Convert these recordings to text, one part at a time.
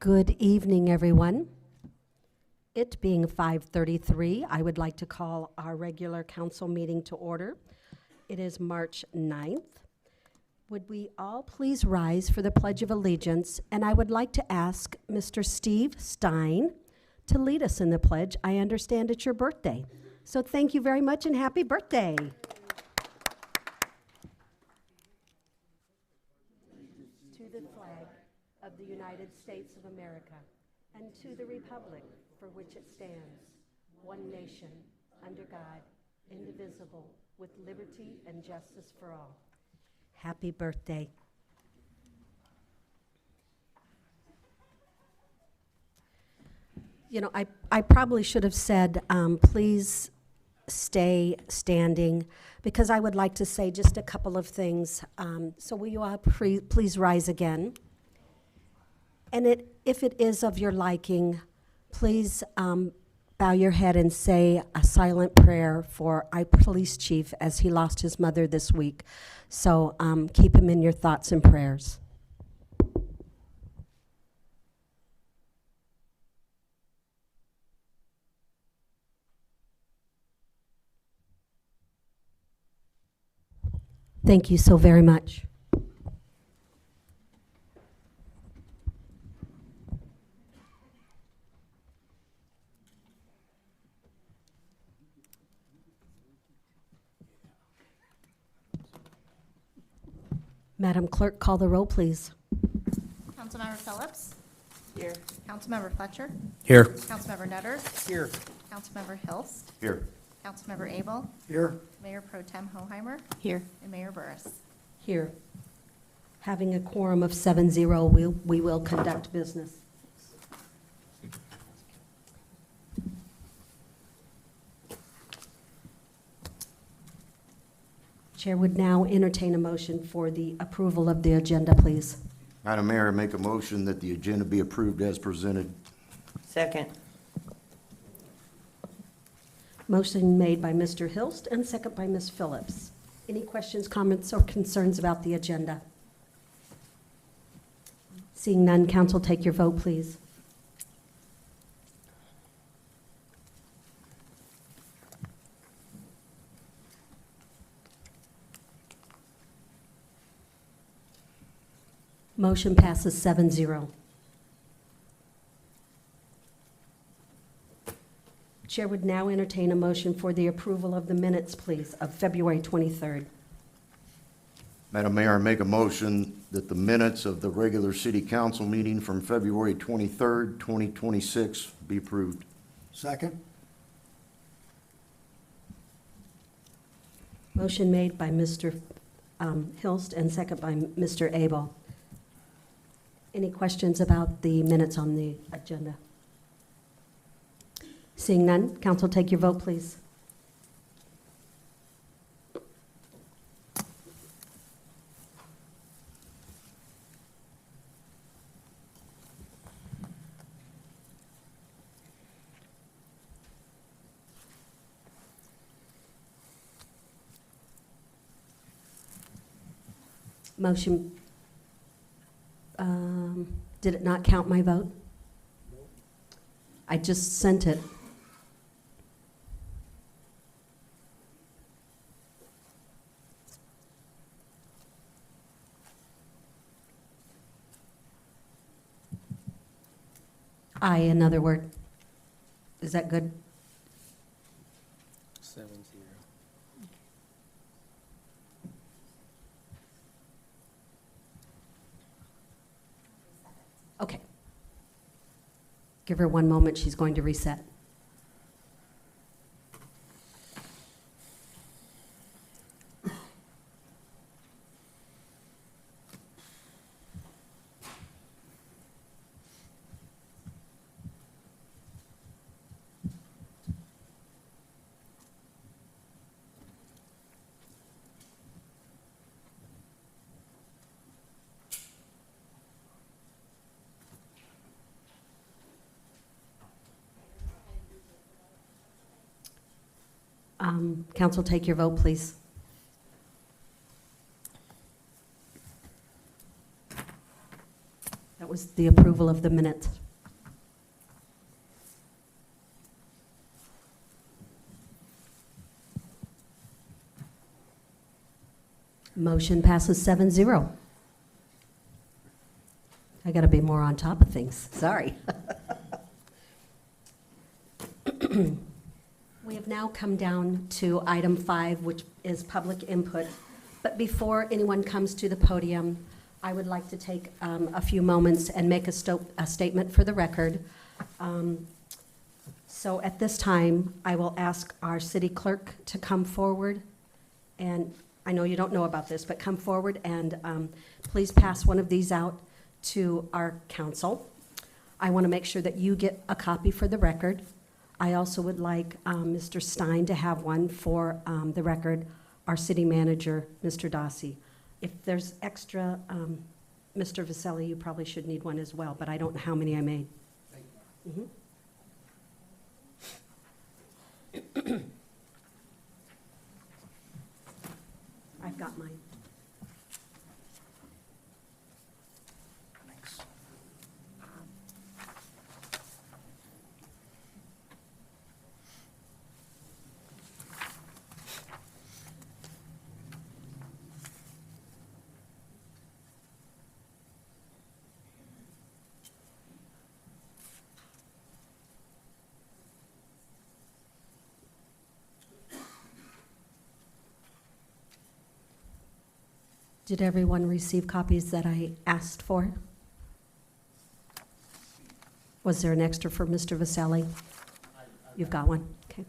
Good evening, everyone. It being 5:33, I would like to call our regular council meeting to order. It is March 9th. Would we all please rise for the Pledge of Allegiance? And I would like to ask Mr. Steve Stein to lead us in the pledge. I understand it's your birthday. So thank you very much and happy birthday. To the flag of the United States of America and to the republic for which it stands, one nation, under God, indivisible, with liberty and justice for all. Happy birthday. You know, I probably should have said, please stay standing, because I would like to say just a couple of things. So will you all please rise again? And if it is of your liking, please bow your head and say a silent prayer for our police chief as he lost his mother this week. So keep him in your thoughts and prayers. Thank you so very much. Madam Clerk, call the roll, please. Councilmember Phillips. Here. Councilmember Fletcher. Here. Councilmember Nutter. Here. Councilmember Hilst. Here. Councilmember Abel. Here. Mayor Pro Tem Hoheimer. Here. And Mayor Burris. Here. Having a quorum of 7-0, we will conduct business. Chair would now entertain a motion for the approval of the agenda, please. Madam Mayor, I make a motion that the agenda be approved as presented. Second. Motion made by Mr. Hilst and second by Ms. Phillips. Any questions, comments, or concerns about the agenda? Seeing none, council, take your vote, please. Motion passes 7-0. Chair would now entertain a motion for the approval of the minutes, please, of February 23rd. Madam Mayor, I make a motion that the minutes of the regular city council meeting from February 23rd, 2026 be approved. Second. Motion made by Mr. Hilst and second by Mr. Abel. Any questions about the minutes on the agenda? Seeing none, council, take your vote, please. Motion, did it not count my vote? I just sent it. Aye, another word. Is that good? 7-0. Okay. Give her one moment, she's going to reset. Council, take your vote, please. That was the approval of the minutes. Motion passes 7-0. I got to be more on top of things, sorry. We have now come down to item 5, which is public input. But before anyone comes to the podium, I would like to take a few moments and make a statement for the record. So at this time, I will ask our city clerk to come forward. And I know you don't know about this, but come forward and please pass one of these out to our council. I want to make sure that you get a copy for the record. I also would like Mr. Stein to have one for the record, our city manager, Mr. Dossi. If there's extra, Mr. Vaselli, you probably should need one as well, but I don't know how many I made. Mhm. I've got mine. Thanks. Did everyone receive copies that I asked for? Was there an extra for Mr. Vaselli? You've got one, okay.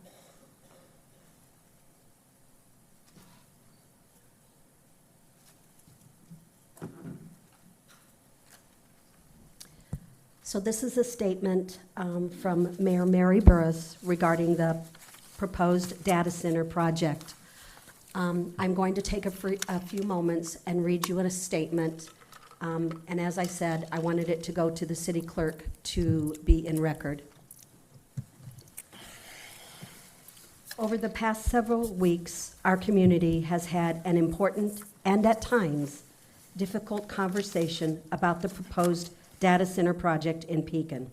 So this is a statement from Mayor Mary Burris regarding the proposed data center project. I'm going to take a few moments and read you a statement. And as I said, I wanted it to go to the city clerk to be in record. Over the past several weeks, our community has had an important and at times difficult conversation about the proposed data center project in Pekin.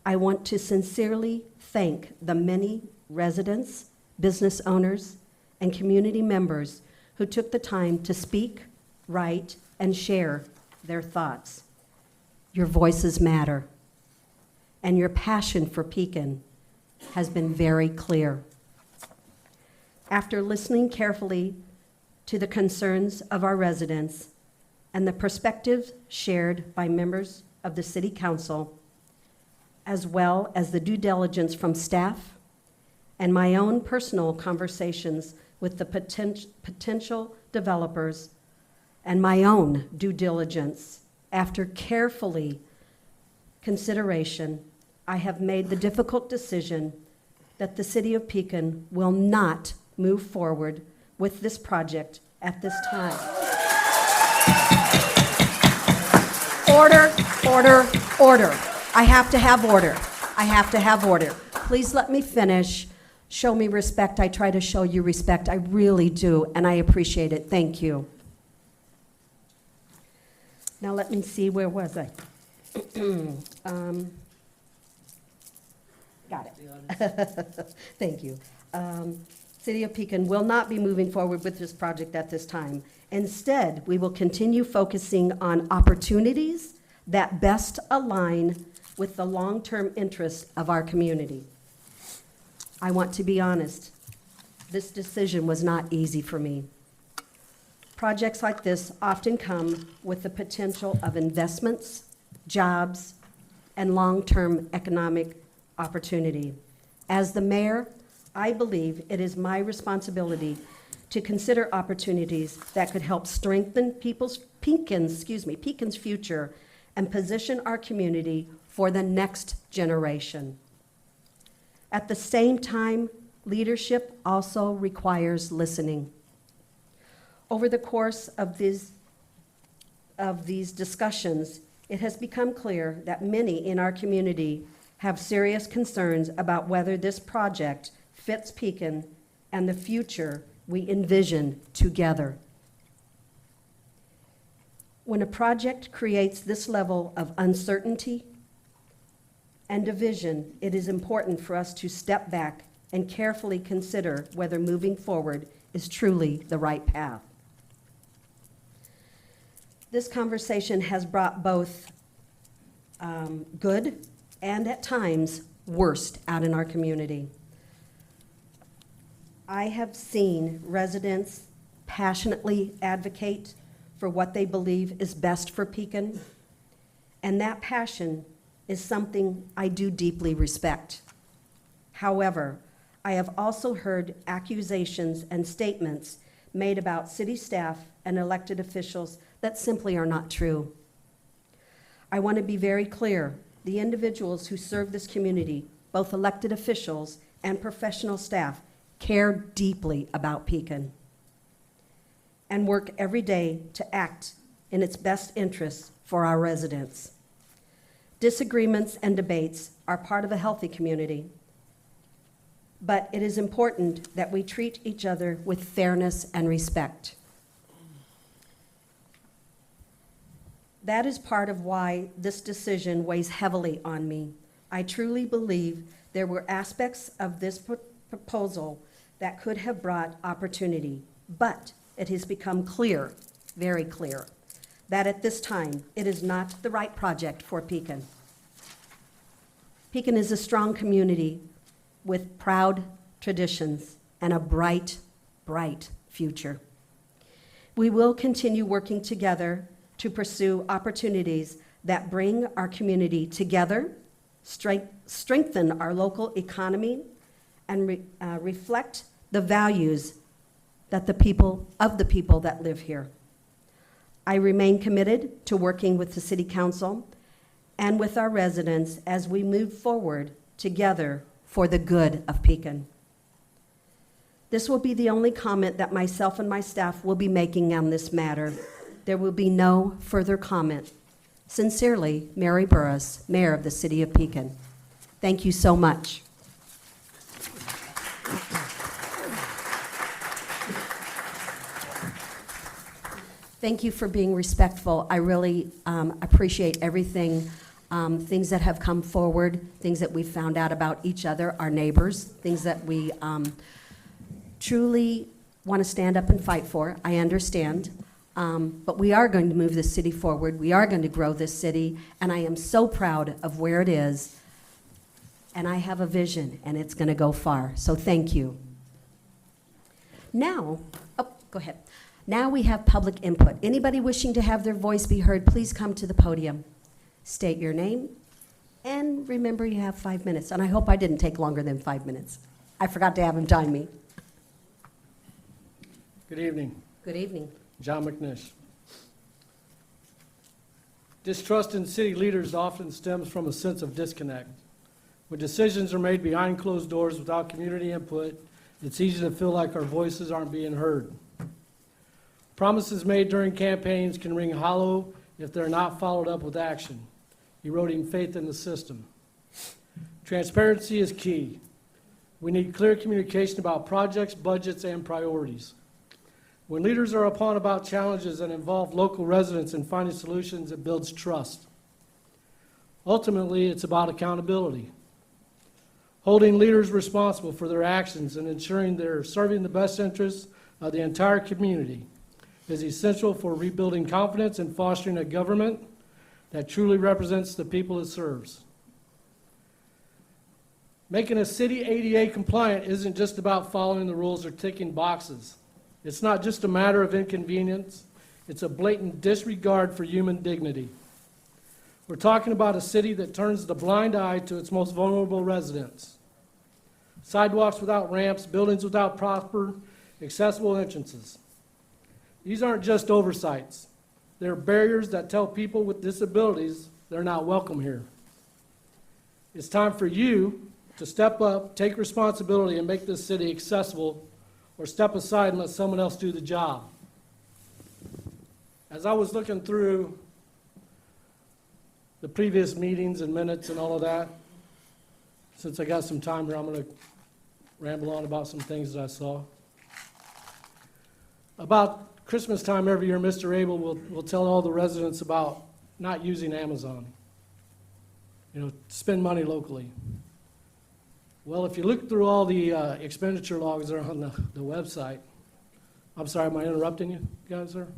I want to sincerely thank the many residents, business owners, and community members who took the time to speak, write, and share their thoughts. Your voices matter, and your passion for Pekin has been very clear. After listening carefully to the concerns of our residents and the perspectives shared by members of the City Council, as well as the due diligence from staff and my own personal conversations with the potential developers, and my own due diligence, after carefully consideration, I have made the difficult decision that the City of Pekin will not move forward with this project at this time. Order, order, order. I have to have order. I have to have order. Please let me finish. Show me respect. I try to show you respect. I really do, and I appreciate it. Thank you. Now let me see, where was I? Got it. Thank you. City of Pekin will not be moving forward with this project at this time. Instead, we will continue focusing on opportunities that best align with the long-term interests of our community. I want to be honest, this decision was not easy for me. Projects like this often come with the potential of investments, jobs, and long-term economic opportunity. As the mayor, I believe it is my responsibility to consider opportunities that could help strengthen Pekin's future and position our community for the next generation. At the same time, leadership also requires listening. Over the course of these discussions, it has become clear that many in our community have serious concerns about whether this project fits Pekin and the future we envision together. When a project creates this level of uncertainty and division, it is important for us to step back and carefully consider whether moving forward is truly the right path. This conversation has brought both good and, at times, worst out in our community. I have seen residents passionately advocate for what they believe is best for Pekin, and that passion is something I do deeply respect. However, I have also heard accusations and statements made about city staff and elected officials that simply are not true. I want to be very clear. The individuals who serve this community, both elected officials and professional staff, care deeply about Pekin and work every day to act in its best interests for our residents. Disagreements and debates are part of a healthy community, but it is important that we treat each other with fairness and respect. That is part of why this decision weighs heavily on me. I truly believe there were aspects of this proposal that could have brought opportunity, but it has become clear, very clear, that at this time, it is not the right project for Pekin. Pekin is a strong community with proud traditions and a bright, bright future. We will continue working together to pursue opportunities that bring our community together, strengthen our local economy, and reflect the values that the people that live here. I remain committed to working with the City Council and with our residents as we move forward together for the good of Pekin. This will be the only comment that myself and my staff will be making on this matter. There will be no further comment. Sincerely, Mary Burris, Mayor of the City of Pekin. Thank you so much. Thank you for being respectful. I really appreciate everything, things that have come forward, things that we've found out about each other, our neighbors, things that we truly want to stand up and fight for. I understand. But we are going to move this city forward. We are going to grow this city, and I am so proud of where it is. And I have a vision, and it's going to go far. So thank you. Now, go ahead. Now we have public input. Anybody wishing to have their voice be heard, please come to the podium. State your name, and remember you have 5 minutes. And I hope I didn't take longer than 5 minutes. I forgot to have him time me. Good evening. Good evening. John McNish. Distrust in city leaders often stems from a sense of disconnect. When decisions are made behind closed doors without community input, it's easy to feel like our voices aren't being heard. Promises made during campaigns can ring hollow if they're not followed up with action, eroding faith in the system. Transparency is key. We need clear communication about projects, budgets, and priorities. When leaders are upon about challenges that involve local residents in finding solutions, it builds trust. Ultimately, it's about accountability. Holding leaders responsible for their actions and ensuring they're serving the best interests of the entire community is essential for rebuilding confidence and fostering a government that truly represents the people it serves. Making a city ADA compliant isn't just about following the rules or ticking boxes. It's not just a matter of inconvenience, it's a blatant disregard for human dignity. We're talking about a city that turns the blind eye to its most vulnerable residents. Sidewalks without ramps, buildings without proper, accessible entrances. These aren't just oversights. They're barriers that tell people with disabilities they're not welcome here. It's time for you to step up, take responsibility, and make this city accessible, or step aside and let someone else do the job. As I was looking through the previous meetings and minutes and all of that, since I got some time here, I'm going to ramble on about some things that I saw. About Christmas time every year, Mr. Abel will tell all the residents about not using Amazon. You know, spend money locally. Well, if you look through all the expenditure logs that are on the website, I'm sorry, am I interrupting you guys there?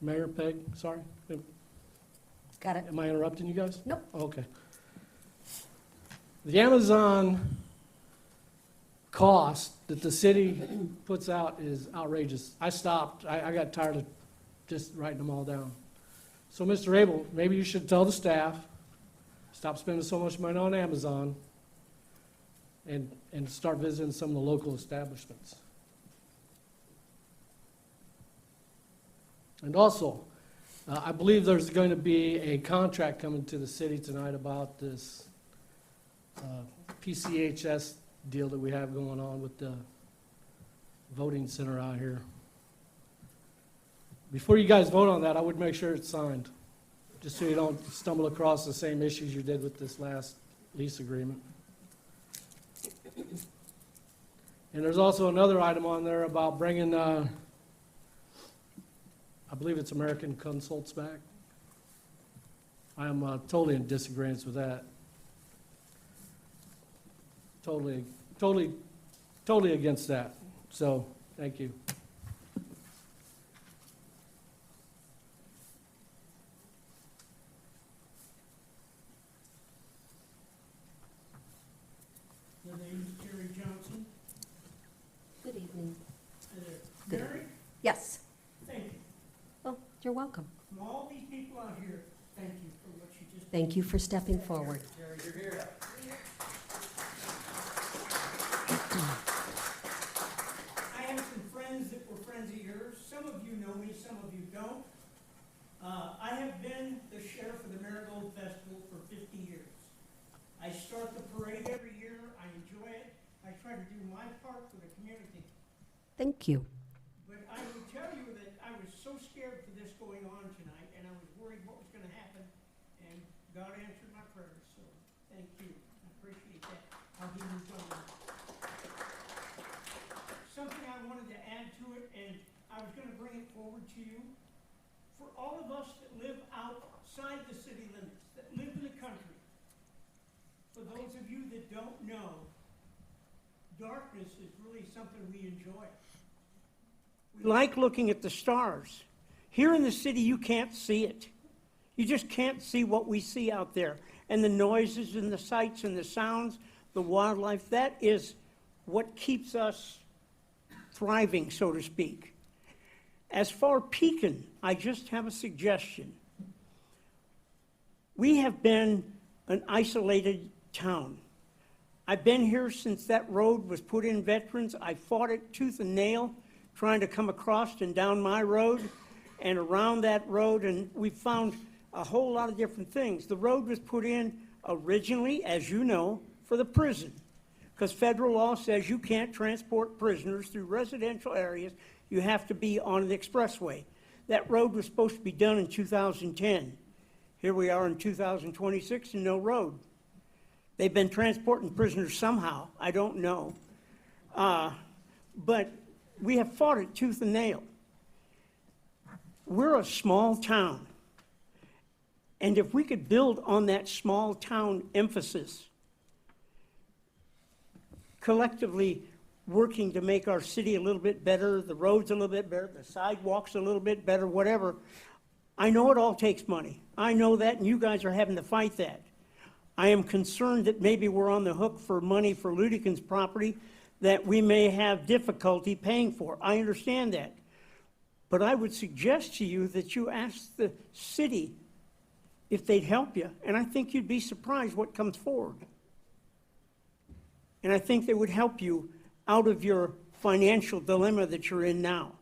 Mayor, Peg, sorry? Got it? Am I interrupting you guys? Nope. Okay. The Amazon cost that the city puts out is outrageous. I stopped. I got tired of just writing them all down. So, Mr. Abel, maybe you should tell the staff, stop spending so much money on Amazon and start visiting some of the local establishments. And also, I believe there's going to be a contract coming to the city tonight about this PCHS deal that we have going on with the voting center out here. Before you guys vote on that, I would make sure it's signed, just so you don't stumble across the same issues you did with this last lease agreement. And there's also another item on there about bringing, I believe it's American Consults back. I am totally in disagreement with that. Totally against that. So, thank you. My name is Jerry Johnson. Good evening. Mary, Yes. thank you. Oh, you're welcome. From all these people out here, thank you for what you just did. Thank you for stepping forward. Jerry, you're here. I have some friends that were friends of yours. Some of you know me, some of you don't. I have been the sheriff of the Marigold Festival for 50 years. I start the parade every year. I enjoy it. I try to do my part for the community. Thank you. But I will tell you that I was so scared for this going on tonight, and I was worried what was gonna happen, and God answered my prayers, so thank you. I appreciate that. I'll give you some. Something I wanted to add to it, and I was gonna bring it forward to you. For all of us that live outside the city limits, that live in the country, for those of you that don't know, darkness is really something we enjoy. We like looking at the stars. Here in the city, you can't see it. You just can't see what we see out there. And the noises and the sights and the sounds, the wildlife, that is what keeps us thriving, so to speak. As for Pekin, I just have a suggestion. We have been an isolated town. I've been here since that road was put in Veterans. I fought it tooth and nail, trying to come across and down my road and around that road, and we found a whole lot of different things. The road was put in originally, as you know, for the prison, because federal law says you can't transport prisoners through residential areas. You have to be on an expressway. That road was supposed to be done in 2010. Here we are in 2026 and no road. They've been transporting prisoners somehow, I don't know. But we have fought it tooth and nail. We're a small town. And if we could build on that small town emphasis, collectively working to make our city a little bit better, the roads a little bit better, the sidewalks a little bit better, whatever. I know it all takes money. I know that, and you guys are having to fight that. I am concerned that maybe we're on the hook for money for Ludekin's property that we may have difficulty paying for. I understand that. But I would suggest to you that you ask the city if they'd help you, and I think you'd be surprised what comes forward. And I think they would help you out of your financial dilemma that you're in now.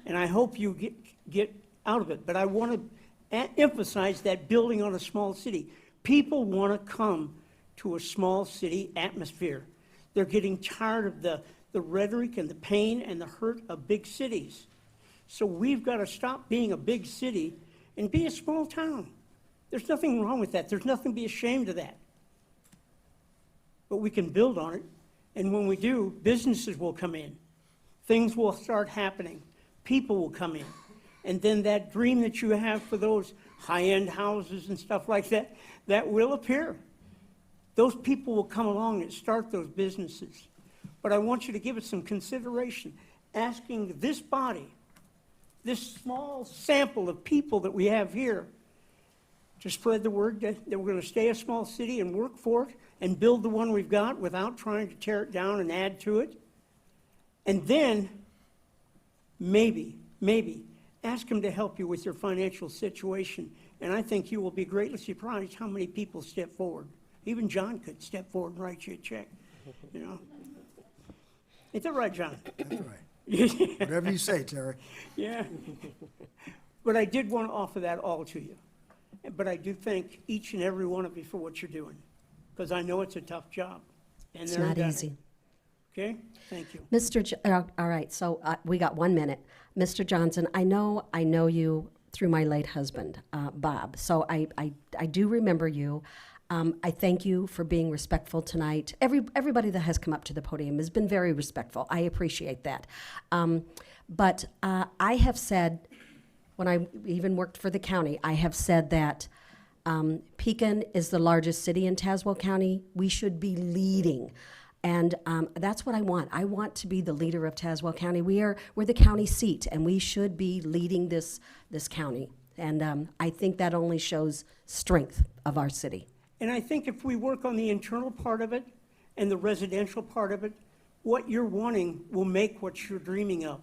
And I hope you get out of it. But I want to emphasize that building on a small city. People want to come to a small city atmosphere. They're getting tired of the rhetoric and the pain and the hurt of big cities. So we've got to stop being a big city and be a small town. There's nothing wrong with that. There's nothing to be ashamed of that. But we can build on it. And when we do, businesses will come in. Things will start happening. people will come in. And then that dream that you have for those high-end houses and stuff like that, that will appear. Those people will come along and start those businesses. But I want you to give it some consideration, asking this body, this small sample of people that we have here, to spread the word that we're going to stay a small city and work for it and build the one we've got without trying to tear it down and add to it. And then, maybe, ask them to help you with your financial situation. And I think you will be greatly surprised how many people step forward. Even John could step forward and write you a check, you know. Is that right, John? That's right. Whatever you say, Terry. Yeah. But I did want to offer that all to you. But I do thank each and every one of you for what you're doing, because I know it's a tough job. And It's they're not done it. easy. Okay? Thank you. All right, so we got 1 minute. Mr. Johnson, I know you through my late husband, Bob, so I do remember you. I thank you for being respectful tonight. Everybody that has come up to the podium has been very respectful. I appreciate that. But I have said, when I even worked for the county, I have said that Pekin is the largest city in Tazewell County. We should be leading. And that's what I want. I want to be the leader of Tazewell County. We're the county seat, and we should be leading this county. And I think that only shows strength of our city. And I think if we work on the internal part of it and the residential part of it, what you're wanting will make what you're dreaming of.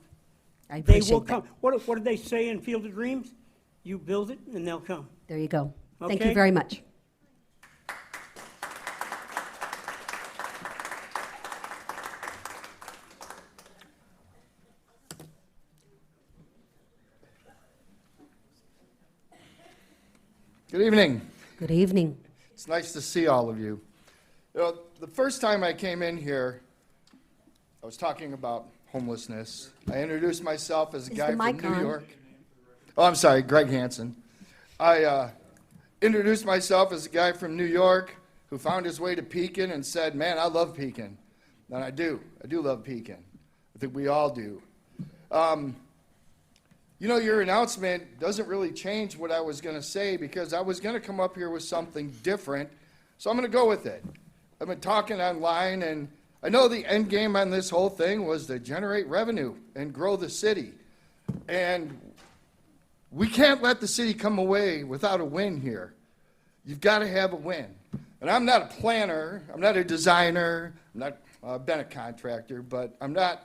I They will appreciate that. come. What did they say in Field of Dreams? You build it and they'll come. There you go. Thank you Okay. very much. Good evening. Good evening. It's nice to see all of you. You know, the first time I came in here, I was talking about homelessness. I introduced myself as a Is guy the from mic New on? York. Oh, I'm sorry, Greg Hansen. I introduced myself as a guy from New York who found his way to Pekin and said, man, I love Pekin. And I do love Pekin. I think we all do. You know, your announcement doesn't really change what I was going to say, because I was going to come up here with something different, so I'm going to go with it. I've been talking online, and I know the end game on this whole thing was to generate revenue and grow the city. And we can't let the city come away without a win here. You've got to have a win. And I'm not a planner, I'm not a designer, I've been a contractor, but I'm not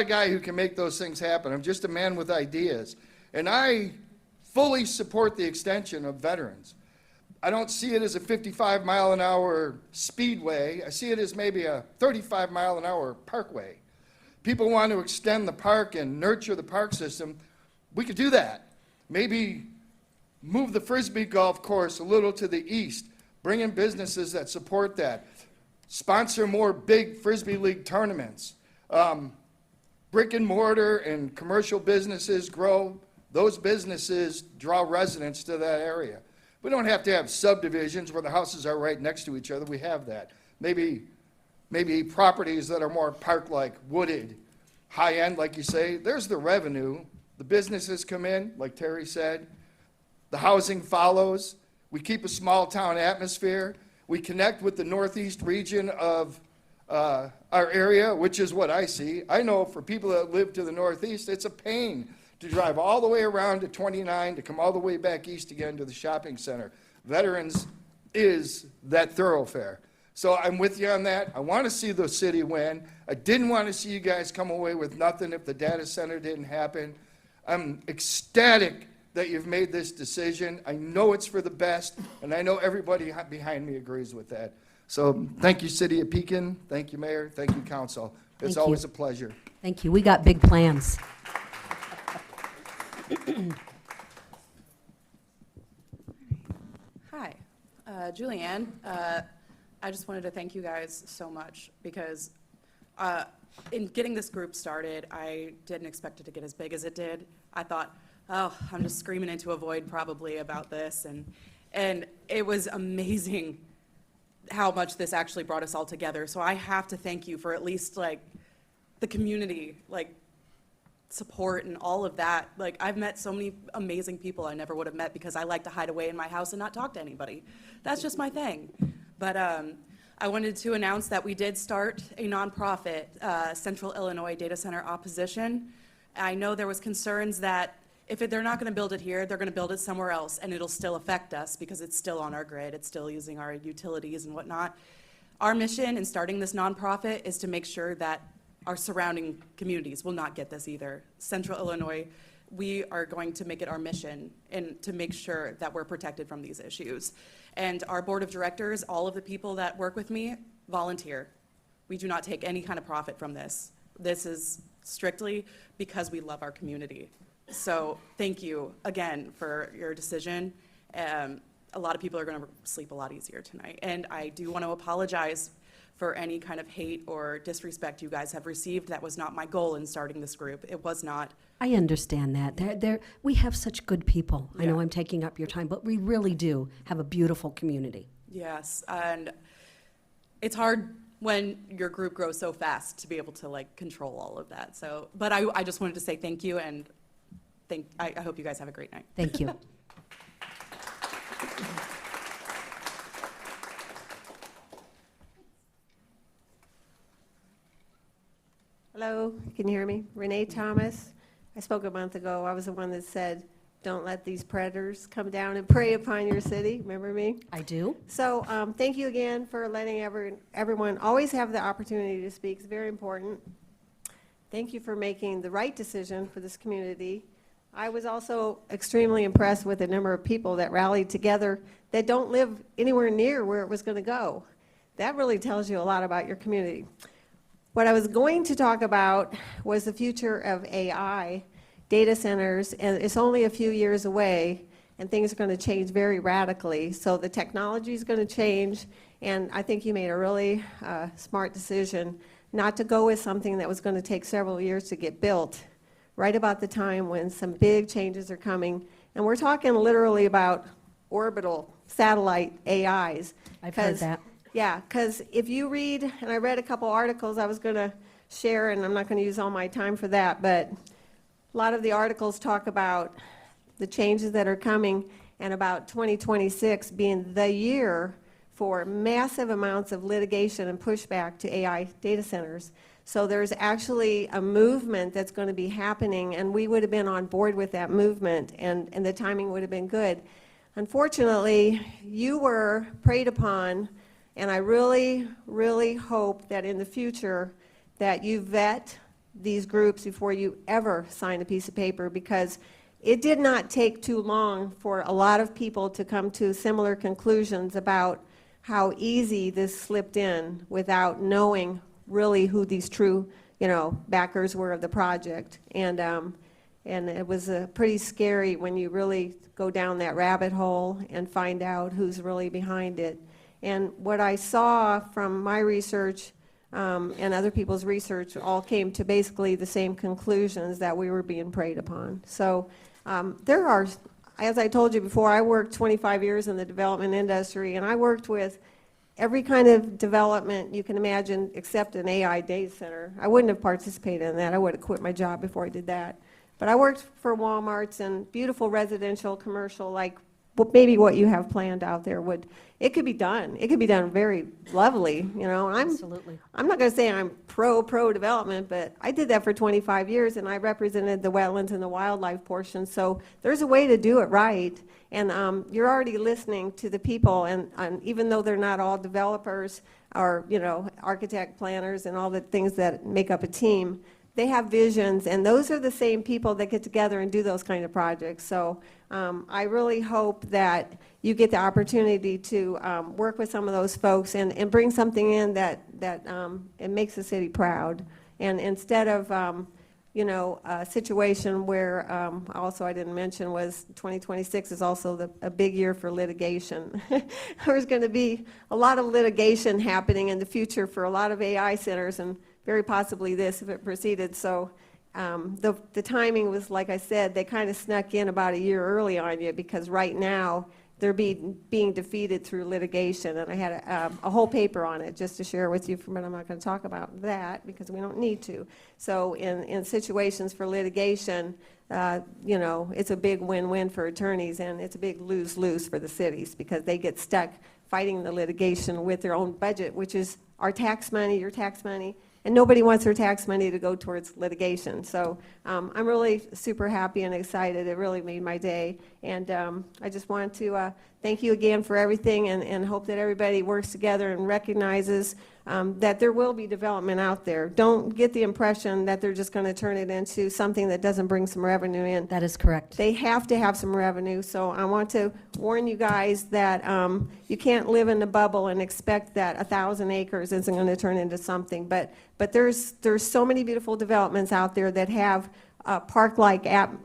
a guy who can make those things happen. I'm just a man with ideas. And I fully support the extension of veterans. I don't see it as a 55-mile-an-hour speedway. I see it as maybe a 35-mile-an-hour parkway. People want to extend the park and nurture the park system. We could do that. Maybe move the Frisbee golf course a little to the east. Bring in businesses that support that. Sponsor more big Frisbee League tournaments. Brick and mortar and commercial businesses grow. Those businesses draw residents to that area. We don't have to have subdivisions where the houses are right next to each other. We have that. Maybe properties that are more park-like, wooded, high-end, like you say. There's the revenue. The businesses come in, like Terry said. The housing follows. We keep a small-town atmosphere. We connect with the northeast region of our area, which is what I see. I know for people that live to the northeast, it's a pain to drive all the way around to 29 to come all the way back east again to the shopping center. Veterans is that thoroughfare. So I'm with you on that. I want to see the city win. I didn't want to see you guys come away with nothing if the data center didn't happen. I'm ecstatic that you've made this decision. I know it's for the best, and I know everybody behind me agrees with that. So thank you, City of Pekin. Thank you, Mayor. Thank you, Council. It's Thank you. always a pleasure. Thank you. We got big plans. Hi, Julianne. I just wanted to thank you guys so much, because in getting this group started, I didn't expect it to get as big as it did. I thought, oh, I'm just screaming into a void probably about this, and it was amazing how much this actually brought us all together. So I have to thank you for at least, like, the community, like, support and all of that. Like, I've met so many amazing people I never would have met because I like to hide away in my house and not talk to anybody. That's just my thing. But I wanted to announce that we did start a nonprofit, Central Illinois Data Center Opposition. I know there was concerns that if they're not going to build it here, they're going to build it somewhere else, and it'll still affect us because it's still on our grid, it's still using our utilities and whatnot. Our mission in starting this nonprofit is to make sure that our surrounding communities will not get this either. Central Illinois, we are going to make it our mission and to make sure that we're protected from these issues. And our board of directors, all of the people that work with me, volunteer. We do not take any kind of profit from this. This is strictly because we love our community. So thank you again for your decision. A lot of people are going to sleep a lot easier tonight. And I do want to apologize for any kind of hate or disrespect you guys have received. That was not my goal in starting this group. It was not. I understand that. We have such good people. I know Yeah. I'm taking up your time, but we really do have a beautiful community. Yes, and it's hard when your group grows so fast to be able to like control all of that. So, but I just wanted to say thank you, and I hope you guys have a great night. Thank you. Hello, can you hear me? Renee Thomas. I spoke a month ago. I was the one that said, don't let these predators come down and prey upon your city. Remember me? I do. So thank you again for letting everyone always have the opportunity to speak. It's very important. Thank you for making the right decision for this community. I was also extremely impressed with the number of people that rallied together that don't live anywhere near where it was going to go. That really tells you a lot about your community. What I was going to talk about was the future of AI, data centers, and it's only a few years away, and things are going to change very radically. So the technology is going to change, and I think you made a really smart decision not to go with something that was going to take several years to get built, right about the time when some big changes are coming. And we're talking literally about orbital satellite AIs. I've heard that. Yeah, because if you read, and I read a couple articles I was going to share, and I'm not going to use all my time for that, but a lot of the articles talk about the changes that are coming and about 2026 being the year for massive amounts of litigation and pushback to AI data centers. So there's actually a movement that's going to be happening, and we would have been on board with that movement, and the timing would have been good. Unfortunately, you were preyed upon. And I really, really hope that in the future that you vet these groups before you ever sign a piece of paper, because it did not take too long for a lot of people to come to similar conclusions about how easy this slipped in without knowing really who these true, backers were of the project. And it was pretty scary when you really go down that rabbit hole and find out who's really behind it. And what I saw from my research and other people's research all came to basically the same conclusions, that we were being preyed upon. So there are, as I told you before, I worked 25 years in the development industry, and I worked with every kind of development you can imagine except an AI data center. I wouldn't have participated in that. I would have quit my job before I did that. But I worked for Walmarts and beautiful residential, commercial, like maybe what you have planned out there it could be done. It could be done very lovely, Absolutely. I'm not going to say I'm pro development, but I did that for 25 years, and I represented the wetlands and the wildlife portion. So there's a way to do it right, and you're already listening to the people, and even though they're not all developers or architect planners and all the things that make up a team, they have visions, and those are the same people that get together and do those kind of projects. So I really hope that you get the opportunity to work with some of those folks and bring something in that it makes the city proud. And instead of a situation where also I didn't mention was 2026 is also a big year for litigation. There's going to be a lot of litigation happening in the future for a lot of AI centers, and very possibly this if it proceeded. So the timing was, like I said, they kind of snuck in about a year early on you, because right now they're being defeated through litigation, and I had a whole paper on it just to share with you, but I'm not going to talk about that because we don't need to. So in situations for litigation, you know, it's a big win-win for attorneys, and it's a big lose-lose for the cities because they get stuck fighting the litigation with their own budget, which is our tax money, your tax money, and nobody wants their tax money to go towards litigation. So I'm really super happy and excited. It really made my day. And I just want to thank you again for everything, and hope that everybody works together and recognizes that there will be development out there. Don't get the impression that they're just going to turn it into something that doesn't bring some revenue in. That is correct. They have to have some revenue, so I want to warn you guys that you can't live in a bubble and expect that 1,000 acres isn't going to turn into something. But there's so many beautiful developments out there that have park-like what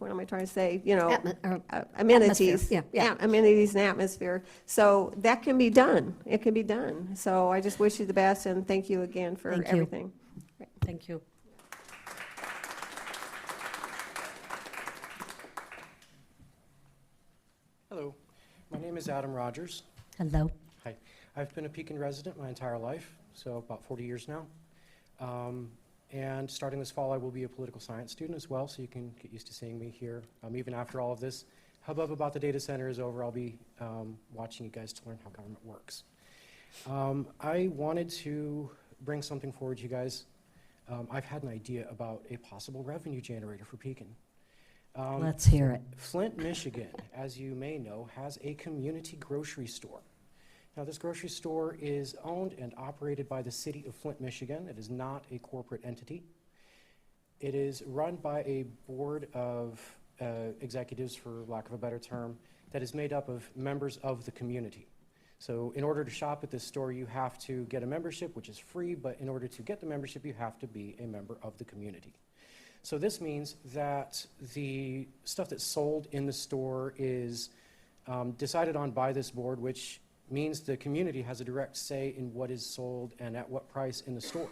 am I trying to say? Amenities. Atmosphere, yeah. Amenities and atmosphere. So that can be done. It can be done. So I just wish you the best, and thank you again for Thank you. everything. Thank you. Hello, my name is Adam Rogers. Hello. Hi. I've been a Pekin resident my entire life, so about 40 years now. And starting this fall, I will be a political science student as well, so you can get used to seeing me here. Even after all of this hubbub about the data center is over, I'll be watching you guys to learn how government works. I wanted to bring something forward to you guys. I've had an idea about a possible revenue generator for Pekin. Let's hear it. Flint, Michigan, as you may know, has a community grocery store. Now, this grocery store is owned and operated by the city of Flint, Michigan. It is not a corporate entity. It is run by a board of executives, for lack of a better term, that is made up of members of the community. So in order to shop at this store, you have to get a membership, which is free, but in order to get the membership, you have to be a member of the community. So this means that the stuff that's sold in the store is decided on by this board, which means the community has a direct say in what is sold and at what price in the store.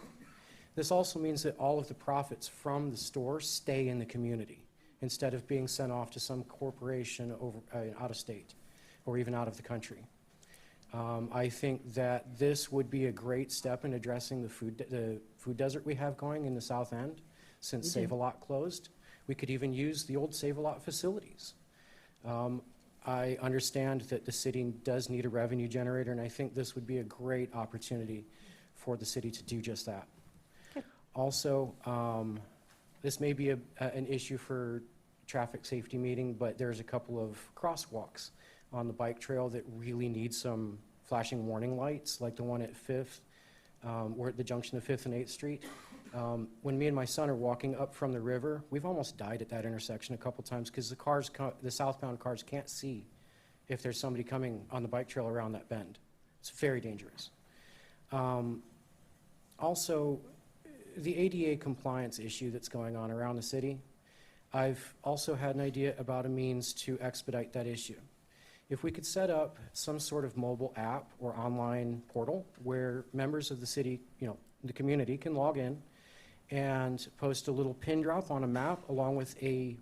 This also means that all of the profits from the store stay in the community instead of being sent off to some corporation over, out of state or even out of the country. I think that this would be a great step in addressing the food desert we have going in the South End since Save-A-Lot closed. We could even use the old Save-A-Lot facilities. I understand that the city does need a revenue generator, and I think this would be a great opportunity for the city to do just that. Okay. Also, this may be an issue for traffic safety meeting, but there's a couple of crosswalks on the bike trail that really need some flashing warning lights, like the one at 5th, or at the junction of 5th and 8th Street. When me and my son are walking up from the river, we've almost died at that intersection a couple times because the southbound cars can't see if there's somebody coming on the bike trail around that bend. It's very dangerous. Also, the ADA compliance issue that's going on around the city, I've also had an idea about a means to expedite that issue. If we could set up some sort of mobile app or online portal where members of the city, the community can log in and post a little pin drop on a map along with a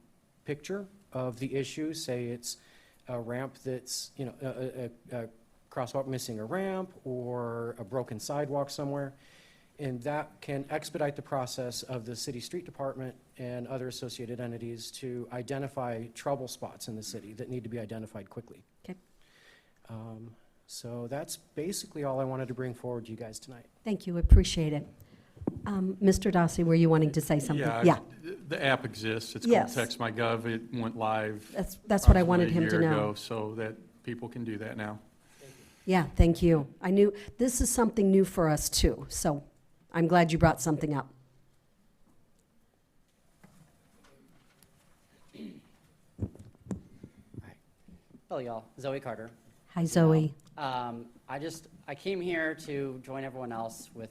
picture of the issue. Say it's a ramp that's, a crosswalk missing a ramp or a broken sidewalk somewhere. And that can expedite the process of the city street department and other associated entities to identify trouble spots in the city that need to be identified quickly. Okay. So that's basically all I wanted to bring forward to you guys tonight. Thank you, appreciate it. Mr. Dossi, were you wanting to say something? Yeah, the app exists. It's called Yes. Text My Gov. It went live. That's what I wanted approximately him to a year know. ago, so that people can do that now. Yeah, thank you. I knew, this is something new for us too, so I'm glad you brought something up. Hello, y'all. Zoe Carter. Hi, Zoe. I came here to join everyone else with,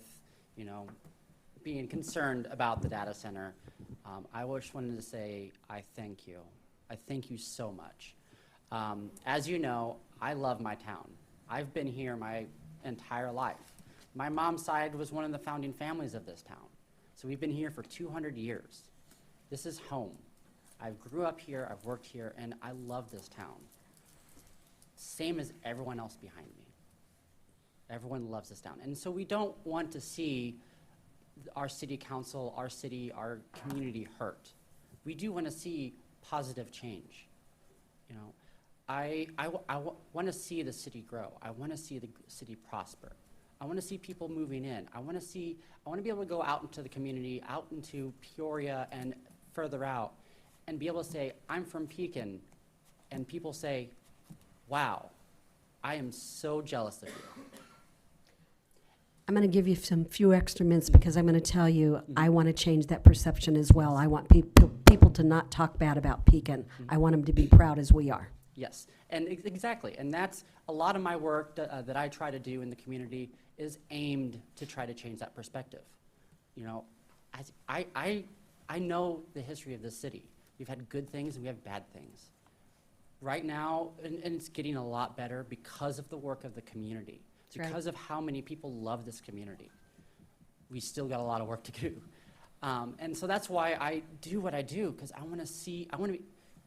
being concerned about the data center. I just wanted to say I thank you. I thank you so much. As you know, I love my town. I've been here my entire life. My mom's side was one of the founding families of this town. So we've been here for 200 years. This is home. I grew up here, I've worked here, and I love this town. Same as everyone else behind me. Everyone loves this town. And so we don't want to see our city council, our city, our community hurt. We do want to see positive change. You know, I want to see the city grow. I want to see the city prosper. I want to see people moving in. I want to be able to go out into the community, out into Peoria and further out, and be able to say, I'm from Pekin, and people say, wow, I am so jealous of you. I'm going to give you some few extra minutes because I'm going to tell you, I want to change that perception as well. I want people to not talk bad about Pekin. I want them to be proud as we are. Yes, and exactly, and that's a lot of my work that I try to do in the community is aimed to try to change that perspective. You know, I know the history of this city. We've had good things and we have bad things. Right now, and it's getting a lot better because of the work of the community, because of how many people love this community. We still got a lot of work to do. And so that's why I do what I do, because I want to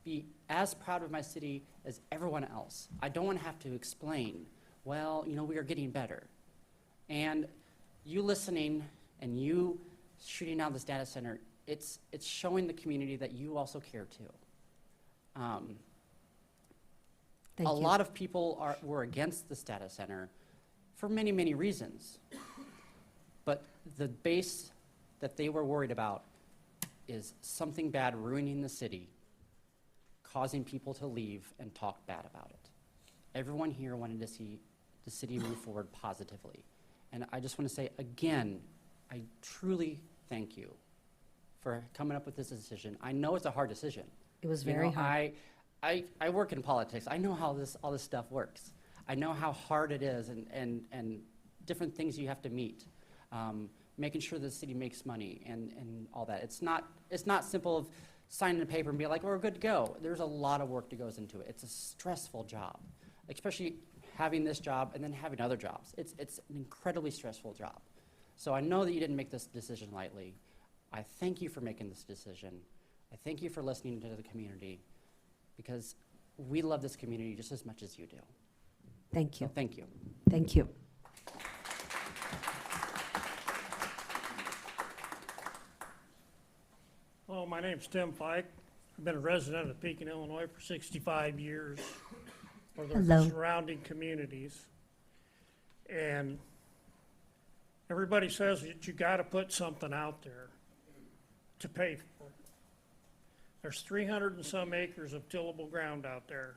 be as proud of my city as everyone else. I don't want to have to explain, well, you know, we are getting better. And you listening and you shooting down this data center, it's showing the community that you also care too. Thank A you. lot of people were against this data center for many, many reasons. But the base that they were worried about is something bad ruining the city, causing people to leave and talk bad about it. Everyone here wanted to see the city move forward positively. And I just want to say again, I truly thank you for coming up with this decision. I know it's a hard decision. It was You very know, hard. I work in politics. I know how all this stuff works. I know how hard it is and different things you have to meet. Making sure the city makes money and all that. It's not simple of signing a paper and be like, we're good to go. There's a lot of work that goes into it. It's a stressful job, especially having this job and then having other jobs. It's an incredibly stressful job. So I know that you didn't make this decision lightly. I thank you for making this decision. I thank you for listening to the community, because we love this community just as much as you do. Thank you. So thank you. Thank you. Hello, my name's Tim Fike. I've been a resident of Pekin, Illinois for 65 years, for the Hello. surrounding communities. And everybody says that you gotta put something out there to pay for it. There's 300 and some acres of tillable ground out there.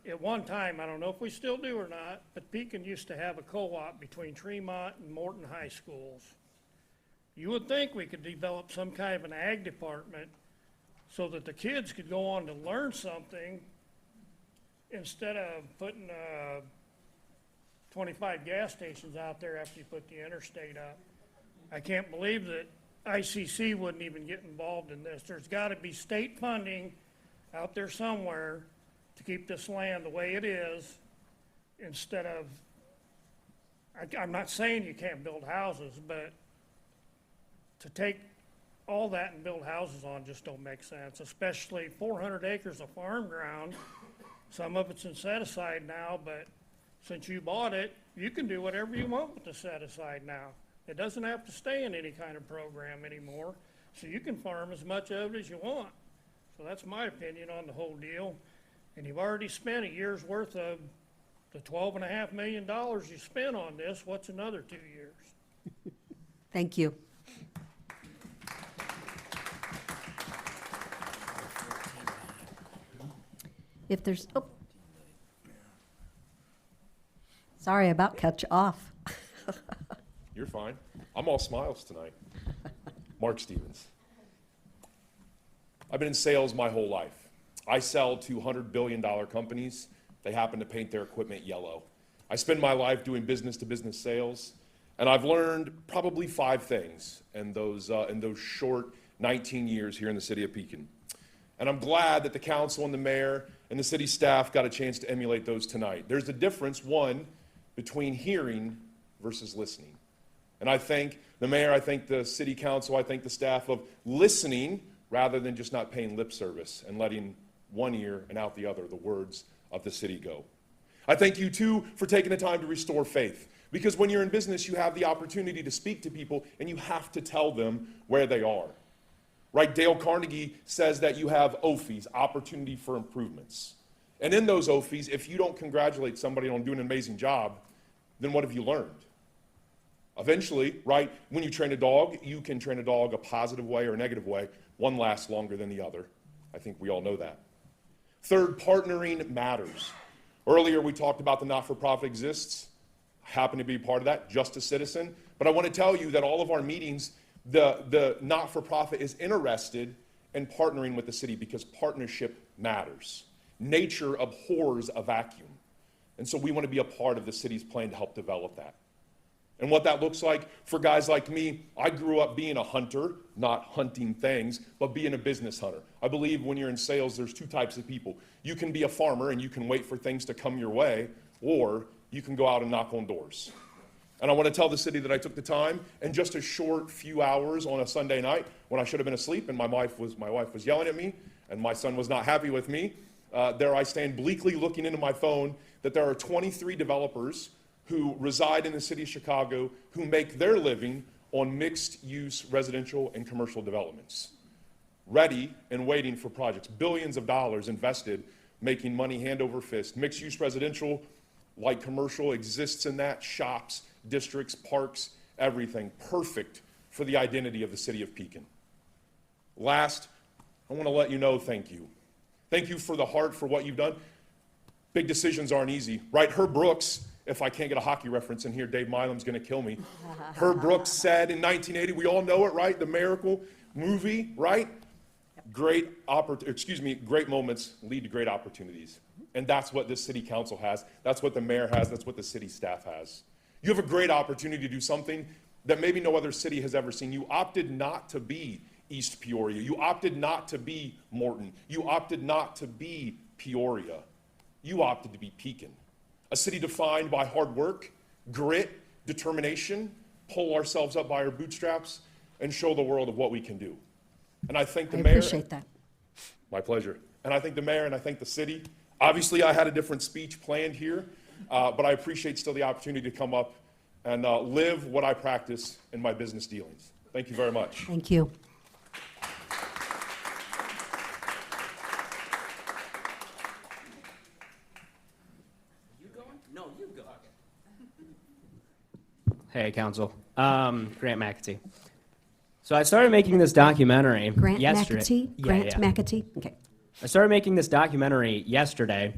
At one time, I don't know if we still do or not, but Pekin used to have a co-op between Tremont and Morton High Schools. You would think we could develop some kind of an ag department so that the kids could go on to learn something instead of putting 25 gas stations out there after you put the interstate up. I can't believe that ICC wouldn't even get involved in this. There's got to be state funding out there somewhere to keep this land the way it is, instead of, I'm not saying you can't build houses, but to take all that and build houses on just don't make sense, especially 400 acres of farm ground. Some of it's in set-aside now, but since you bought it, you can do whatever you want with the set-aside now. It doesn't have to stay in any kind of program anymore, so you can farm as much of it as you want. So that's my opinion on the whole deal. And you've already spent a year's worth of the $12.5 million you spent on this. What's another 2 years? Thank you. If there's, oh. Sorry, I about cut you off. You're fine. I'm all smiles tonight. Mark Stevens. I've been in sales my whole life. I sell to $100 billion companies. They happen to paint their equipment yellow. I spend my life doing business-to-business sales, and I've learned probably 5 things in those short 19 years here in the city of Pekin. And I'm glad that the council and the mayor and the city staff got a chance to emulate those tonight. There's a difference, one, between hearing versus listening. And I thank the mayor, I thank the city council, I thank the staff of listening rather than just not paying lip service and letting one ear and out the other the words of the city go. I thank you too for taking the time to restore faith, because when you're in business, you have the opportunity to speak to people and you have to tell them where they are. Right? Dale Carnegie says that you have OFIs, opportunity for improvements. And in those OFIs, if you don't congratulate somebody on doing an amazing job, then what have you learned? Eventually, right, when you train a dog, you can train a dog a positive way or a negative way. One lasts longer than the other. I think we all know that. Third, partnering matters. Earlier, we talked about the not-for-profit exists. I happen to be part of that, just a citizen. But I want to tell you that all of our meetings, the not-for-profit is interested in partnering with the city because partnership matters. Nature abhors a vacuum. And so we want to be a part of the city's plan to help develop that. And what that looks like for guys like me, I grew up being a hunter, not hunting things, but being a business hunter. I believe when you're in sales, there's two types of people. You can be a farmer and you can wait for things to come your way, or you can go out and knock on doors. And I want to tell the city that I took the time in just a short few hours on a Sunday night when I should have been asleep and my wife was yelling at me and my son was not happy with me. There I stand bleakly looking into my phone that there are 23 developers who reside in the city of Chicago who make their living on mixed-use residential and commercial developments, ready and waiting for projects. Billions of dollars invested, making money hand over fist. Mixed-use residential, like commercial, exists in that, shops, districts, parks, everything. Perfect for the identity of the city of Pekin. Last, I want to let you know thank you. Thank you for the heart for what you've done. Big decisions aren't easy, right? Herb Brooks, if I can't get a hockey reference in here, Dave Milam's going to kill me. Herb Brooks said in 1980, we all know it, right? The Miracle movie, right? Great moments lead to great opportunities. And that's what this city council has. That's what the mayor has. That's what the city staff has. You have a great opportunity to do something that maybe no other city has ever seen. You opted not to be East Peoria. You opted not to be Morton. You opted not to be Peoria. You opted to be Pekin. A city defined by hard work, grit, determination, pull ourselves up by our bootstraps, and show the world of what we can do. And I thank the mayor. I appreciate that. My pleasure. And I thank the mayor and I thank the city. Obviously, I had a different speech planned here, but I appreciate still the opportunity to come up and live what I practice in my business dealings. Thank you very much. Thank you. Hey, Council. Grant McAtee. So I started making this documentary Grant yesterday. McAtee? Yeah, Grant yeah. McAtee? Okay. I started making this documentary yesterday,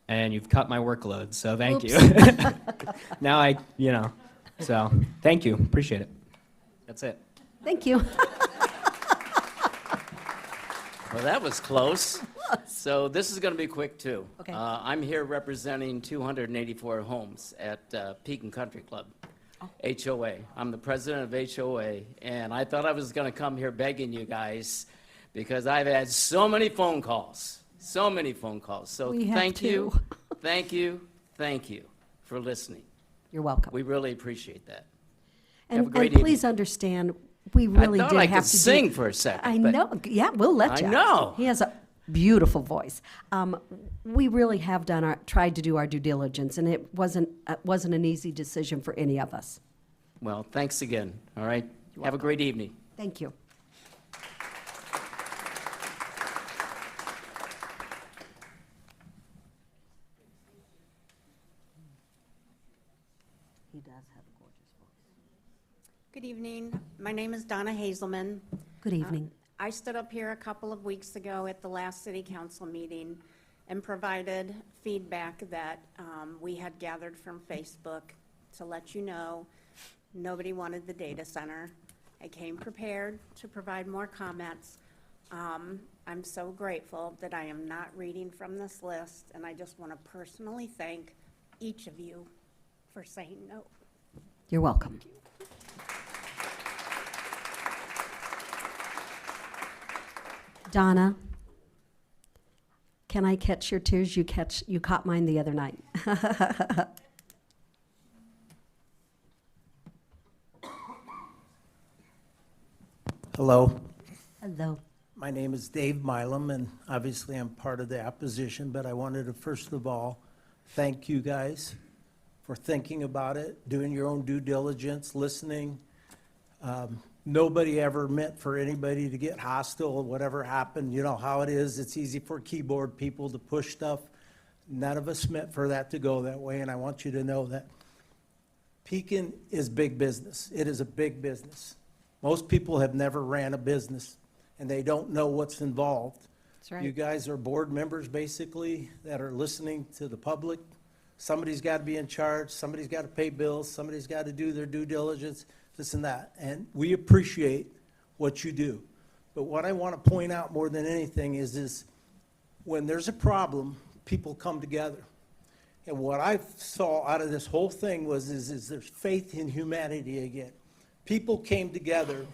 and you've cut my workload, so thank you. Now so thank you. Appreciate it. That's it. Thank you. Well, that was close. So this is going to be quick, too. Okay. I'm here representing 284 homes at Pekin Country Club, HOA. I'm the president of HOA, and I thought I was going to come here begging you guys because I've had so many phone calls. So We have thank you, too. thank you, thank you for listening. You're welcome. We really appreciate that. And, have a great and please understand, we really I thought did I have could to sing do, for a second. I but know. Yeah, we'll let you. I know. He has a beautiful voice. We really have tried to do our due diligence, and it wasn't an easy decision for any of us. Well, thanks again, all right? Have a great evening. Thank you. He does have a gorgeous voice. Good evening. My name is Donna Hazelman. Good evening. I stood up here a couple of weeks ago at the last city council meeting and provided feedback that we had gathered from Facebook to let you know nobody wanted the data center. I came prepared to provide more comments. I'm so grateful that I am not reading from this list, and I just want to personally thank each of you for saying no. You're welcome. Donna, can I catch your tears? You caught mine the other night. Hello. Hello. My name is Dave Milam, and obviously I'm part of the opposition, but I wanted to first of all thank you guys for thinking about it, doing your own due diligence, listening. Nobody ever meant for anybody to get hostile or whatever happened. You know how it is. It's easy for keyboard people to push stuff. None of us meant for that to go that way, and I want you to know that Pekin is big business. It is a big business. Most people have never ran a business, and they don't know what's involved. That's right. You guys are board members, basically, that are listening to the public. Somebody's got to be in charge, somebody's got to pay bills, somebody's got to do their due diligence, this and that. And we appreciate what you do. But what I want to point out more than anything is when there's a problem, people come together. And what I saw out of this whole thing is there's faith in humanity again. People came together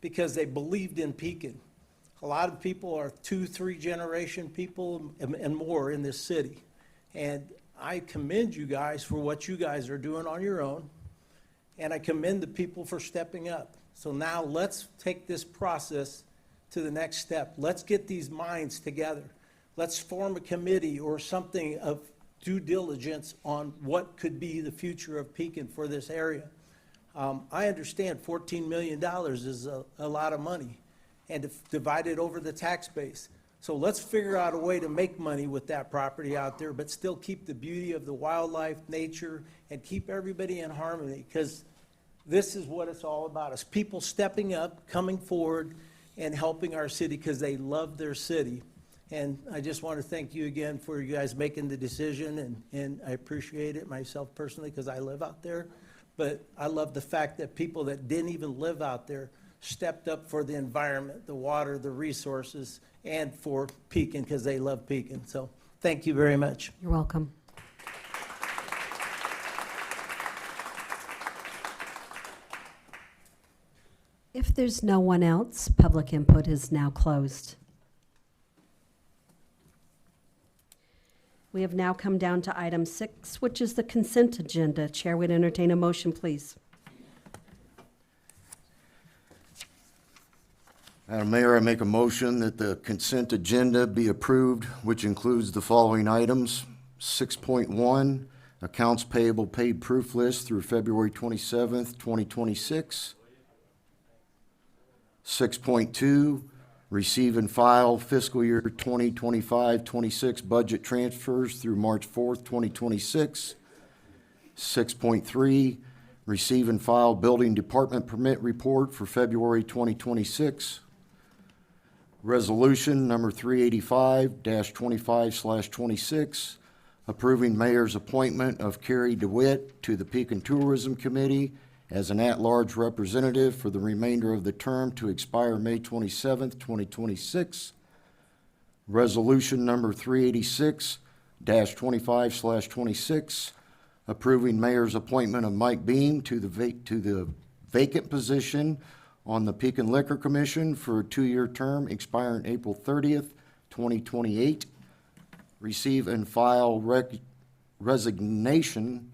because they believed in Pekin. A lot of people are 2-3 generation people and more in this city. And I commend you guys for what you guys are doing on your own. And I commend the people for stepping up. So now let's take this process to the next step. Let's get these minds together. Let's form a committee or something of due diligence on what could be the future of Pekin for this area. I understand $14 million is a lot of money, and divided over the tax base. So let's figure out a way to make money with that property out there, but still keep the beauty of the wildlife, nature, and keep everybody in harmony, because this is what it's all about, is people stepping up, coming forward, and helping our city because they love their city. And I just want to thank you again for you guys making the decision, and I appreciate it myself personally because I live out there. But I love the fact that people that didn't even live out there stepped up for the environment, the water, the resources, and for Pekin because they love Pekin. So thank you very much. You're welcome. If there's no one else, public input is now closed. We have now come down to item 6, which is the consent agenda. Chair would entertain a motion, please. Madam Mayor, I make a motion that the consent agenda be approved, which includes the following items. 6.1, accounts payable paid proof list through February 27th, 2026. 6.2, receive and file fiscal year 2025-26 budget transfers through March 4th, 2026. 6.3, receive and file building department permit report for February 2026. Resolution number 385-25/26, approving mayor's appointment of Carrie DeWitt to the Pekin Tourism Committee as an at-large representative for the remainder of the term to expire May 27th, 2026. Resolution number 386-25/26, approving mayor's appointment of Mike Beam to the vacant position on the Pekin Liquor Commission for a 2-year term expiring April 30th, 2028. Receive and file resignation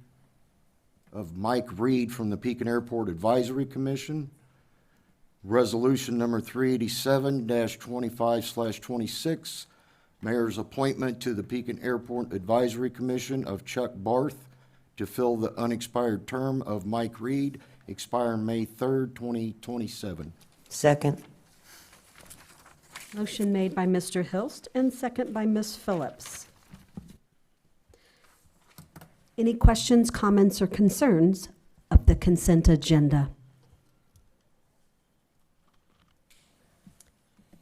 of Mike Reed from the Pekin Airport Advisory Commission. Resolution number 387-25/26, mayor's appointment to the Pekin Airport Advisory Commission of Chuck Barth to fill the unexpired term of Mike Reed, expiring May 3rd, 2027. Second. Motion made by Mr. Hilst and second by Ms. Phillips. Any questions, comments, or concerns of the consent agenda?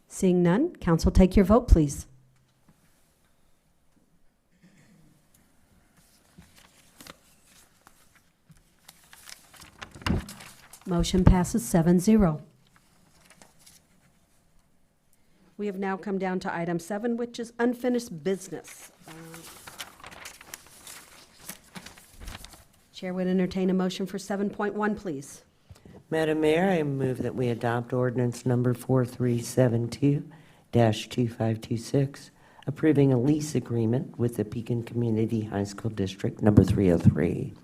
Seeing none, council, take your vote, please. Motion passes 7-0. We have now come down to item 7, which is unfinished business. Chair would entertain a motion for 7.1, please. Madam Mayor, I move that we adopt ordinance number 4372-2526, approving a lease agreement with the Pekin Community High School District number 303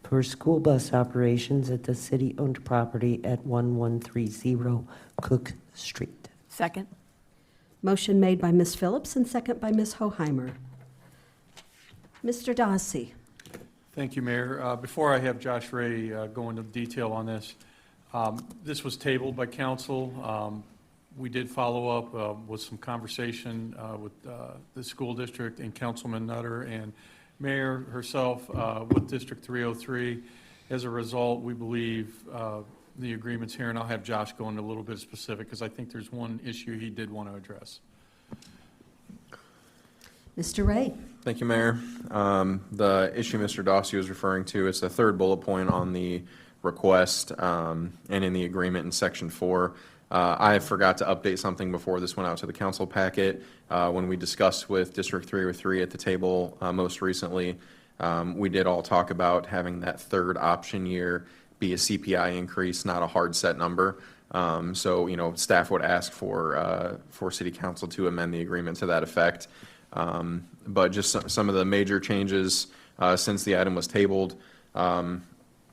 for school bus operations at the city-owned property at 1130 Cook Street. Second. Motion made by Ms. Phillips and second by Ms. Hoheimer. Mr. Dossi. Thank you, Mayor. Before I have Josh Ray go into detail on this, this was tabled by council. We did follow up with some conversation with the school district and Councilman Nutter and Mayor herself with District 303. As a result, we believe the agreement's here, and I'll have Josh go into a little bit specific because I think there's one issue he did want to address. Mr. Ray. Thank you, Mayor. The issue Mr. Dossi was referring to is the third bullet point on the request and in the agreement in Section 4. I forgot to update something before this went out to the council packet. When we discussed with District 303 at the table most recently, we did all talk about having that third option year be a CPI increase, not a hard set number. So, you know, staff would ask for City Council to amend the agreement to that effect. But just some of the major changes since the item was tabled,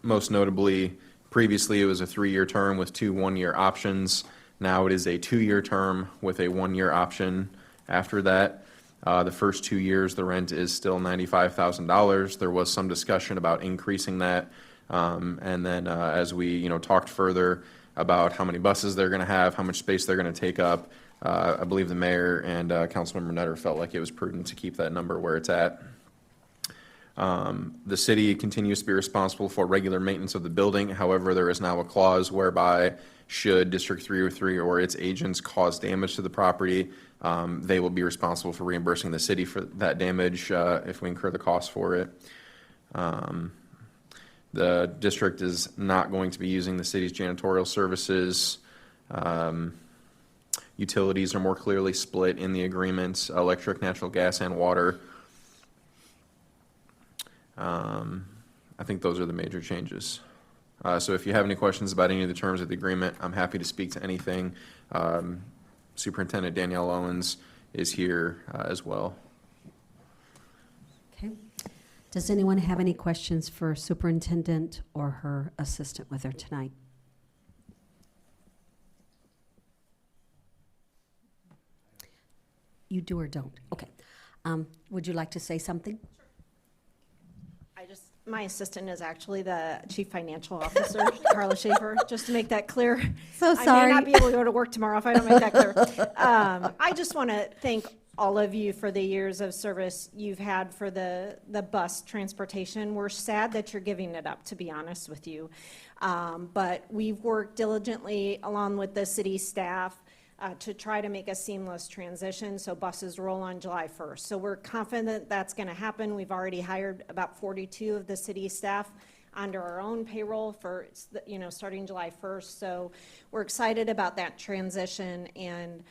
most notably, previously it was a 3-year term with 2 one-year options. Now it is a 2-year term with a 1-year option after that. The first 2 years, the rent is still $95,000. There was some discussion about increasing that. And then as we, you know, talked further about how many buses they're going to have, how much space they're going to take up, I believe the mayor and Councilmember Nutter felt like it was prudent to keep that number where it's at. The city continues to be responsible for regular maintenance of the building. However, there is now a clause whereby should District 303 or its agents cause damage to the property, they will be responsible for reimbursing the city for that damage if we incur the cost for it. The district is not going to be using the city's janitorial services. Utilities are more clearly split in the agreements, electric, natural gas, and water. I think those are the major changes. So if you have any questions about any of the terms of the agreement, I'm happy to speak to anything. Superintendent Danielle Owens is here as well. Okay. Does anyone have any questions for Superintendent or her assistant with her tonight? You do or don't? Okay. Would you like to say something? My assistant is actually the Chief Financial Officer, Carla Schaefer, just to make that clear. So I sorry. may not be able to go to work tomorrow if I don't make that clear. I just want to thank all of you for the years of service you've had for the bus transportation. We're sad that you're giving it up, to be honest with you. But we've worked diligently along with the city staff to try to make a seamless transition so buses roll on July 1st. So we're confident that's going to happen. We've already hired about 42 of the city staff under our own payroll for, you know, starting July 1st. So we're excited about that transition, and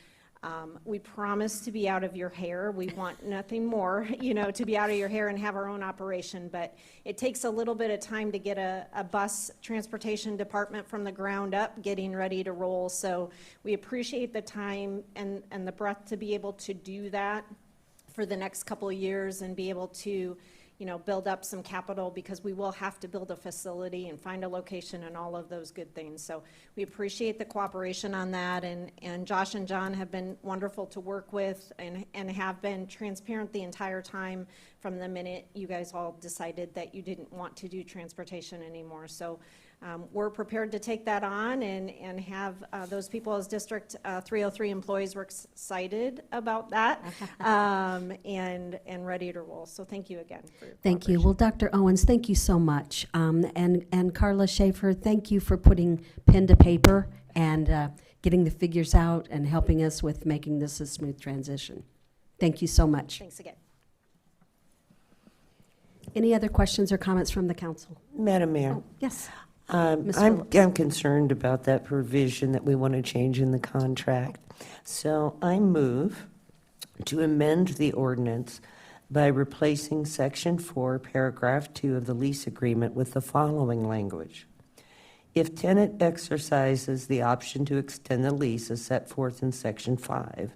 we promise to be out of your hair. We want nothing more, you know, to be out of your hair and have our own operation, but it takes a little bit of time to get a bus transportation department from the ground up, getting ready to roll. So we appreciate the time and the breadth to be able to do that for the next couple of years and be able to, you know, build up some capital, because we will have to build a facility and find a location and all of those good things. So we appreciate the cooperation on that, and Josh and John have been wonderful to work with and have been transparent the entire time from the minute you guys all decided that you didn't want to do transportation anymore. So we're prepared to take that on and have those people as District 303 employees. We're excited about that and ready to roll. So thank you again for your Thank you. Well, Dr. Owens, thank you so much. And Carla Schaefer, thank you for putting pen to paper and getting the figures out and helping us with making this a smooth transition. Thank you so much. Thanks again. Any other questions or comments from the council? Madam Mayor. Oh, yes. Ms. I'm Phillips. concerned about that provision that we want to change in the contract. So I move to amend the ordinance by replacing Section 4, Paragraph 2 of the lease agreement with the following language. If tenant exercises the option to extend the lease as set forth in Section 5,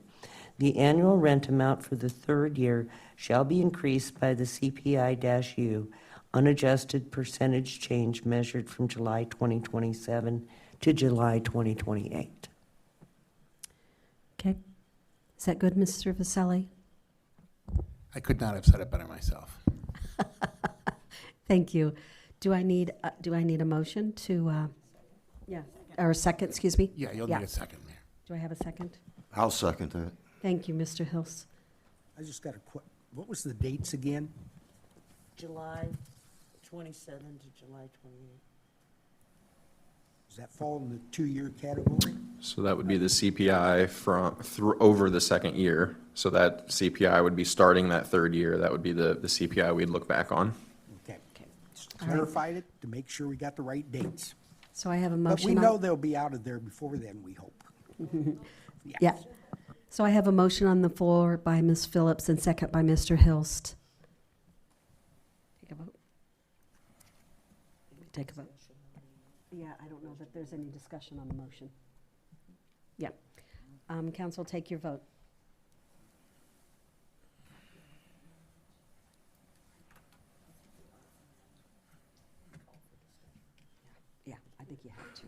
the annual rent amount for the third year shall be increased by the CPI-U unadjusted percentage change measured from July 2027 to July 2028. Okay. Is that good, Mr. Vasselli? I could not have said it better myself. Thank you. Do I need a motion to, yeah, or a second, excuse me? Yeah, you'll need a second, Mayor. Do I have a second? I'll second that. Thank you, Mr. Hills. I just got a what was the dates again? July 27 to July 28. Does that fall in the 2-year category? So that would be the CPI over the second year. So that CPI would be starting that third year. That would be the CPI we'd look back on. Okay. Just clarified it to make sure we got the right dates. So I have a But motion. we on- know they'll be out of there before then, we hope. Yeah. So I have a motion on the floor by Ms. Phillips and second by Mr. Hilst. Take a vote. Take a vote. Yeah, I don't know that there's any discussion on the motion. Yeah. Council, take your vote. Yeah, I think you have to.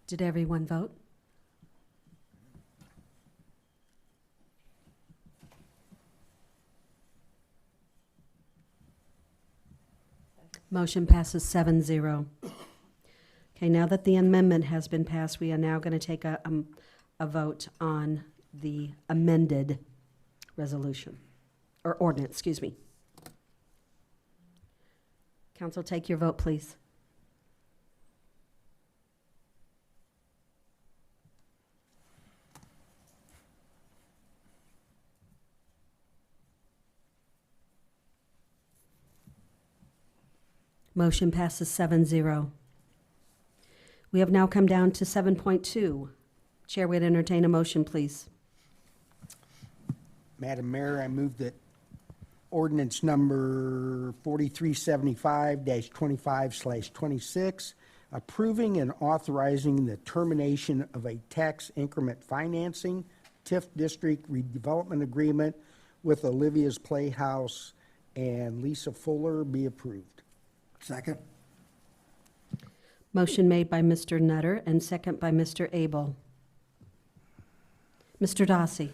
Did everyone vote? Motion passes 7-0. Okay, now that the amendment has been passed, we are now going to take a vote on the amended resolution, or ordinance, excuse me. Council, take your vote, please. Motion passes 7-0. We have now come down to 7.2. Chair would entertain a motion, please. Madam Mayor, I move that ordinance number 4375-25/26, approving and authorizing the termination of a tax increment financing TIF district redevelopment agreement with Olivia's Playhouse and Lisa Fuller be approved. Second? Motion made by Mr. Nutter and second by Mr. Abel. Mr. Dossi.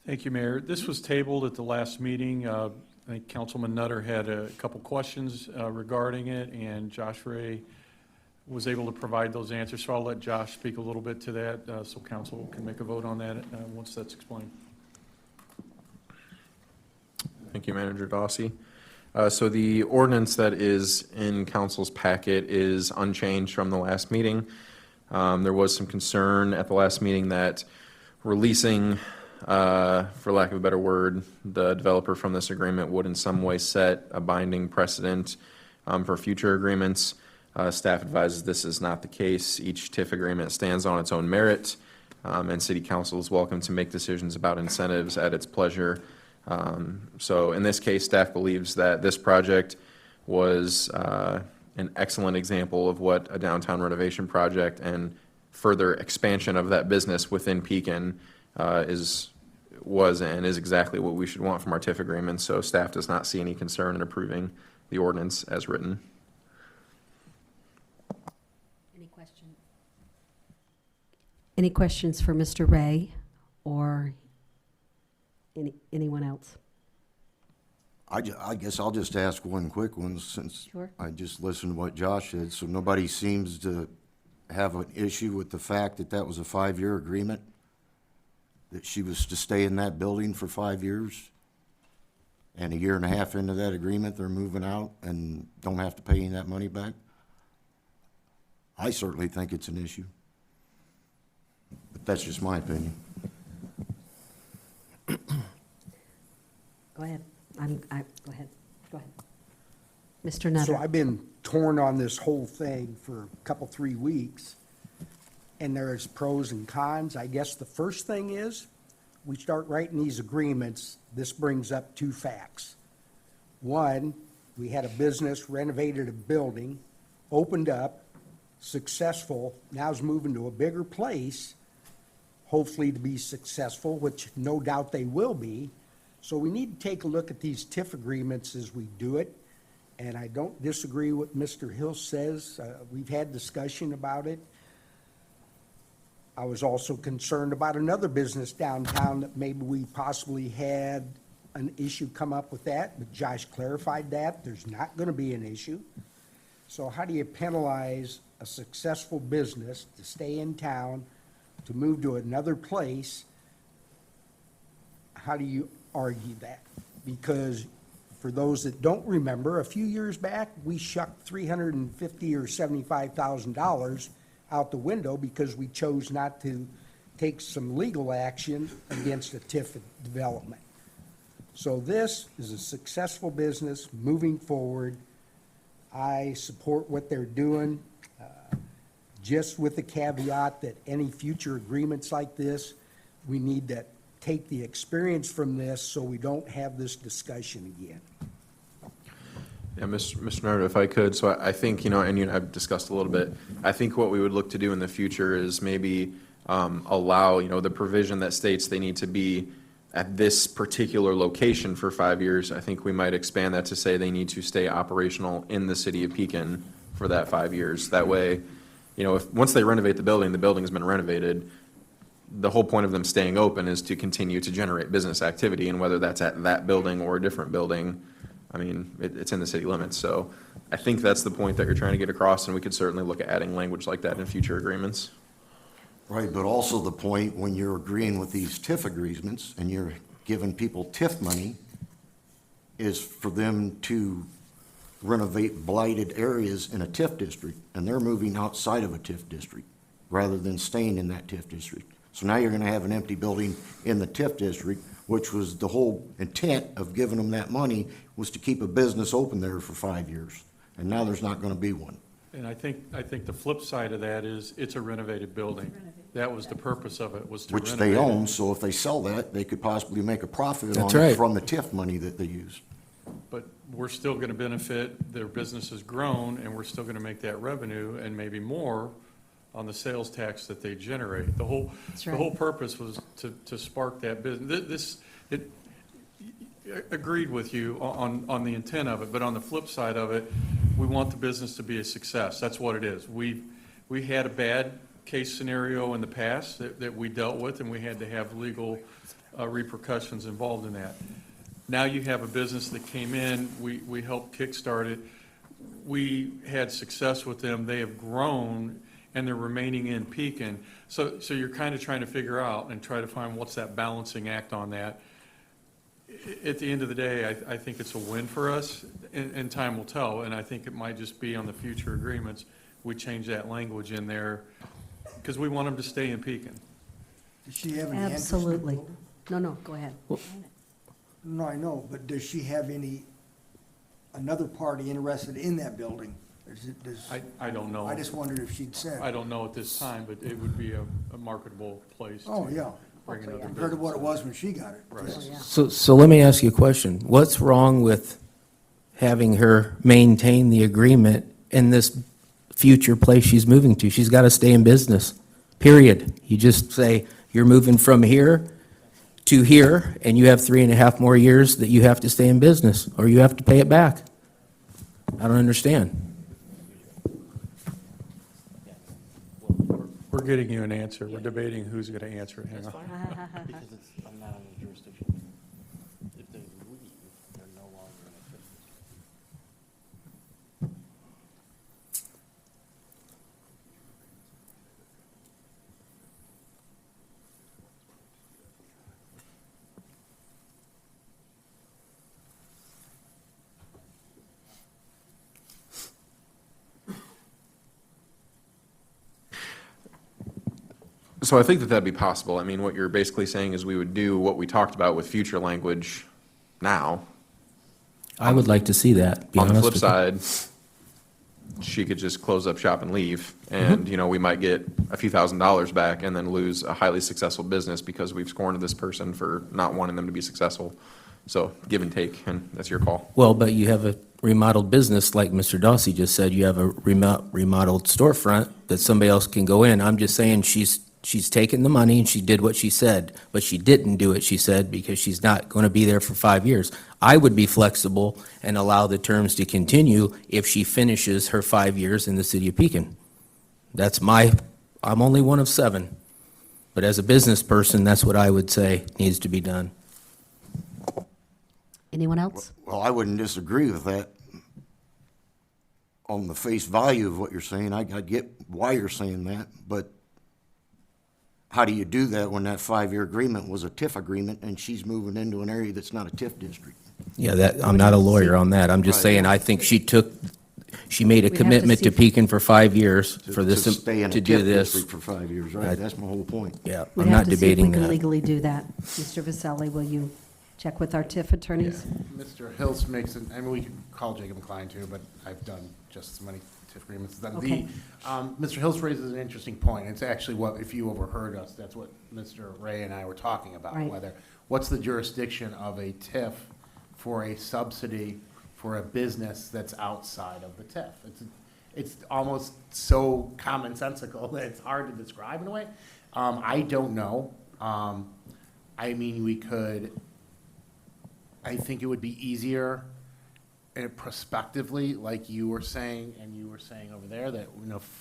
Thank you, Mayor. This was tabled at the last meeting. I think Councilman Nutter had a couple questions regarding it, and Josh Ray was able to provide those answers. So I'll let Josh speak a little bit to that, so council can make a vote on that once that's explained. Thank you, Manager Dossi. So the ordinance that is in council's packet is unchanged from the last meeting. There was some concern at the last meeting that releasing, for lack of a better word, the developer from this agreement would in some way set a binding precedent for future agreements. Staff advises this is not the case. Each TIF agreement stands on its own merit, and City Council is welcome to make decisions about incentives at its pleasure. So in this case, staff believes that this project was an excellent example of what a downtown renovation project and further expansion of that business within Pekin was and is exactly what we should want from our TIF agreement. So staff does not see any concern in approving the ordinance as written. Any questions? Any questions for Mr. Ray or anyone else? I guess I'll just ask one quick one, since Sure. I just listened to what Josh said. So nobody seems to have an issue with the fact that that was a 5-year agreement? That she was to stay in that building for 5 years? And a year and a half into that agreement, they're moving out and don't have to pay any of that money back? I certainly think it's an issue. But that's just my opinion. Go ahead. Go ahead. Go ahead. Mr. Nutter. So I've been torn on this whole thing for a couple, 3 weeks, and there's pros and cons. I guess the first thing is, we start writing these agreements, this brings up 2 facts. One, we had a business, renovated a building, opened up, successful, now is moving to a bigger place, hopefully to be successful, which no doubt they will be. So we need to take a look at these TIF agreements as we do it. And I don't disagree with Mr. Hill says. We've had discussion about it. I was also concerned about another business downtown that maybe we possibly had an issue come up with that, but Josh clarified that. There's not going to be an issue. So how do you penalize a successful business to stay in town, to move to another place? How do you argue that? Because for those that don't remember, a few years back, we shucked $350,000 or $75,000 out the window because we chose not to take some legal action against a TIF development. So this is a successful business moving forward. I support what they're doing, just with the caveat that any future agreements like this, we need to take the experience from this so we don't have this discussion again. Yeah, Mr. Nardo, if I could, so I think, and you and I have discussed a little bit, I think what we would look to do in the future is maybe allow, the provision that states they need to be at this particular location for 5 years. I think we might expand that to say they need to stay operational in the city of Pekin for that 5 years. That way, once they renovate the building's been renovated, the whole point of them staying open is to continue to generate business activity, and whether that's at that building or a different building, I mean, it's in the city limits. So I think that's the point that you're trying to get across, and we could certainly look at adding language like that in future agreements. Right, but also the point when you're agreeing with these TIF agreements and you're giving people TIF money is for them to renovate blighted areas in a TIF district, and they're moving outside of a TIF district rather than staying in that TIF district. So now you're gonna have an empty building in the TIF district, which was the whole intent of giving them that money, was to keep a business open there for 5 years. And now there's not gonna be one. And I think the flip side of that is it's a renovated building. That was the purpose of it, was to Which renovate they it. own, so if they sell that, they could possibly make a profit on That's it right. from the TIF money that they use. But we're still gonna benefit, their business has grown, and we're still gonna make that revenue and maybe more on the sales tax that they generate. The whole purpose was to spark that business. Agreed with you on the intent of it, but on the flip side of it, we want the business to be a success. That's what it is. We had a bad case scenario in the past that we dealt with, and we had to have legal repercussions involved in that. Now you have a business that came in, we helped kickstart it. We had success with them. They have grown, and they're remaining in Pekin. So you're kind of trying to figure out and try to find what's that balancing act on that. At the end of the day, I think it's a win for us, and time will tell, and I think it might just be on the future agreements, we change that language in there, because we want them to stay in Pekin. Does she have any interest in the Absolutely. building? No, go ahead. No, I know, but does she have another party interested in that building? I don't know. I just wondered if she'd said. I don't know at this time, but it would be a marketable place Oh, to yeah. bring another business. Compared to what it was when she got it. Right. Yes. So let me ask you a question. What's wrong with having her maintain the agreement in this future place she's moving to? She's got to stay in business, period. You just say, you're moving from here to here, and you have 3.5 more years that you have to stay in business, or you have to pay it back. I don't understand. We're getting you an answer. We're debating who's going to answer it. Hang on. Because I'm not on the jurisdiction. If they leave, they're no longer in a business. So I think that that'd be possible. I mean, what you're basically saying is we would do what we talked about with future language now. I would like to see that, be On the honest flip with you. side, she could just close up shop and leave, and, we might get a few $1,000s back and then lose a highly successful business because we've scorned this person for not wanting them to be successful. So give and take, and that's your call. Well, but you have a remodeled business, like Mr. Dawsey just said, you have a remodeled storefront that somebody else can go in. I'm just saying she's She's taken the money and she did what she said, but she didn't do it, she said, because she's not going to be there for 5 years. I would be flexible and allow the terms to continue if she finishes her 5 years in the city of Pekin. I'm only one of 7. But as a business person, that's what I would say needs to be done. Anyone else? Well, I wouldn't disagree with that on the face value of what you're saying. I get why you're saying that, but how do you do that when that 5-year agreement was a TIF agreement and she's moving into an area that's not a TIF district? Yeah, I'm not a lawyer on that. I'm just Right. saying, I think she made a We'd have to commitment see to if- Pekin for 5 years for this, To stay in a to do TIF this. district for 5 years, right? That's my whole point. Yeah, We'd I'm have not to see if we debating can that. legally do that. Mr. Vasselli, will you check with our TIF attorneys? Mr. Hills makes an, I mean, we could call Jacob Klein too, but I've done just as many TIF agreements as them. Okay. Mr. Hills raises an interesting point. It's actually what, if you overheard us, that's what Mr. Ray and I were talking about. Right. What's the jurisdiction of a TIF for a subsidy for a business that's outside of the TIF? It's almost so commonsensical that it's hard to describe in a way. I don't know. I mean, I think it would be easier prospectively, like you were saying, and you were saying over there, that,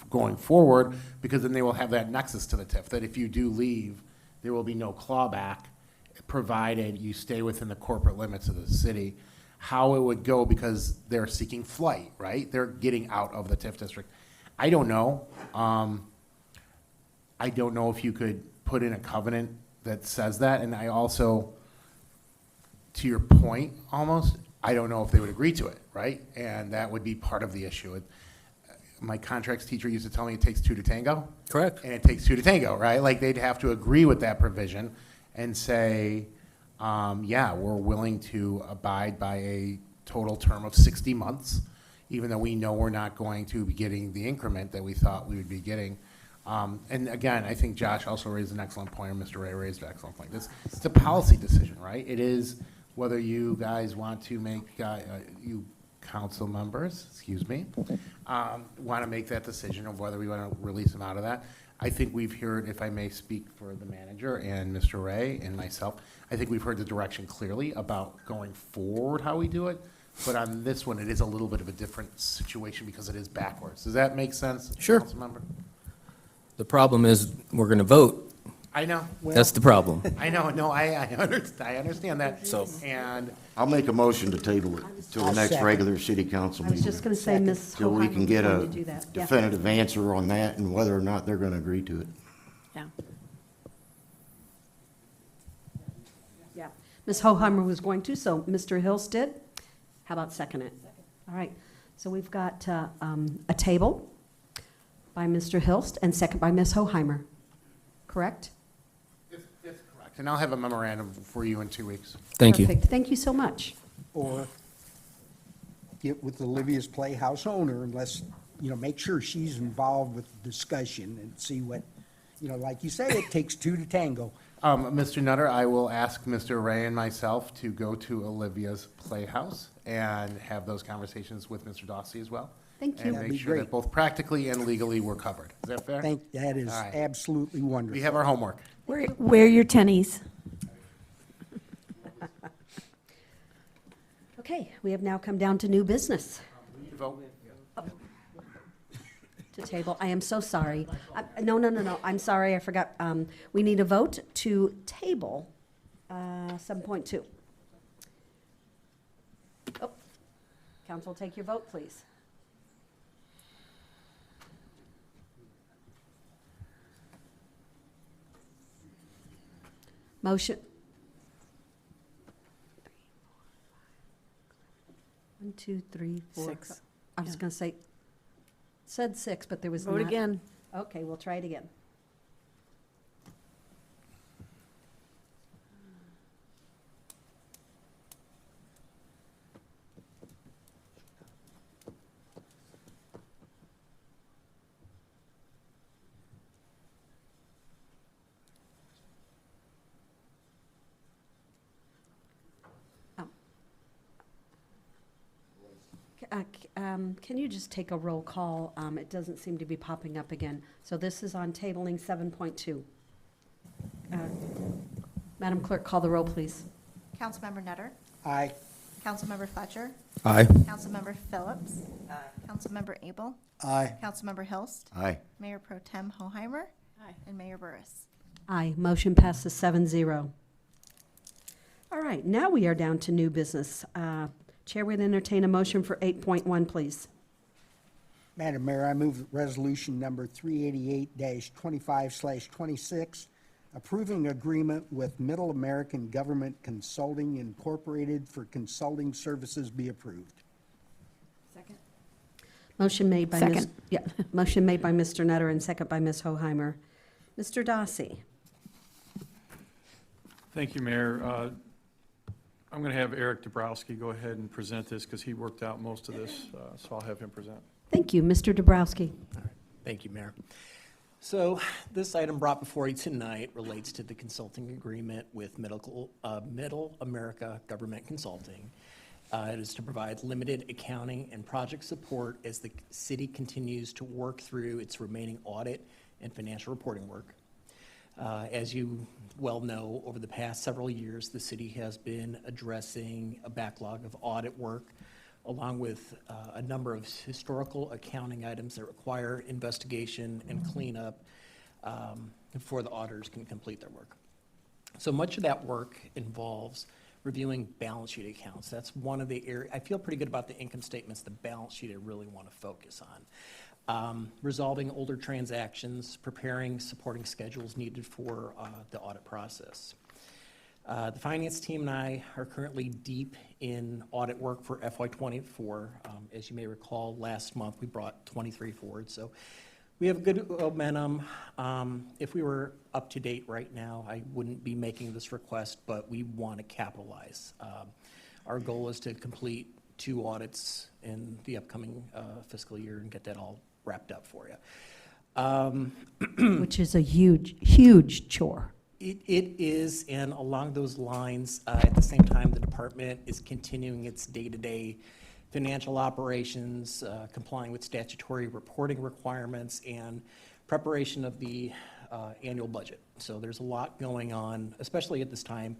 going forward, because then they will have that nexus to the TIF, that if you do leave, there will be no clawback, provided you stay within the corporate limits of the city. How it would go, because they're seeking flight, right? They're getting out of the TIF district. I don't know. I don't know if you could put in a covenant that says that, and I also, to your point, almost, I don't know if they would agree to it, right? And that would be part of the issue. My contracts teacher used to tell me it takes 2 to tango. Correct. And it takes 2 to tango, right? Like, they'd have to agree with that provision and say, yeah, we're willing to abide by a total term of 60 months, even though we know we're not going to be getting the increment that we thought we would be getting. And again, I think Josh also raised an excellent point, or Mr. Ray raised an excellent point. It's a policy decision, right? It is whether you guys want to make, you council members, excuse me, want to make that decision of whether we want to release them out of that. I think we've heard, if I may speak for the manager and Mr. Ray and myself, I think we've heard the direction clearly about going forward, how we do it. But on this one, it is a little bit of a different situation because it is backwards. Does that make sense? Sure. Councilmember? The problem is, we're going to vote. I know. That's the problem. I know, no, I understand that. So- And I'll make a motion to table it till the I'll next second. regular city council I was meeting. just going to say, Ms. Till we Hoheim can was get going a to do that. Yeah. definitive answer on that and whether or not they're going to agree to it. Yeah. Yeah. Ms. Hoheimer was going to, so Mr. Hills did. How about second it? All right. So we've got a table by Mr. Hilst and second by Ms. Hoheimer. Correct? it's correct. And I'll have a memorandum for you in 2 weeks. Thank you. Perfect. Thank you so much. Or get with Olivia's Playhouse owner and let's, make sure she's involved with the discussion and see what, like you say, it takes 2 to tango. Mr. Nutter, I will ask Mr. Ray and myself to go to Olivia's Playhouse and have those conversations with Mr. Dossi as well. Thank you. And That'd make be sure that great. both practically and legally we're covered. Is that fair? That is All right. absolutely wonderful. We have our homework. Wear your tennies. Okay, we have now come down to new business Vote. to table. I am so sorry. No. I'm sorry, I forgot. We need a vote to table 7.2. Oh, council, take your vote, please. Motion. 1, 2, 3, 4. 6. I was going to say, said 6, but there was not. Vote again. Okay, we'll try it again. Can you just take a roll call? It doesn't seem to be popping up again. So this is on tabling 7.2. Madam Clerk, call the roll, please. Councilmember Nutter? Aye. Councilmember Fletcher? Aye. Councilmember Phillips? Councilmember Abel? Aye. Councilmember Hilst? Aye. Mayor Pro Tem Hoheimer? And Mayor Burris. Aye. Motion passes 7-0. All right, now we are down to new business. Chair would entertain a motion for 8.1, please. Madam Mayor, I move resolution number 388-25/26, approving agreement with Middle American Government Consulting Incorporated for consulting services be approved. Motion made by Second. Motion made by Mr. Nutter and second by Ms. Hoheimer. Mr. Dossi. Thank you, Mayor. I'm going to have Eric Dabrowski go ahead and present this because he worked out most of this, so I'll have him present. Thank you. Mr. Dabrowski. Thank you, Mayor. So this item brought before you tonight relates to the consulting agreement with Middle America Government Consulting. It is to provide limited accounting and project support as the city continues to work through its remaining audit and financial reporting work. As you well know, over the past several years, the city has been addressing a backlog of audit work, along with a number of historical accounting items that require investigation and cleanup before the auditors can complete their work. So much of that work involves reviewing balance sheet accounts. That's one of the areas, I feel pretty good about the income statements, the balance sheet I really want to focus on. Resolving older transactions, preparing supporting schedules needed for the audit process. The finance team and I are currently deep in audit work for FY24. As you may recall, last month we brought 23 forward, so we have good momentum. If we were up to date right now, I wouldn't be making this request, but we want to capitalize. Our goal is to complete 2 audits in the upcoming fiscal year and get that all wrapped up for you. Which is a huge, huge chore. It is, and along those lines, at the same time, the department is continuing its day-to-day financial operations, complying with statutory reporting requirements, and preparation of the annual budget. So there's a lot going on, especially at this time.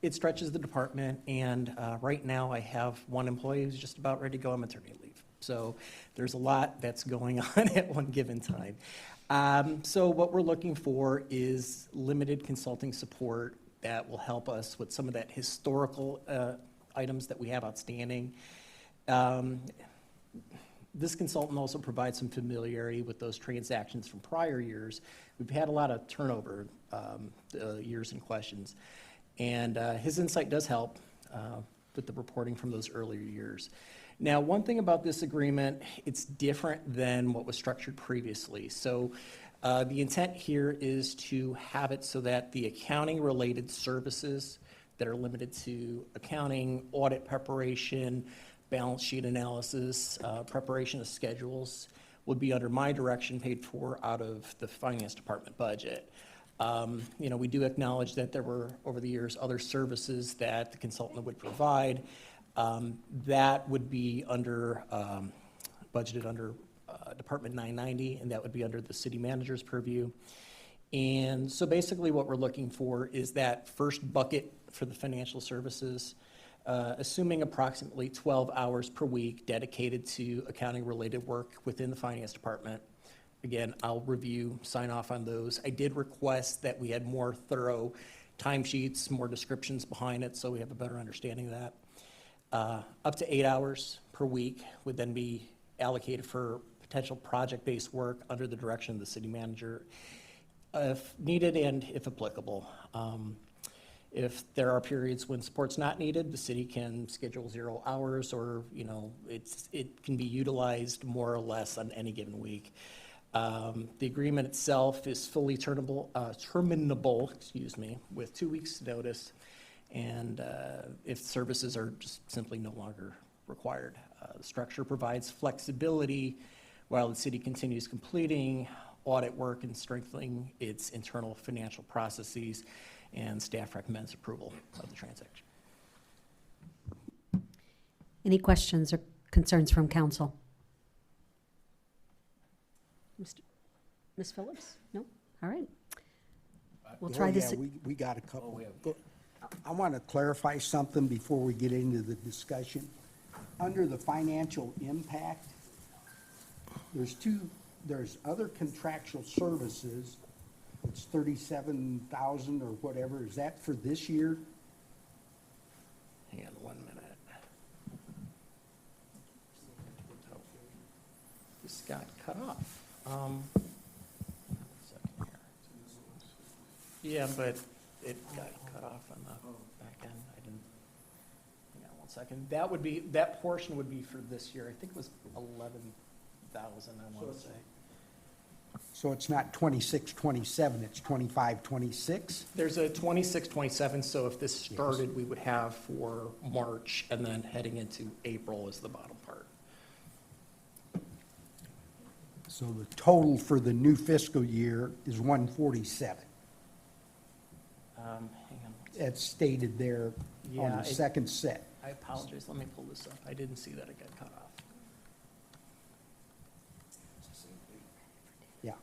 It stretches the department, and right now I have one employee who's just about ready to go on maternity leave. So there's a lot that's going on at one given time. So what we're looking for is limited consulting support that will help us with some of that historical items that we have outstanding. This consultant also provides some familiarity with those transactions from prior years. We've had a lot of turnover years in questions, and his insight does help with the reporting from those earlier years. Now, one thing about this agreement, it's different than what was structured previously. So the intent here is to have it so that the accounting-related services that are limited to accounting, audit preparation, balance sheet analysis, preparation of schedules, would be under my direction, paid for out of the finance department budget. You know, we do acknowledge that there were, over the years, other services that the consultant would provide. That would be under, budgeted under Department 990, and that would be under the city manager's purview. And so basically what we're looking for is that first bucket for the financial services, assuming approximately 12 hours per week dedicated to accounting-related work within the finance department. Again, I'll review, sign off on those. I did request that we had more thorough timesheets, more descriptions behind it, so we have a better understanding of that. Up to 8 hours per week would then be allocated for potential project-based work under the direction of the city manager, if needed and if applicable. If there are periods when support's not needed, the city can schedule 0 hours, or, you know, it can be utilized more or less on any given week. The agreement itself is fully terminable, excuse me, with 2 weeks' notice, and if services are just simply no longer required. The structure provides flexibility while the city continues completing audit work and strengthening its internal financial processes, and staff recommends approval of the transaction. Any questions or concerns from council? Ms. Phillips? No? All right. We'll try this. We got a couple. I want to clarify something before we get into the discussion. Under the financial impact, there's other contractual services. It's 37,000 or whatever. Is that for this year? Hang on 1 minute. This got cut off. Second here. Yeah, but it got cut off on the back end. I didn't, hang on 1 second. That portion would be for this year. I think it was 11,000, I want to say. So it's not 26, 27, it's 25, 26? There's a 26, 27, so if this started, we would have for March, and then heading into April is the bottom part. So the total for the new fiscal year is 147. Hang on. It's stated there on Yeah, the second set. I apologize, let me pull this up. I didn't see that it got cut off. Yeah.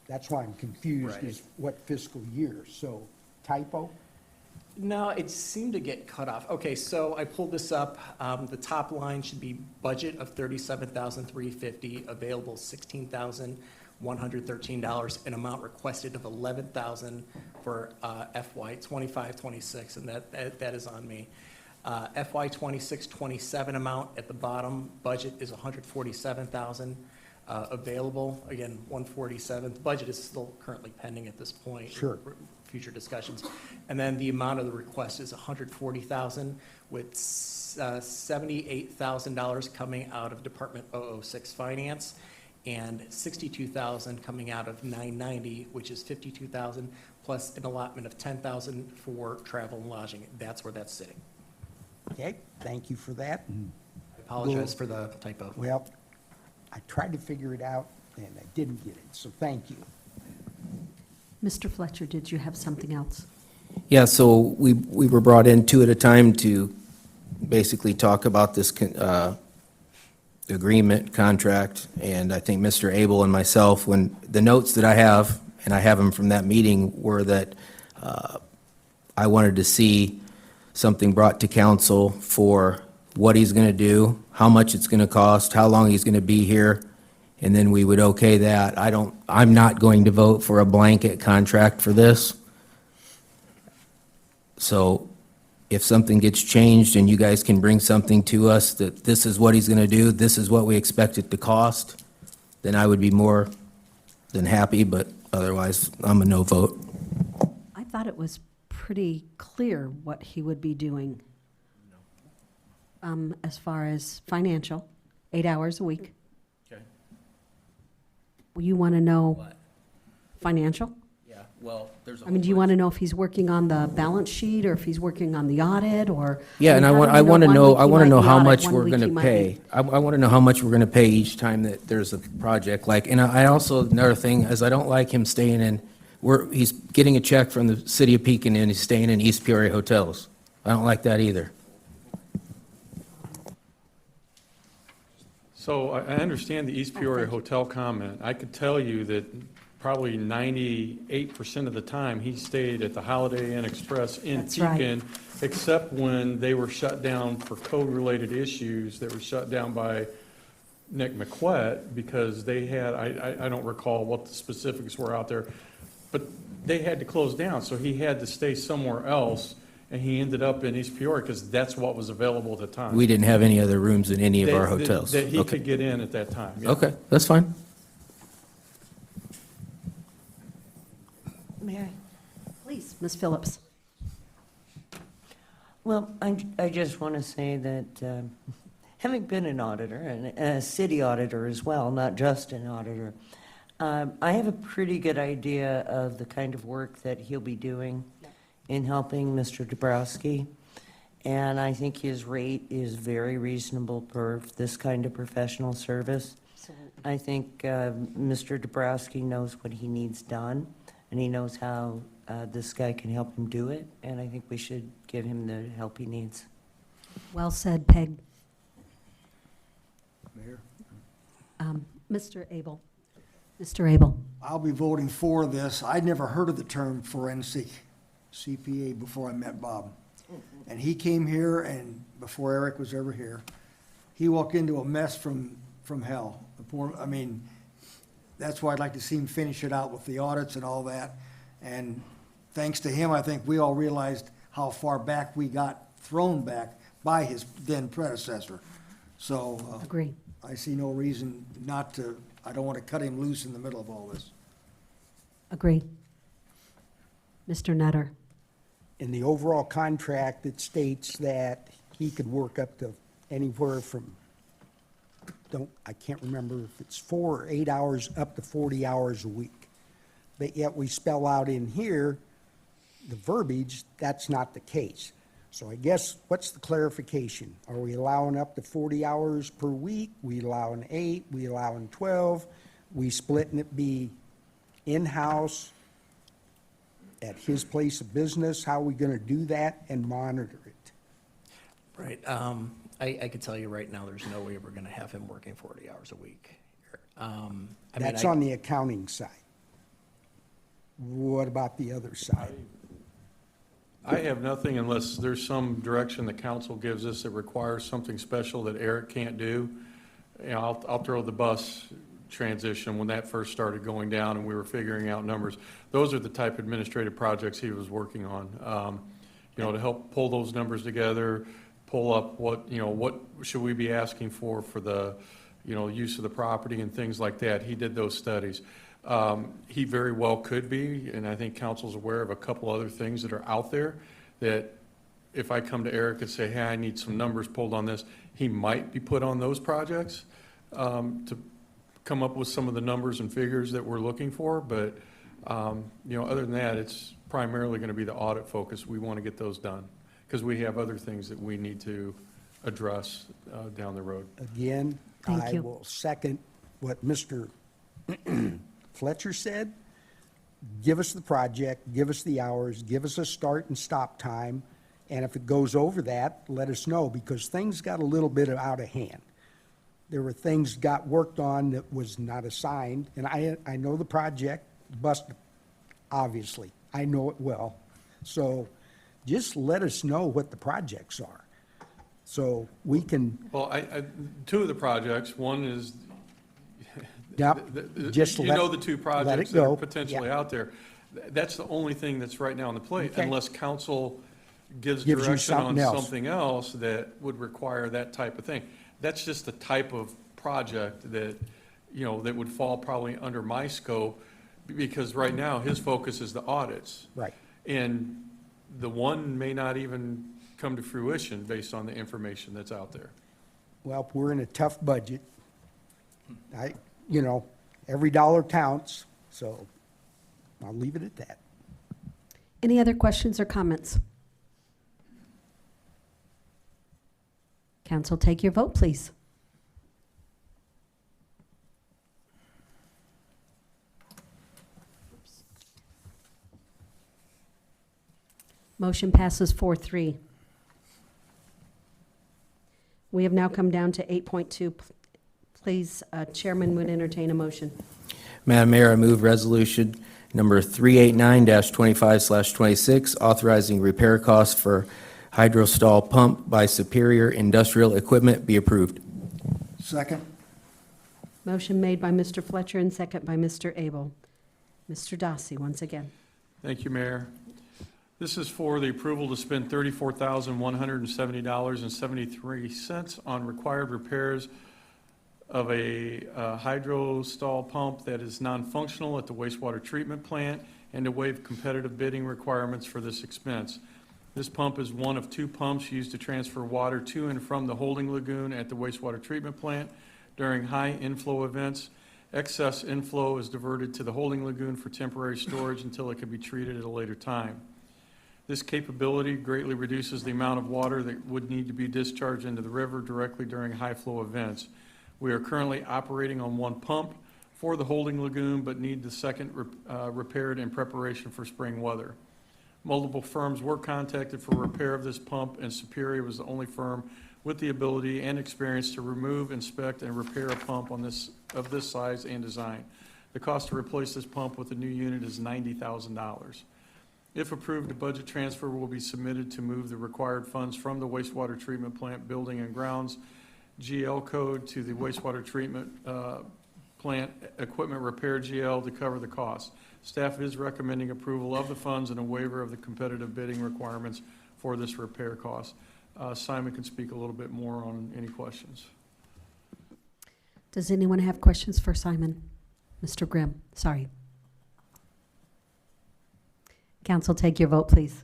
That's why I'm confused, Right. is what fiscal year, so typo? No, it seemed to get cut off. Okay, so I pulled this up. The top line should be budget of $37,350, available $16,113, an amount requested of $11,000 for FY 25-26, and that is on me. FY 26-27 amount at the bottom, budget is $147,000. Available, again, 147. The budget is still currently pending at this point. Sure. Future discussions. And then the amount of the request is $140,000, with $78,000 coming out of Department 006 Finance, and $62,000 coming out of 990, which is $52,000, plus an allotment of $10,000 for travel and lodging. That's where that's sitting. Okay, thank you for that. And I apologize for the typo. Well, I tried to figure it out, and I didn't get it, so thank you. Mr. Fletcher, did you have something else? Yeah, so we were brought in two at a time to basically talk about this agreement, contract, and I think Mr. Abel and myself, when the notes that I have, and I have them from that meeting, were that I wanted to see something brought to council for what he's going to do, how much it's going to cost, how long he's going to be here, and then we would okay that. I'm not going to vote for a blanket contract for this. So if something gets changed and you guys can bring something to us that this is what he's going to do, this is what we expect it to cost, then I would be more than happy, but otherwise, I'm a no vote. I thought it was pretty clear what he would be doing. As far as financial, 8 hours a week. Okay. You want to know financial? Yeah, well, there's I mean, do you want to know if he's working on the balance sheet or if he's working on the audit or? Yeah, and I mean, want how do we know to one week he might know be how audit, much one we're week going he to might pay. be- I want to know how much we're going to pay each time that there's a project, like, and I also, another thing is I don't like him staying in, he's getting a check from the city of Pekin and he's staying in East Peoria hotels. I don't like that either. So I understand the East Peoria hotel comment. I could tell you that probably 98% of the time, he stayed at the Holiday Inn Express in That's right. Pekin, except when they were shut down for code-related issues that were shut down by Nick McQuett, because they had, I don't recall what the specifics were out there, but they had to close down, so he had to stay somewhere else, and he ended up in East Peoria because that's what was available at the time. We didn't have any other rooms in any of our That- hotels. That he Okay. could get in at that time, yeah. Okay, that's fine. May I? Please, Ms. Phillips. Well, I just want to say that having been an auditor and a city auditor as well, not just an auditor, I have a pretty good idea of the kind of work that he'll be doing in helping Mr. Dabrowski. And I think his rate is very reasonable for this kind of professional service. I think Mr. Dabrowski knows what he needs done, and he knows how this guy can help him do it, and I think we should give him the help he needs. Well said, Peg. Mayor? Mr. Abel. Mr. Abel. I'll be voting for this. I'd never heard of the term forensic CPA before I met Bob. And he came here, and before Eric was ever here, he walked into a mess from hell. I mean, that's why I'd like to see him finish it out with the audits and all that. And thanks to him, I think we all realized how far back we got thrown back by his then predecessor. So. Agree. I see no reason not to, I don't want to cut him loose in the middle of all this. Agree. Mr. Nutter. In the overall contract, it states that he could work up to anywhere from, I can't remember if it's 4 or 8 hours, up to 40 hours a week. But yet we spell out in here, the verbiage, that's not the case. So I guess, what's the clarification? Are we allowing up to 40 hours per week? We allowing 8? We allowing 12? We splitting it be in-house at his place of business? How are we gonna do that and monitor it? Right. I could tell you right now, there's no way we're gonna have him working 40 hours a week. That's on the accounting side. What about the other side? I have nothing unless there's some direction the council gives us that requires something special that Eric can't do. You know, I'll throw the bus transition when that first started going down and we were figuring out numbers. Those are the type of administrative projects he was working on. You know, to help pull those numbers together, pull up what should we be asking for the, use of the property and things like that. He did those studies. He very well could be, and I think council's aware of a couple other things that are out there that if I come to Eric and say, hey, I need some numbers pulled on this, he might be put on those projects to come up with some of the numbers and figures that we're looking for. But, other than that, it's primarily going to be the audit focus. We want to get those done because we have other things that we need to address down the road. Again, I will second what Mr. Fletcher said. Give us the project, give us the hours, give us a start and stop time, and if it goes over that, let us know, because things got a little bit out of hand. There were things got worked on that was not assigned, and I know the project, bus, obviously, I know it well. So just let us know what the projects are, so we can. Well, two of the projects, one is Yep, just the two projects that are potentially Yeah. out there. That's the only thing that's right now on the plate, Okay. unless council gives Gives you direction on something else. something else that would require that type of thing. That's just the type of project that, that would fall probably under my scope, because right now, his focus is the audits. Right. And the one may not even come to fruition based on the information that's out there. Well, we're in a tough budget. Every dollar counts, so I'll leave it at that. Any other questions or comments? Council, take your vote, please. Motion passes 4-3. We have now come down to 8.2. Please, Chairman would entertain a motion. Madam Mayor, I move resolution number 389-25/26, authorizing repair costs for hydrostall pump by Superior Industrial Equipment be approved. Second? Motion made by Mr. Fletcher and second by Mr. Abel. Mr. Dossi, once again. Thank you, Mayor. This is for the approval to spend $34,170.73 on required repairs of a hydrostall pump that is non-functional at the wastewater treatment plant, and to waive competitive bidding requirements for this expense. This pump is one of two pumps used to transfer water to and from the holding lagoon at the wastewater treatment plant during high inflow events. Excess inflow is diverted to the holding lagoon for temporary storage until it can be treated at a later time. This capability greatly reduces the amount of water that would need to be discharged into the river directly during high flow events. We are currently operating on one pump for the holding lagoon, but need the second repaired in preparation for spring weather. Multiple firms were contacted for repair of this pump, and Superior was the only firm with the ability and experience to remove, inspect, and repair a pump of this size and design. The cost to replace this pump with a new unit is $90,000. If approved, a budget transfer will be submitted to move the required funds from the wastewater treatment plant building and grounds GL code to the wastewater treatment plant equipment repair GL to cover the cost. Staff is recommending approval of the funds and a waiver of the competitive bidding requirements for this repair cost. Simon can speak a little bit more on any questions. Does anyone have questions for Simon? Mr. Grimm, sorry. Council, take your vote, please.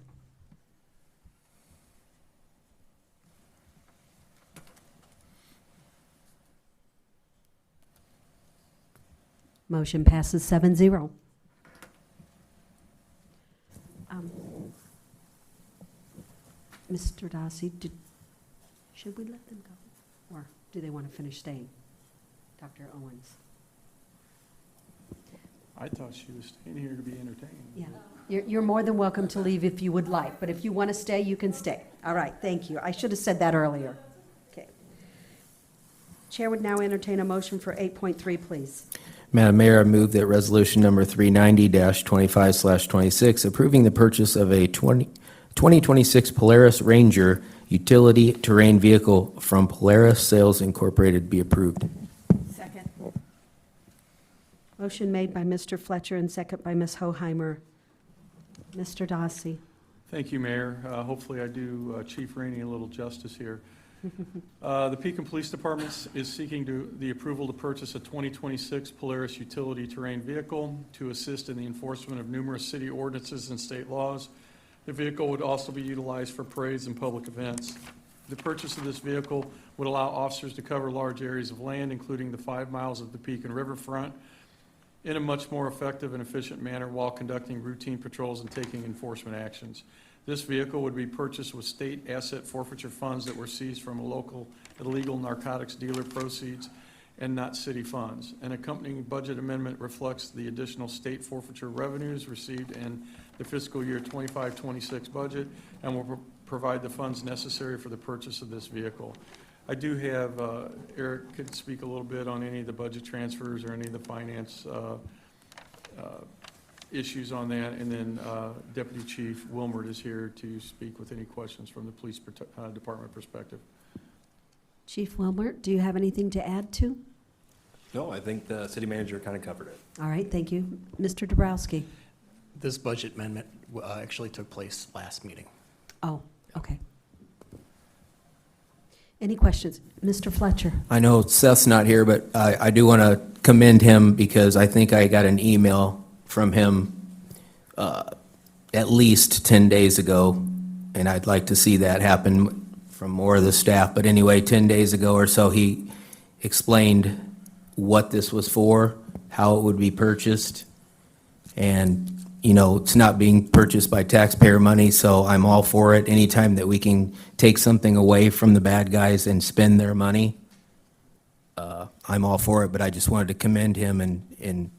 Motion passes 7-0. Mr. Darcy, should we let them go? Or do they want to finish staying? Dr. Owens? I thought she was staying here to be entertained. Yeah, you're more than welcome to leave if you would like, but if you want to stay, you can stay. All right, thank you. I should have said that earlier. Okay. Chair would now entertain a motion for 8.3, please. Madam Mayor, I move that resolution number 390-25/26, approving the purchase of a 2026 Polaris Ranger utility terrain vehicle from Polaris Sales Incorporated be approved. Second. Motion made by Mr. Fletcher and second by Ms. Hoheimer. Mr. Darcy. Thank you, Mayor. Hopefully I do Chief Rainey a little justice here. The Pekin Police Department is seeking the approval to purchase a 2026 Polaris utility terrain vehicle to assist in the enforcement of numerous city ordinances and state laws. The vehicle would also be utilized for parades and public events. The purchase of this vehicle would allow officers to cover large areas of land, including the 5 miles of the Pekin Riverfront, in a much more effective and efficient manner while conducting routine patrols and taking enforcement actions. This vehicle would be purchased with state asset forfeiture funds that were seized from a local illegal narcotics dealer proceeds and not city funds. An accompanying budget amendment reflects the additional state forfeiture revenues received in the fiscal year 25-26 budget and will provide the funds necessary for the purchase of this vehicle. I do have, Eric could speak a little bit on any of the budget transfers or any of the finance issues on that, and then Deputy Chief Wilmert is here to speak with any questions from the police department perspective. Chief Wilmert, do you have anything to add to? No, I think the city manager kind of covered it. All right, thank you. Mr. Dabrowski. This budget amendment actually took place last meeting. Oh, okay. Any questions? Mr. Fletcher. I know Seth's not here, but I do want to commend him because I think I got an email from him at least 10 days ago, and I'd like to see that happen from more of the staff. But anyway, 10 days ago or so, he explained what this was for, how it would be purchased, and, you know, it's not being purchased by taxpayer money, so I'm all for it. Anytime that we can take something away from the bad guys and spend their money, I'm all for it, but I just wanted to commend him, and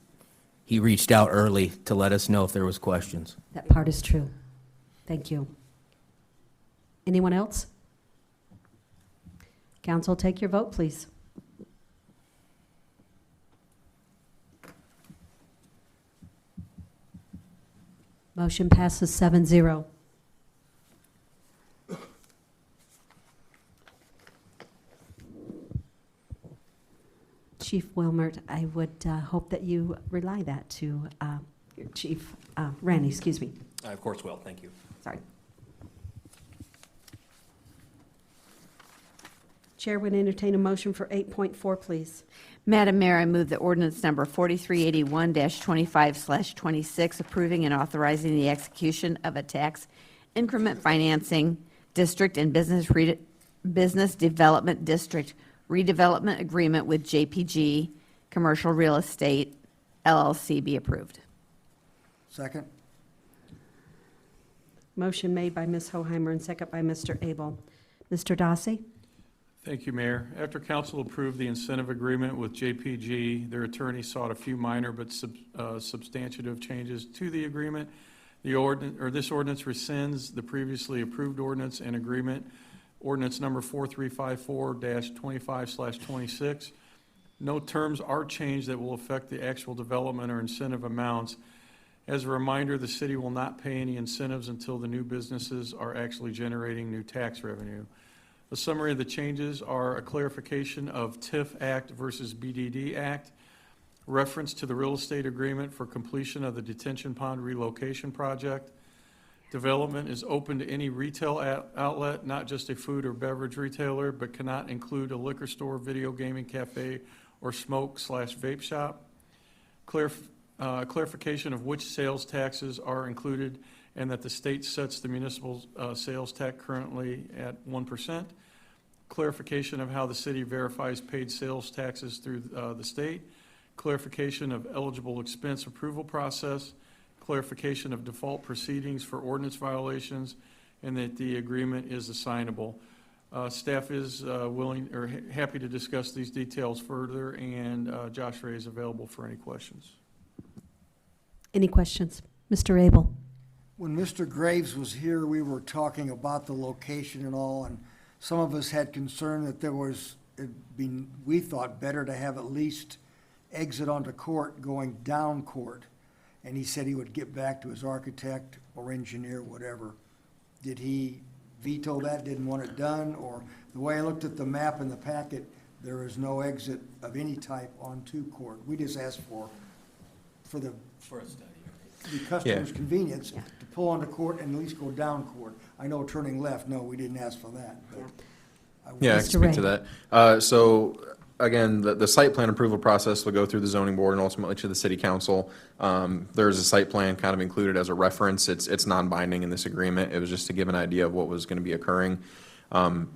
he reached out early to let us know if there was questions. That part is true. Thank you. Anyone else? Council, take your vote, please. Motion passes 7-0. Chief Wilmert, I would hope that you relay that to your Chief Randy, excuse me. I of course will, thank you. Sorry. Chair would entertain a motion for 8.4, please. Madam Mayor, I move that ordinance number 4381-25/26, approving and authorizing the execution of a tax increment financing district and business development district redevelopment agreement with JPG Commercial Real Estate LLC be approved. Second. Motion made by Ms. Hoheimer and second by Mr. Abel. Mr. Darcy? Thank you, Mayor. After council approved the incentive agreement with JPG, their attorney sought a few minor but substantive changes to the agreement. This ordinance rescinds the previously approved ordinance and agreement, ordinance number 4354-25/26. No terms are changed that will affect the actual development or incentive amounts. As a reminder, the city will not pay any incentives until the new businesses are actually generating new tax revenue. A summary of the changes are a clarification of TIF Act versus BDD Act, reference to the real estate agreement for completion of the detention pond relocation project. Development is open to any retail outlet, not just a food or beverage retailer, but cannot include a liquor store, video gaming cafe, or smoke/vape shop. Clarification of which sales taxes are included and that the state sets the municipal sales tax currently at 1%. Clarification of how the city verifies paid sales taxes through the state. Clarification of eligible expense approval process. Clarification of default proceedings for ordinance violations, and that the agreement is assignable. Staff is willing or happy to discuss these details further, and Josh Ray is available for any questions. Any questions? Mr. Abel? When Mr. Graves was here, we were talking about the location and all, and some of us had concern that we thought better to have at least exit onto Court going down Court. And he said he would get back to his architect or engineer, whatever. Did he veto that, didn't want it done? Or the way I looked at the map in the packet, there is no exit of any type onto Court. We just asked for the customer's convenience to pull onto Court and at least go down Court. I know turning left, no, we didn't ask for that. But Yeah, I can speak to that. So again, the site plan approval process will go through the zoning board and ultimately to the city council. There's a site plan kind of included as a reference. It's non-binding in this agreement. It was just to give an idea of what was going to be occurring.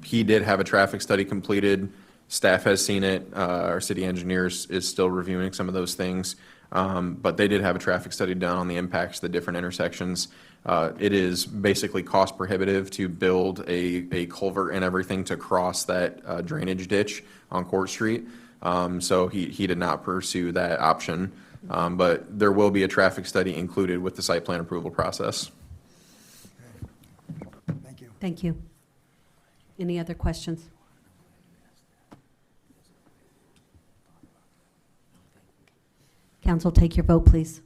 He did have a traffic study completed. Staff has seen it. Our city engineers is still reviewing some of those things. But they did have a traffic study done on the impacts of the different intersections. It is basically cost prohibitive to build a culvert and everything to cross that drainage ditch on Court Street. So he did not pursue that option. But there will be a traffic study included with the site plan approval process. Thank you. Thank you. Any other questions? Council, take your vote, please.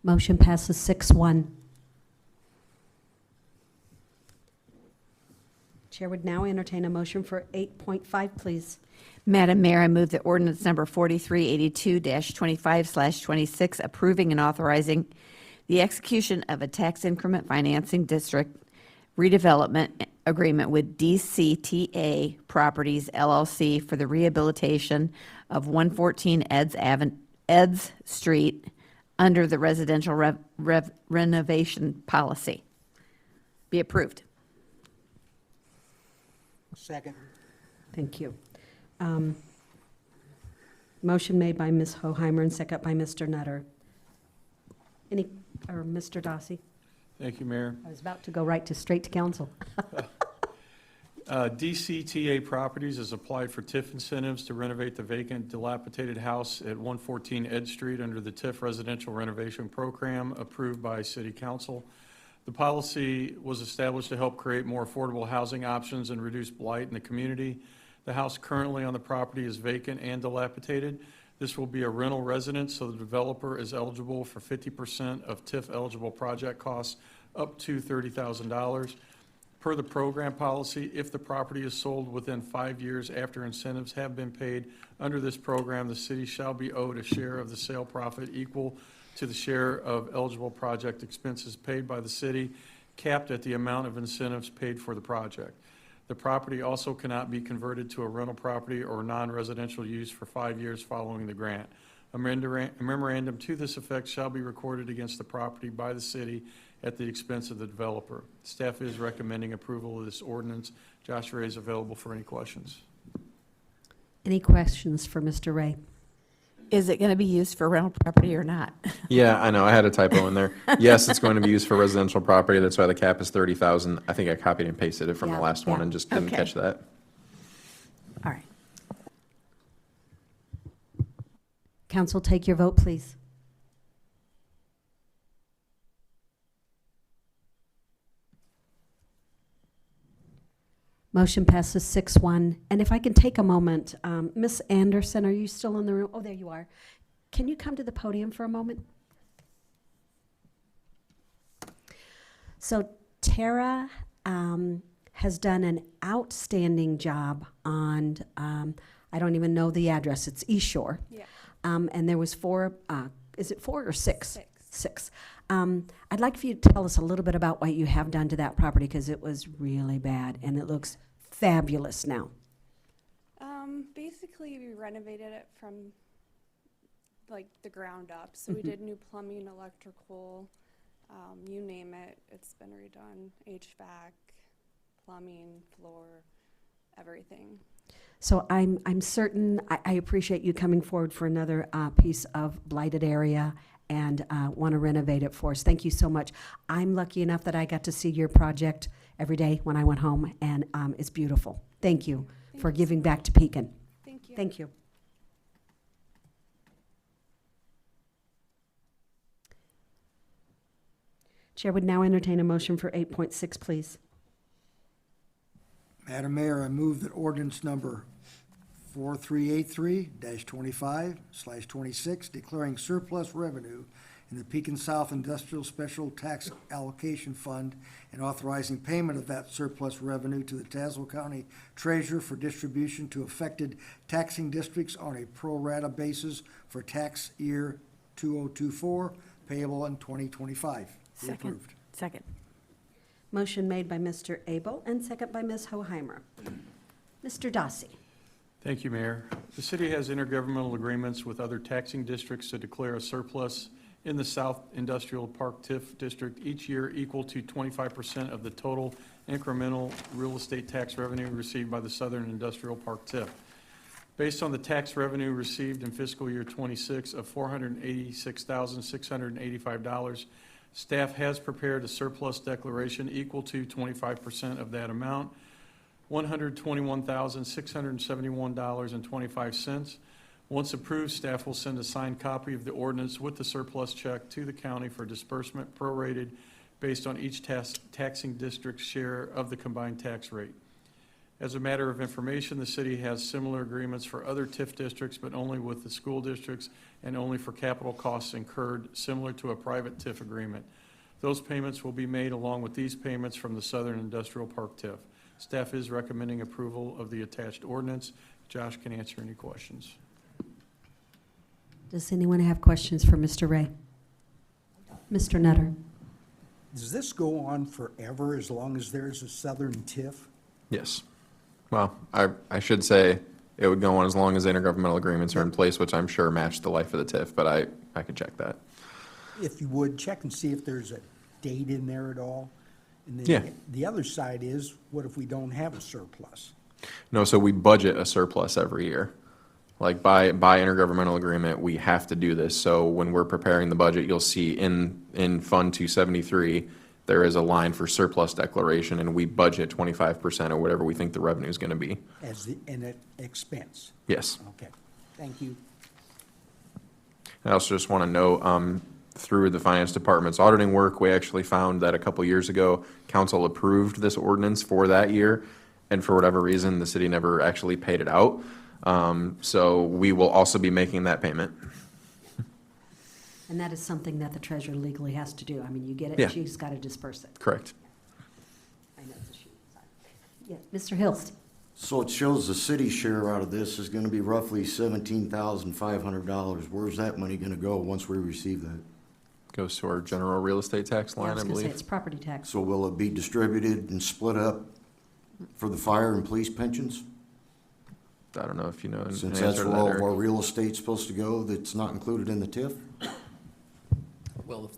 Motion passes 6-1. Chair would now entertain a motion for 8.5, please. Madam Mayor, I move that ordinance number 4382-25/26, approving and authorizing the execution of a tax increment financing district redevelopment agreement with DCTA Properties LLC for the rehabilitation of 114 Eds Street under the residential renovation policy. Be approved. Second. Thank you. Motion made by Ms. Hoheimer and second by Mr. Nutter. Mr. Dossi? Thank you, Mayor. I was about to go straight to council. DCTA Properties has applied for TIF incentives to renovate the vacant dilapidated house at 114 Ed Street under the TIF Residential Renovation Program approved by City Council. The policy was established to help create more affordable housing options and reduce blight in the community. The house currently on the property is vacant and dilapidated. This will be a rental residence, so the developer is eligible for 50% of TIF-eligible project costs up to $30,000. Per the program policy, if the property is sold within 5 years after incentives have been paid under this program, the city shall be owed a share of the sale profit equal to the share of eligible project expenses paid by the city, capped at the amount of incentives paid for the project. The property also cannot be converted to a rental property or non-residential use for 5 years following the grant. A memorandum to this effect shall be recorded against the property by the city at the expense of the developer. Staff is recommending approval of this ordinance. Josh Ray is available for any questions. Any questions for Mr. Ray? Is it going to be used for rental property or not? Yeah, I know. I had a typo in there. Yes, it's going to be used for residential property. That's why the cap is 30,000. I think I copied and pasted it from the last one and just didn't catch that. All right. Council, take your vote, please. Motion passes 6-1. And if I can take a moment, Ms. Anderson, are you still in the room? Oh, there you are. Can you come to the podium for a moment? So Tara has done an outstanding job on, I don't even know the address, it's East Shore. Yeah. And there was is it 4 or 6? 6. I'd like for you to tell us a little bit about what you have done to that property, because it was really bad, and it looks fabulous now. Basically, we renovated it from like the ground up. So we did new plumbing, electrical, you name it, it's been redone. HVAC, plumbing, floor, everything. So I'm certain, I appreciate you coming forward for another piece of blighted area and want to renovate it for us. Thank you so much. I'm lucky enough that I got to see your project every day when I went home, and it's beautiful. Thank you for giving back to Pekin. Thank you. Thank you. Chair would now entertain a motion for 8.6, please. Madam Mayor, I move that ordinance number 4383-25/26 declaring surplus revenue in the Pekin South Industrial Special Tax Allocation Fund and authorizing payment of that surplus revenue to the Tazewell County Treasurer for distribution to affected taxing districts on a pro rata basis for tax year 2024, payable in 2025. Be Second. approved. Second. Motion made by Mr. Abel and second by Ms. Hoheimer. Mr. Dossi. Thank you, Mayor. The city has intergovernmental agreements with other taxing districts to declare a surplus in the South Industrial Park TIF district each year equal to 25% of the total incremental real estate tax revenue received by the Southern Industrial Park TIF. Based on the tax revenue received in fiscal year 26 of $486,685, staff has prepared a surplus declaration equal to 25% of that amount, $121,671.25. Once approved, staff will send a signed copy of the ordinance with the surplus check to the county for disbursement prorated based on each taxing district's share of the combined tax rate. As a matter of information, the city has similar agreements for other TIF districts, but only with the school districts and only for capital costs incurred, similar to a private TIF agreement. Those payments will be made along with these payments from the Southern Industrial Park TIF. Staff is recommending approval of the attached ordinance. Josh can answer any questions. Does anyone have questions for Mr. Ray? Mr. Nutter. Does this go on forever as long as there's a Southern TIF? Yes. Well, I should say it would go on as long as intergovernmental agreements are in place, which I'm sure match the life of the TIF, but I could check that. If you would, check and see if there's a date in there at all. And Yeah. then the other side is, what if we don't have a surplus? No, so we budget a surplus every year. Like by intergovernmental agreement, we have to do this. So when we're preparing the budget, you'll see in Fund 273, there is a line for surplus declaration, and we budget 25% or whatever we think the revenue is going to be. As an expense? Yes. Okay, thank you. I also just want to note, through the finance department's auditing work, we actually found that a couple years ago, council approved this ordinance for that year, and for whatever reason, the city never actually paid it out. So we will also be making that payment. And that is something that the treasurer legally has to do. I mean, you get it, Yeah. she's got to disperse it. Correct. I know it's a she. Sorry. Yeah, Mr. Hilst. So it shows the city share out of this is gonna be roughly $17,500. Where's that money gonna go once we receive that? Goes to our general real estate tax Yeah, I line, was I going to say believe. it's property tax. So will it be distributed and split up for the fire and police pensions? I don't know if you know an Since answer that's to where that, all of Eric. our real estate's supposed to go, that's not included in the TIF? Well, if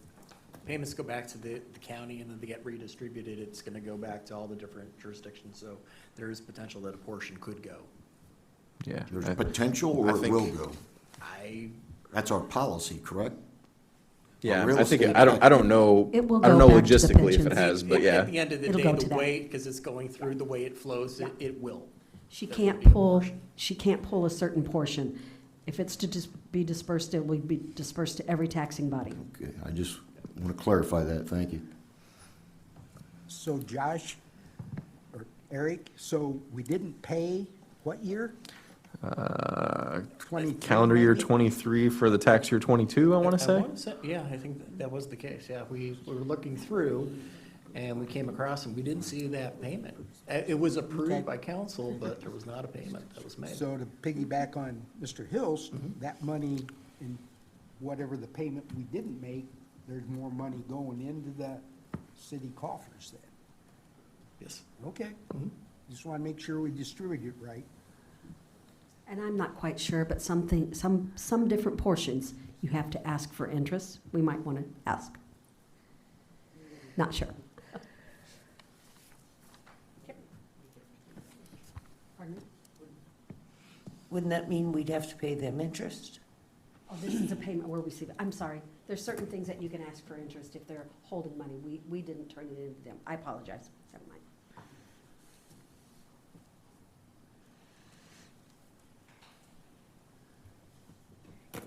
payments go back to the county and then they get redistributed, it's going to go back to all the different jurisdictions. So there is potential that a portion could go. Yeah. There's I- potential, or I it think- will go? I, That's our policy, correct? Yeah, real I think, estate I don't know, It will I don't go know back to the logistically if it pensions. has, but At yeah. the end of the It'll day, go the to that. way, because it's going through the way it flows, it will. She can't pull a certain portion. If it's to be dispersed, it will be dispersed to every taxing body. Okay, I just want to clarify that, thank you. So Josh, or Eric, so we didn't pay what year? 23 Calendar year maybe? 23 for the tax year 22, I want to say. Yeah, I think that was the case, yeah. We were looking through, and we came across, and we didn't see that payment. It was Okay. approved by council, but there was not a payment that was made. So to piggyback on Mr. Hills, that money, in whatever the payment we didn't make, there's more money going into the city coffers then. Yes. Okay. Just want to make sure we distribute it right. And I'm not quite sure, but some different portions, you have to ask for interest. We might want to ask. Not sure. Pardon me? Wouldn't that mean we'd have to pay them interest? Oh, this is a payment we're receiving. I'm sorry. There's certain things that you can ask for interest if they're holding money. We didn't turn it into them. I apologize. Never mind.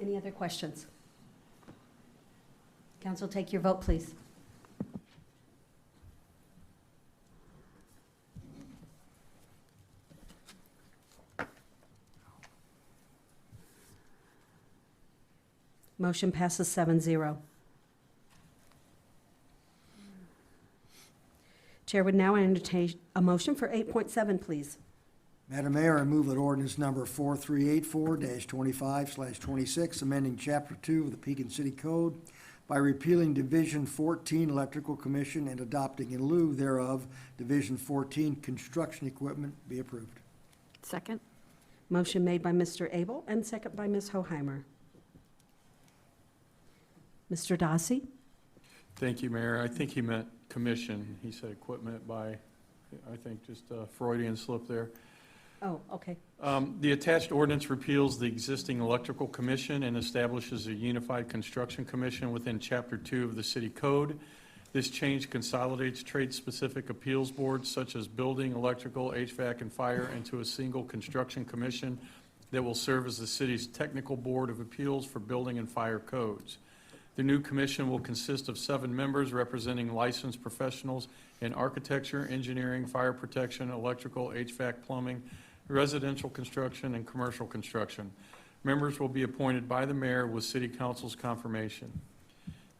Any other questions? Council, take your vote, please. Motion passes 7-0. Chair would now entertain a motion for 8.7, please. Madam Mayor, I move that ordinance number 4384-25/26, amending Chapter 2 of the Pekin City Code by repealing Division 14 Electrical Commission and adopting in lieu thereof Division 14 Construction Equipment be approved. Second? Motion made by Mr. Abel and second by Ms. Hoheimer. Mr. Dossi? Thank you, Mayor. I think he meant commission. He said equipment by, I think, just a Freudian slip there. Oh, okay. The attached ordinance repeals the existing electrical commission and establishes a unified construction commission within Chapter 2 of the city code. This change consolidates trade-specific appeals boards such as building, electrical, HVAC, and fire into a single construction commission that will serve as the city's technical board of appeals for building and fire codes. The new commission will consist of 7 members representing licensed professionals in architecture, engineering, fire protection, electrical, HVAC, plumbing, residential construction, and commercial construction. Members will be appointed by the mayor with city council's confirmation.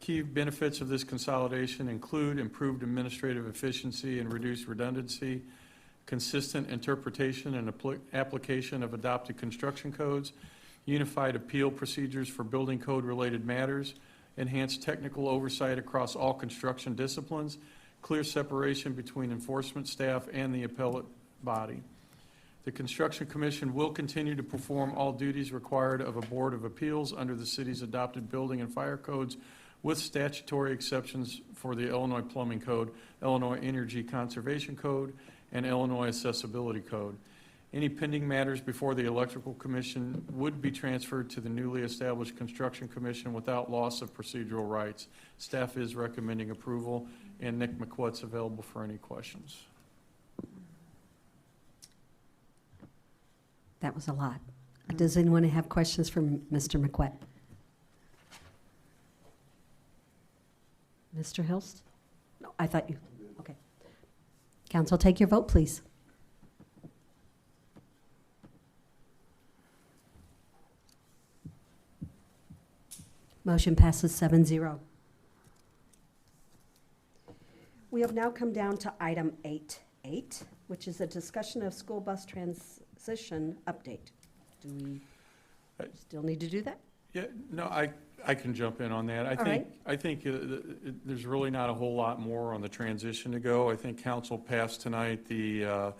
Key benefits of this consolidation include improved administrative efficiency and reduced redundancy, consistent interpretation and application of adopted construction codes, unified appeal procedures for building code-related matters, enhanced technical oversight across all construction disciplines, clear separation between enforcement staff and the appellate body. The Construction Commission will continue to perform all duties required of a Board of Appeals under the city's adopted building and fire codes, with statutory exceptions for the Illinois Plumbing Code, Illinois Energy Conservation Code, and Illinois Accessibility Code. Any pending matters before the Electrical Commission would be transferred to the newly established Construction Commission without loss of procedural rights. Staff is recommending approval, and Nick McQuett's available for any questions. That was a lot. Does anyone have questions for Mr. McQuett? Mr. Hilst? No, I thought you, okay. Council, take your vote, please. Motion passes 7-0. We have now come down to item 8.8, which is a discussion of school bus transition update. Do we still need to do that? Yeah, no, I can jump in on that. I think there's really not a whole lot more on the transition to go. I think council passed tonight the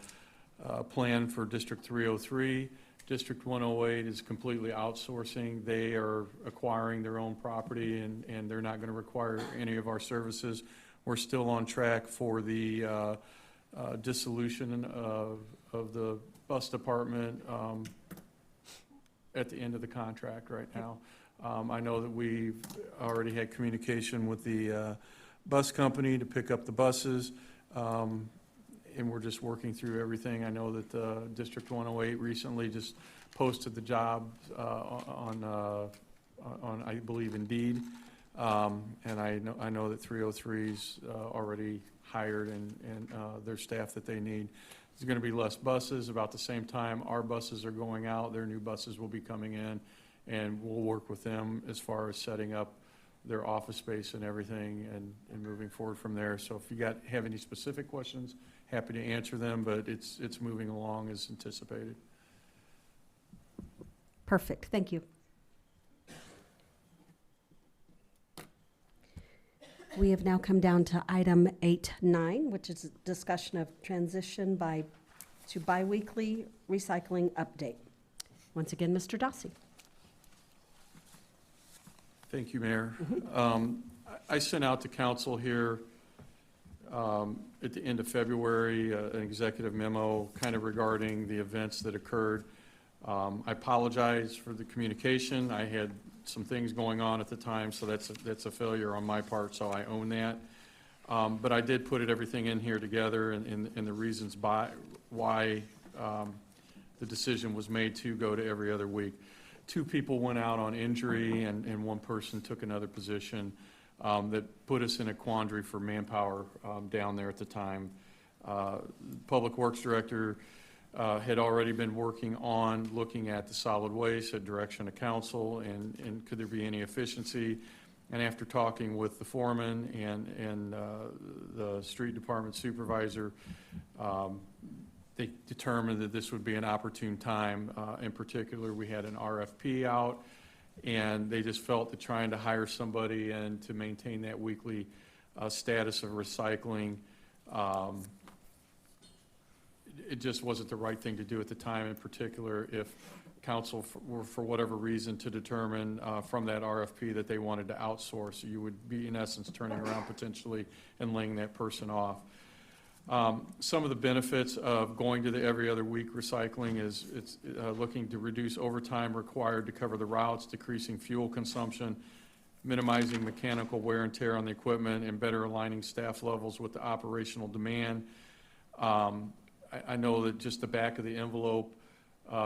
plan for District 303. District 108 is completely outsourcing. They are acquiring their own property, and they're not going to require any of our services. We're still on track for the dissolution of the bus department at the end of the contract right now. I know that we've already had communication with the bus company to pick up the buses. and we're just working through everything. I know that District 108 recently just posted the job on, I believe, Indeed. And I know that 303's already hired and their staff that they need. There's going to be less buses. About the same time our buses are going out, their new buses will be coming in, and we'll work with them as far as setting up their office space and everything and moving forward from there. So if you have any specific questions, happy to answer them, but it's moving along as anticipated. Perfect, thank you. We have now come down to item 8.9, which is a discussion of transition to biweekly recycling update. Once again, Mr. Dossi. Thank you, Mayor. I sent out to council here at the end of February an executive memo kind of regarding the events that occurred. I apologize for the communication. I had some things going on at the time, so that's a failure on my part, so I own that. But I did put everything in here together and the reasons why the decision was made to go to every other week. 2 people went out on injury and 1 person took another position that put us in a quandary for manpower down there at the time. Public Works Director had already been working on looking at the solid waste at direction of council and could there be any efficiency. And after talking with the foreman and the street department supervisor, they determined that this would be an opportune time. In particular, we had an RFP out, and they just felt that trying to hire somebody and to maintain that weekly status of recycling, it just wasn't the right thing to do at the time, in particular if council were for whatever reason to determine from that RFP that they wanted to outsource. You would be in essence turning around potentially and laying that person off. Some of the benefits of going to the every other week recycling is it's looking to reduce overtime required to cover the routes, decreasing fuel consumption, minimizing mechanical wear and tear on the equipment, and better aligning staff levels with the operational demand. I know that just the back of the envelope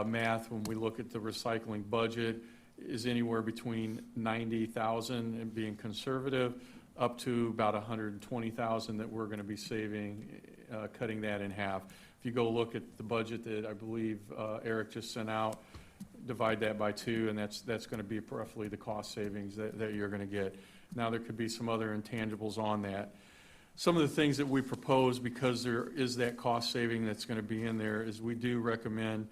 math, when we look at the recycling budget, is anywhere between 90,000 and being conservative, up to about 120,000 that we're going to be saving, cutting that in half. If you go look at the budget that I believe Eric just sent out, divide that by 2, and that's going to be roughly the cost savings that you're going to get. Now, there could be some other intangibles on that. Some of the things that we propose, because there is that cost saving that's going to be in there, is we do recommend,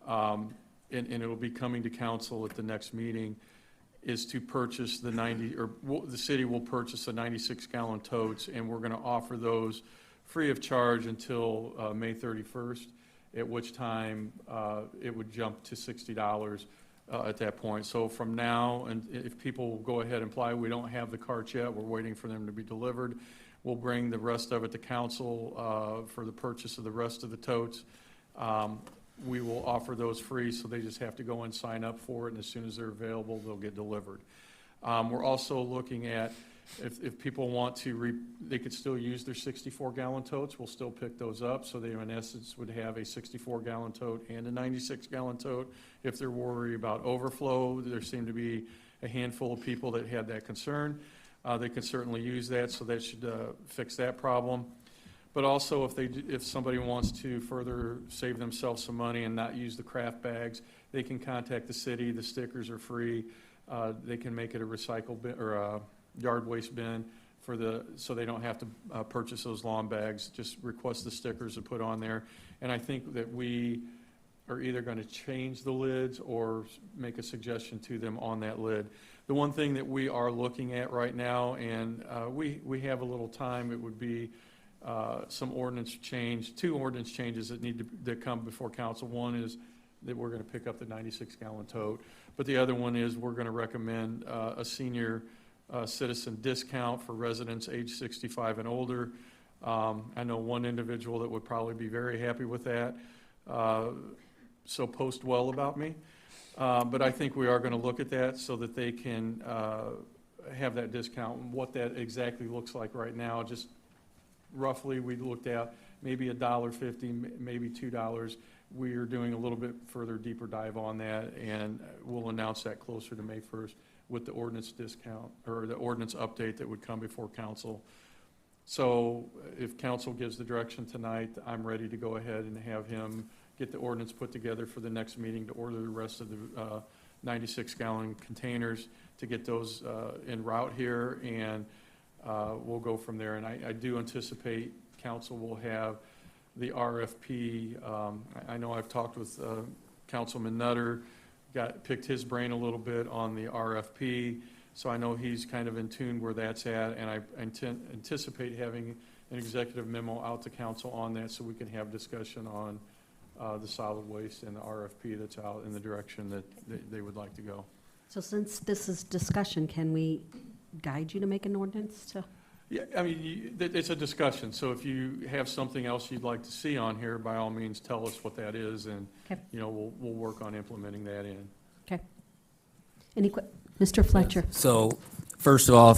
and it'll be coming to council at the next meeting, is to purchase the city will purchase the 96-gallon totes, and we're going to offer those free of charge until May 31st, at which time it would jump to $60 at that point. So from now, and if people will go ahead and apply, we don't have the carts yet, we're waiting for them to be delivered. We'll bring the rest of it to council for the purchase of the rest of the totes. We will offer those free, so they just have to go and sign up for it, and as soon as they're available, they'll get delivered. We're also looking at if people want to, they could still use their 64-gallon totes. We'll still pick those up, so they in essence would have a 64-gallon tote and a 96-gallon tote. If they're worried about overflow, there seem to be a handful of people that had that concern. They can certainly use that, so that should fix that problem. But also, if somebody wants to further save themselves some money and not use the craft bags, they can contact the city. The stickers are free. They can make it a recycle bin or a yard waste bin so they don't have to purchase those lawn bags. Just request the stickers and put on there. And I think that we are either going to change the lids or make a suggestion to them on that lid. The one thing that we are looking at right now, and we have a little time, it would be some ordinance change, 2 ordinance changes that come before council. One is that we're going to pick up the 96-gallon tote, but the other one is we're going to recommend a senior citizen discount for residents age 65 and older. I know one individual that would probably be very happy with that, so post well about me. But I think we are going to look at that so that they can have that discount. And what that exactly looks like right now, just roughly we looked at maybe $1.50, maybe $2. We are doing a little bit further, deeper dive on that, and we'll announce that closer to May 1st with the ordinance discount, or the ordinance update that would come before council. So if council gives the direction tonight, I'm ready to go ahead and have him get the ordinance put together for the next meeting to order the rest of the 96-gallon containers, to get those en route here, and we'll go from there. And I do anticipate council will have the RFP. I know I've talked with Councilman Nutter, picked his brain a little bit on the RFP, so I know he's kind of in tune where that's at, and I anticipate having an executive memo out to council on that, so we can have discussion on the solid waste and the RFP that's out in the direction that they would like to go. So since this is discussion, can we guide you to make an ordinance to? Yeah, I mean, it's a discussion, so if you have something else you'd like to see on here, by all means, tell us what that is, and, Okay. you know, we'll work on implementing that in. Okay. Mr. Fletcher? So, first of all,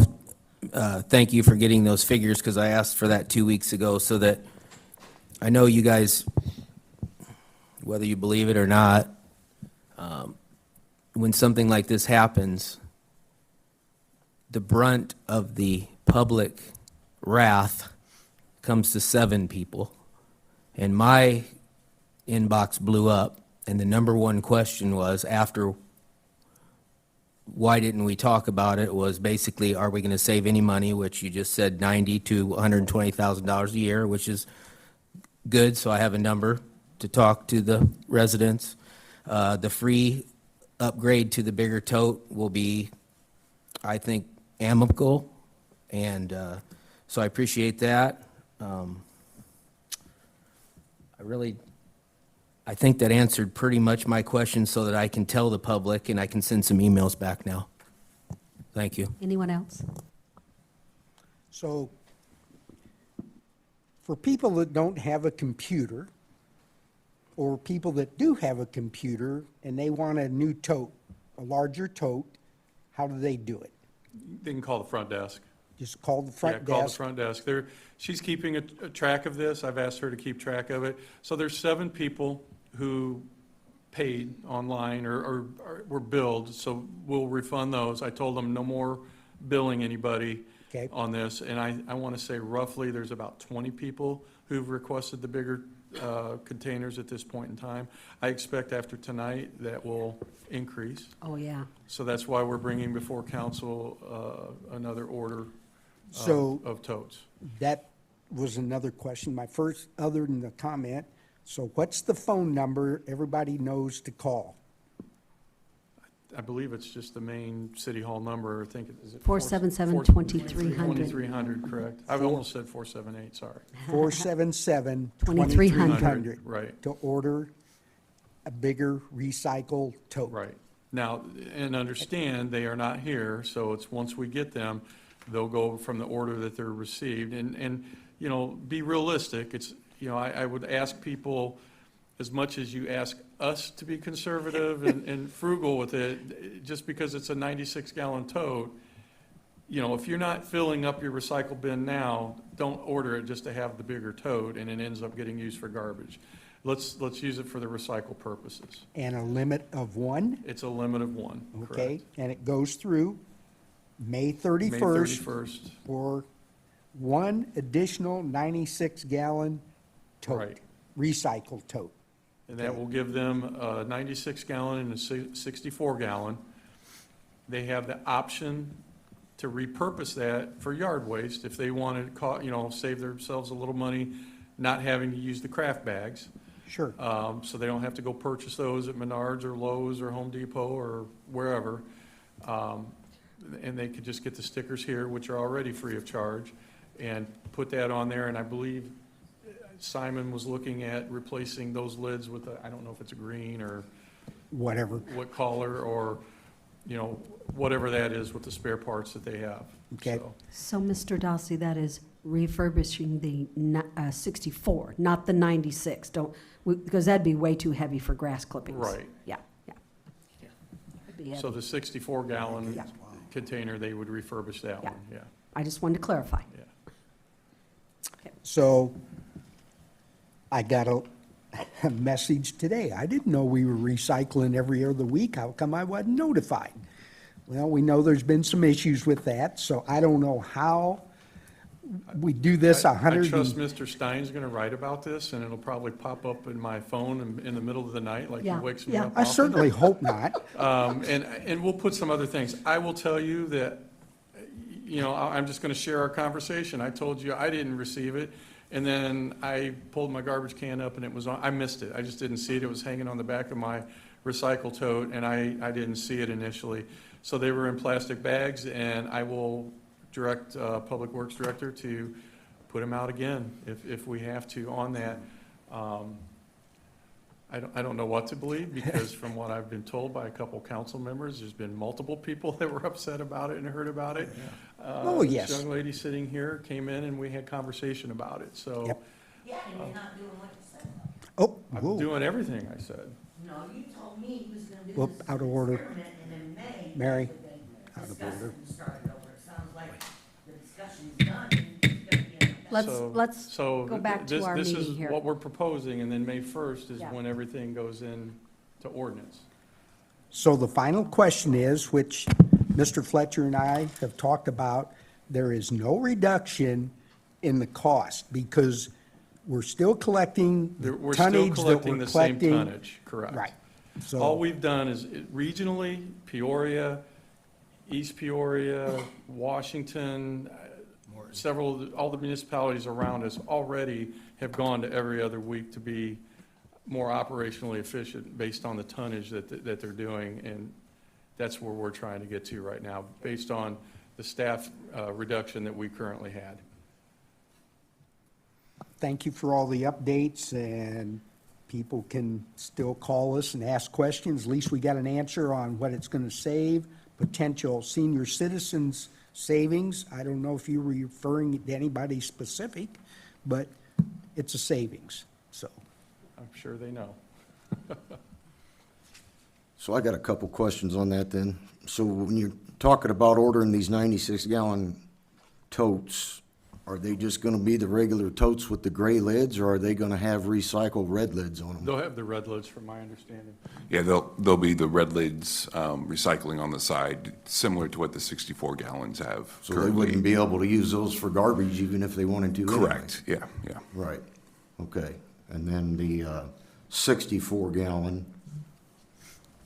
thank you for getting those figures, because I asked for that 2 weeks ago, so that I know you guys, whether you believe it or not, when something like this happens, the brunt of the public wrath comes to 7 people. And my inbox blew up, and the number one question was, after why didn't we talk about it, was basically, are we going to save any money, which you just said $90,000 to $120,000 a year, which is good, so I have a number to talk to the residents. The free upgrade to the bigger tote will be, I think, amicable, and so I appreciate that. I think that answered pretty much my question, so that I can tell the public, and I can send some emails back now. Thank you. Anyone else? So, for people that don't have a computer, or people that do have a computer and they want a new tote, a larger tote, how do they do it? They can call the front desk. Just call the front Yeah, call the desk? front desk. She's keeping a track of this. I've asked her to keep track of it. So there's 7 people who paid online or were billed, so we'll refund those. I told them no more billing anybody Okay. on this, and I want to say roughly there's about 20 people who've requested the bigger containers at this point in time. I expect after tonight that will increase. Oh, yeah. So that's why we're bringing before council another order So- of totes. That was another question, my first, other than the comment. So what's the phone number everybody knows to call? I believe it's just the main city hall number. I think, is it? 477-2300. 2300, correct. I've almost said 478, sorry. 477-2300. Right. To order a bigger recycle tote. Right. Now, and understand, they are not here, so it's once we get them, they'll go from the order that they're received. And, you know, be realistic. It's, you know, I would ask people, as much as you ask us to be conservative and frugal with it, just because it's a 96-gallon tote, you know, if you're not filling up your recycle bin now, don't order it just to have the bigger tote, and it ends up getting used for garbage. Let's use it for the recycle purposes. And a limit of 1? It's a limit of 1, Okay, correct. and it goes through May May 31st 31st, for 1 additional 96-gallon tote. Right. Recycled tote. and that will give them a 96-gallon and a 64-gallon. They have the option to repurpose that for yard waste if they want to, you know, save themselves a little money, not having to use the craft bags. Sure. So they don't have to go purchase those at Menards or Lowe's or Home Depot or wherever. And they could just get the stickers here, which are already free of charge, and put that on there. And I believe Simon was looking at replacing those lids with a, I don't know if it's a green or whatever, what color, or, you know, whatever that is with the spare parts that they have. Okay. So, Mr. Dossi, that is refurbishing the 64, not the 96. Because that'd be way too heavy for grass clippings. Right. Yeah, yeah. It'd be So heavy. the 64-gallon Yeah. container, they would refurbish that Yeah. one, yeah. I just wanted to clarify. So I got a message today. I didn't know we were recycling every other week. How come I wasn't notified? Well, we know there's been some issues with that, so I don't know how we do this I trust Mr. Stein's gonna write about this, and it'll probably pop up in my phone in the middle of the night, like he Yeah, wakes me yeah. up I often. certainly hope not. And we'll put some other things. I will tell you that, you know, I'm just gonna share our conversation. I told you I didn't receive it, and then I pulled my garbage can up and it was on, I missed it. I just didn't see it. It was hanging on the back of my recycle tote, and I didn't see it initially. So they were in plastic bags, and I will direct Public Works Director to put them out again if we have to on that. I don't know what to believe, because from what I've been told by a couple council members, there's been multiple people that were upset about it and heard about it. Oh, yes. This young lady sitting here came in and we had conversation about it, so. Yep. Yeah, and you're not doing what you said. Oh, I'm whoa. doing everything I said. No, you told me he was gonna do Whoop, this out of order. experiment, and in May. Mary, the out of discussion order. started over. It sounds like the discussion's done. It's gonna be in the- Let's So go back to this- our This meeting is here. what we're proposing, and then May 1st is Yeah. when everything goes in to ordinance. So the final question is, which Mr. Fletcher and I have talked about, there is no reduction in the cost because we're still collecting the We're still tonnage that collecting we're the same collecting. tonnage, correct. Right. All So, we've done is regionally, Peoria, East Peoria, Washington, all the municipalities around us already have gone to every other week to be more operationally efficient based on the tonnage that they're doing. And that's where we're trying to get to right now, based on the staff reduction that we currently had. thank you for all the updates, and people can still call us and ask questions. At least we got an answer on what it's gonna save, potential senior citizens savings. I don't know if you're referring to anybody specific, but it's a savings, so. I'm sure they know. So I got a couple questions on that then. So when you're talking about ordering these 96-gallon totes, are they just gonna be the regular totes with the gray lids, or are they gonna have recycled red lids on them? They'll have the red lids, from my understanding. Yeah, they'll be the red lids, recycling on the side, similar to what the 64 gallons have So they wouldn't currently. be able to use those for garbage even if they wanted to anyway? Correct, yeah. Right, okay. And then the 64-gallon,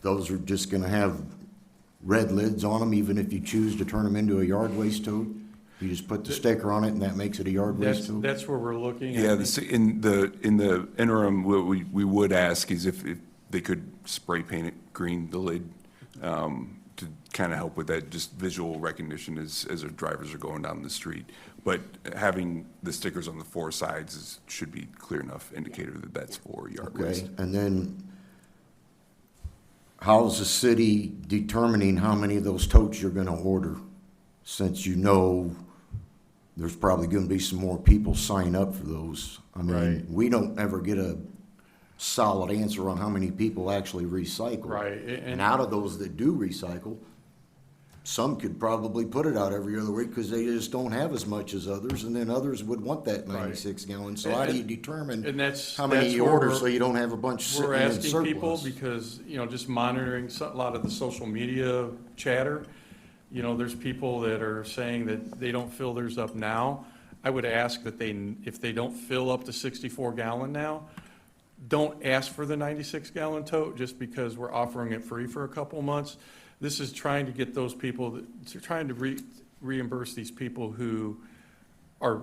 those are just gonna have red lids on them, even if you choose to turn them into a yard waste tote? You just put the sticker on it and that makes it a yard waste tote? That's where we're looking. Yeah, in the interim, what we would ask is if they could spray paint it green, the lid, to kind of help with that just visual recognition as our drivers are going down the street. But having the stickers on the four sides should be clear enough indicator that that's for yard waste. Okay, and then how's the city determining how many of those totes you're gonna order? Since you know there's probably gonna be some more people sign up for those. I mean, Right. we don't ever get a solid answer on how many people actually recycle. Right, And out of those that do recycle, some could probably put it out every other week because they just don't have as much as others, and then others would want that 96-gallon. So how do you determine And that's how many that's you where order we're- so you don't have a bunch sitting We're in asking people surplus? because, you know, just monitoring a lot of the social media chatter, you know, there's people that are saying that they don't fill theirs up now. I would ask that if they don't fill up the 64-gallon now, don't ask for the 96-gallon tote just because we're offering it free for a couple of months. This is trying to get those people, trying to reimburse these people who are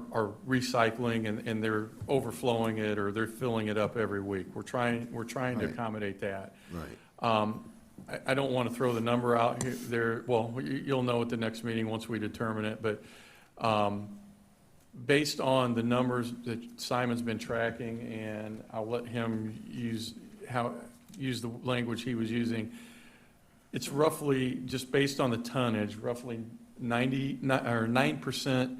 recycling and they're overflowing it or they're filling it up every week. We're trying to Right. accommodate that. Right. I don't want to throw the number out here, there, well, you'll know at the next meeting once we determine it, but, based on the numbers that Simon's been tracking, and I'll let him use the language he was using, it's roughly, just based on the tonnage, roughly 9%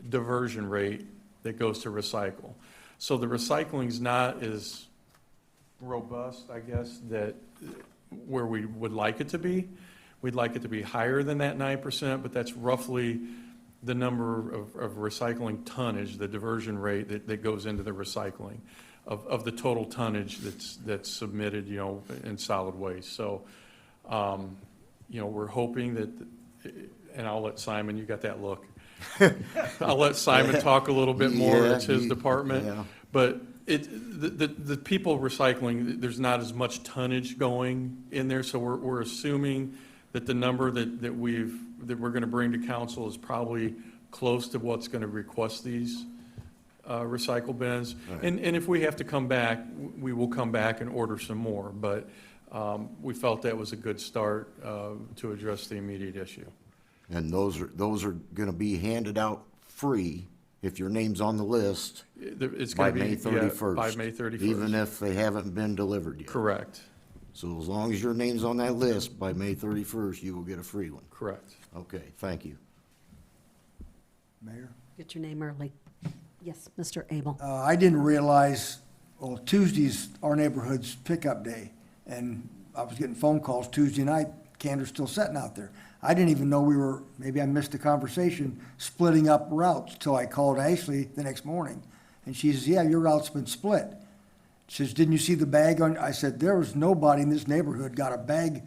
diversion rate that goes to recycle. So the recycling's not as robust, I guess, that where we would like it to be. We'd like it to be higher than that 9%, but that's roughly the number of recycling tonnage, the diversion rate that goes into the recycling. of the total tonnage that's submitted, you know, in solid waste. So, you know, we're hoping that, and I'll let Simon, you got that look. I'll let Simon talk a little bit more, Yeah, it's his yeah. department. But the people recycling, there's not as much tonnage going in there, so we're assuming that the number that we're gonna bring to council is probably close to what's gonna request these recycle bins. And if we have to come back, we will come back and order some more, but we felt that was a good start to address the immediate issue. And those are gonna be handed out free if your name's on the list It's by gonna be, May yeah, 31st. by May 31st. Even if they haven't been delivered yet. Correct, So as long as your name's on that list, by May 31st, you will get a free one. correct. Okay, thank you. Mayor? Get your name early. Yes, Mr. Abel. I didn't realize, well, Tuesday's our neighborhood's pickup day, and I was getting phone calls Tuesday night, Cantor's still sitting out there. I didn't even know we were, maybe I missed the conversation, splitting up routes, till I called Ashley the next morning. And she says, yeah, your route's been split. She says, didn't you see the bag on, I said, there was nobody in this neighborhood got a bag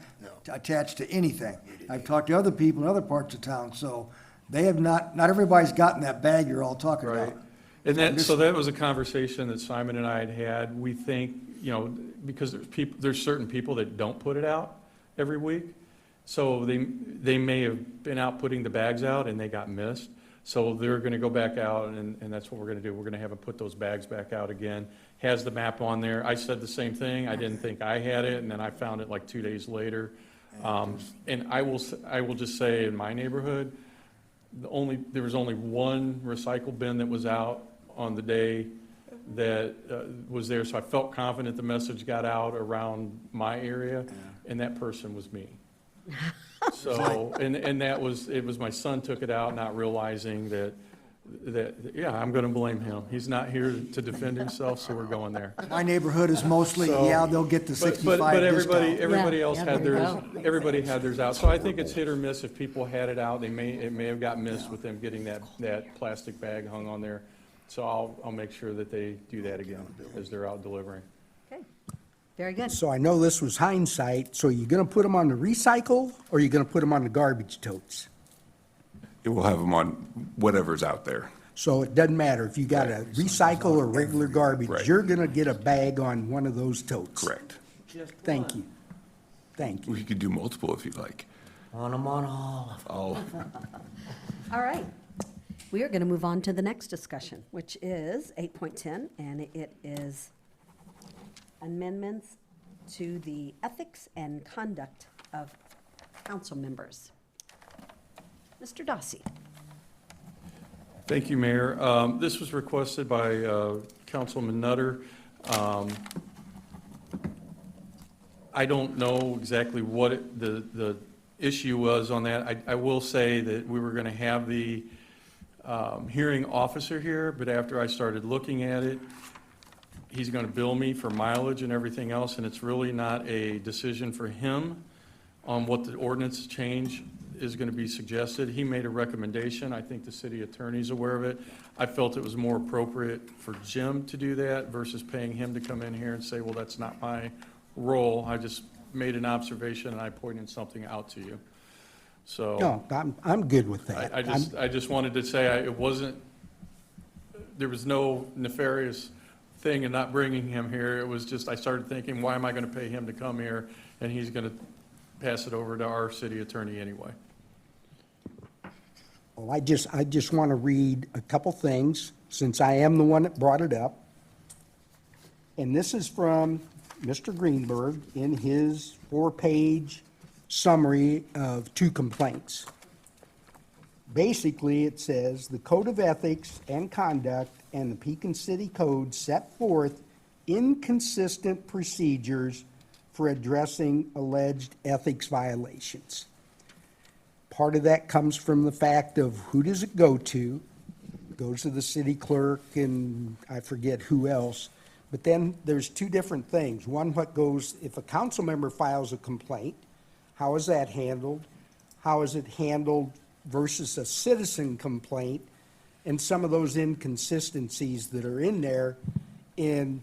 attached to anything. I've talked to other people in other parts of town, so they have not everybody's gotten that bag you're all talking Right. about. And so that was a conversation that Simon and I had had. We think, you know, because there's certain people that don't put it out every week. So they may have been out putting the bags out and they got missed. So they're gonna go back out and that's what we're gonna do. We're gonna have them put those bags back out again. Has the map on there. I said the same thing. I didn't think I had it, and then I found it like 2 days later. And I will just say in my neighborhood, there was only one recycle bin that was out on the day that was there, so I felt confident the message got out around my area, and that person was me. So, and it was my son took it out, not realizing that, yeah, I'm gonna blame him. He's not here to defend himself, so we're going there. My neighborhood is mostly, So- yeah, they'll get the But 65 discount. everybody else Yeah, had there you theirs, go. everybody had theirs out. So I think it's hit or miss. If people had it out, it may have got missed with them getting that plastic bag hung on there. So I'll make sure that they do that again as they're out delivering. Okay, very good. So I know this was hindsight, so you gonna put them on the recycle, or you gonna put them on the garbage totes? It will have them on whatever's out there. So it doesn't matter if you got a recycle or regular garbage, Right. you're gonna get a bag on one of those totes. Correct. Thank you. Thank you. We could do multiple if you'd like. On them on all of them. Oh, All right. We are going to move on to the next discussion, which is 8.10, and it is amendments to the ethics and conduct of council members. Mr. Dossi. Thank you, Mayor. This was requested by Councilman Nutter. I don't know exactly what the issue was on that. I will say that we were going to have the hearing officer here, but after I started looking at it, he's going to bill me for mileage and everything else, and it's really not a decision for him on what the ordinance change is going to be suggested. He made a recommendation. I think the city attorney's aware of it. I felt it was more appropriate for Jim to do that versus paying him to come in here and say, well, that's not my role. I just made an observation and I pointed something out to you. So. No, I'm good with that. I just wanted to say, it wasn't, there was no nefarious thing in not bringing him here. It was just, I started thinking, why am I going to pay him to come here? And he's going to pass it over to our city attorney anyway. Well, I just want to read a couple things, since I am the one that brought it up. And this is from Mr. Greenberg in his 4-page summary of 2 complaints. Basically, it says, "The Code of Ethics and Conduct and the Pekin City Code set forth inconsistent procedures for addressing alleged ethics violations." Part of that comes from the fact of who does it go to? It goes to the city clerk and I forget who else. But then there's 2 different things. One, what goes, if a council member files a complaint, how is that handled? How is it handled versus a citizen complaint? And some of those inconsistencies that are in there in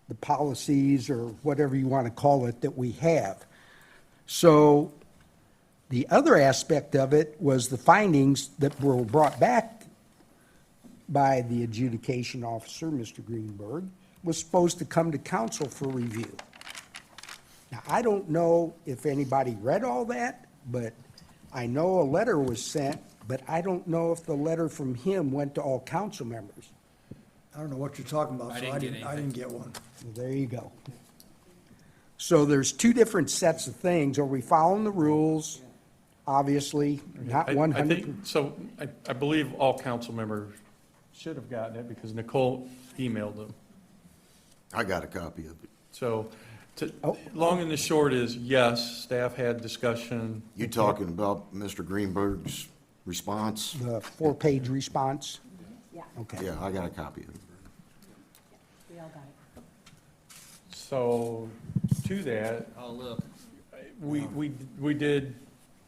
the policies or whatever you want to call it that we have. So the other aspect of it was the findings that were brought back by the adjudication officer, Mr. Greenberg, was supposed to come to council for review. Now, I don't know if anybody read all that, but I know a letter was sent, but I don't know if the letter from him went to all council members. I don't know what you're talking about, so I didn't get one. Well, there you go. So there's two different sets of things. Are we following the rules? Obviously, not I 100%. think, so I believe all council members should have gotten it because Nicole emailed them. I got a copy of it. So, long and the short is, yes, staff had discussion. You talking about Mr. Greenberg's response? The 4-page response? Yeah, Okay. Yeah, I got a copy of it. we all got it. So, to that, Oh, look. we did,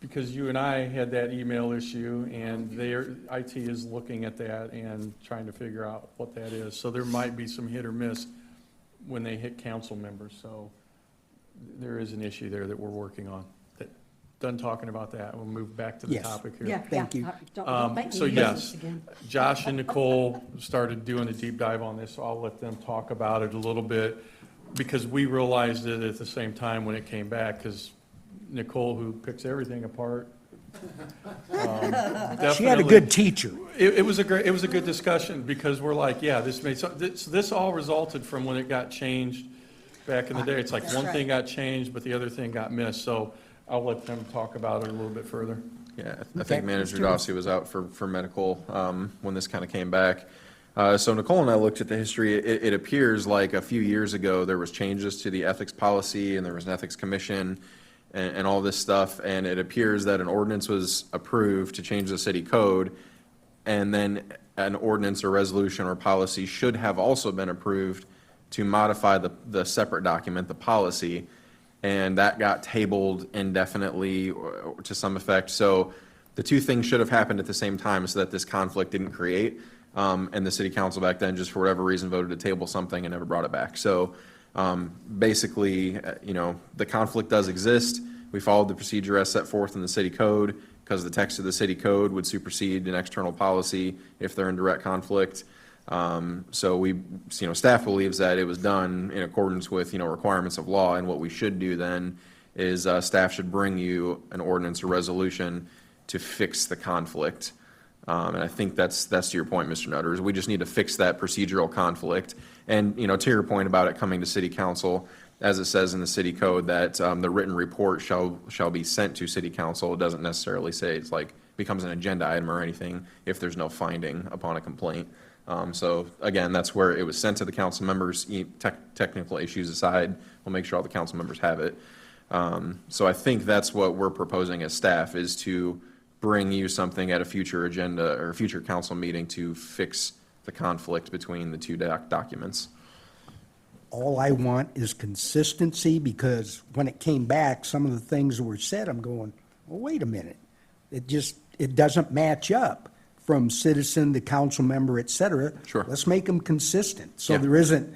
because you and I had that email issue, and their IT is looking at that and trying to figure out what that is. So there might be some hit or miss when they hit council members, so there is an issue there that we're working on. Done talking about that, we'll move back to the Yes. topic here. Yeah, Thank you. Don't bite me So in the yes, business again. Josh and Nicole started doing a deep dive on this, so I'll let them talk about it a little bit, because we realized it at the same time when it came back, because Nicole, who picks everything apart. She had a definitely- good teacher. It was a good discussion, because we're like, yeah, this all resulted from when it got changed back in the day. It's like one thing got changed, but the other thing got missed, so I'll let them talk about it a little bit further. Yeah, I Okay. think Manager Dossi was out for medical when this kind of came back. So Nicole and I looked at the history. It appears like a few years ago, there was changes to the ethics policy, and there was an ethics commission, and all this stuff, and it appears that an ordinance was approved to change the city code, and then an ordinance or resolution or policy should have also been approved to modify the separate document, the policy, and that got tabled indefinitely or to some effect. So the two things should have happened at the same time so that this conflict didn't create. And the city council back then, just for whatever reason, voted to table something and never brought it back. So basically, the conflict does exist. We followed the procedure as set forth in the city code, because the text of the city code would supersede an external policy if they're in direct conflict. So staff believes that it was done in accordance with, requirements of law, and what we should do then is, staff should bring you an ordinance or resolution to fix the conflict. And I think that's to your point, Mr. Nutter, is we just need to fix that procedural conflict. And, to your point about it coming to city council, as it says in the city code, that, the written report shall be sent to city council. It doesn't necessarily say it's like, becomes an agenda item or anything if there's no finding upon a complaint. So again, that's where it was sent to the council members, technical issues aside, we'll make sure all the council members have it. So I think that's what we're proposing as staff, is to bring you something at a future agenda or future council meeting to fix the conflict between the two documents. All I want is consistency, because when it came back, some of the things that were said, I'm going, well, wait a minute. It doesn't match up from citizen to council member, et cetera. Sure. Let's make them consistent. So Yeah. there isn't,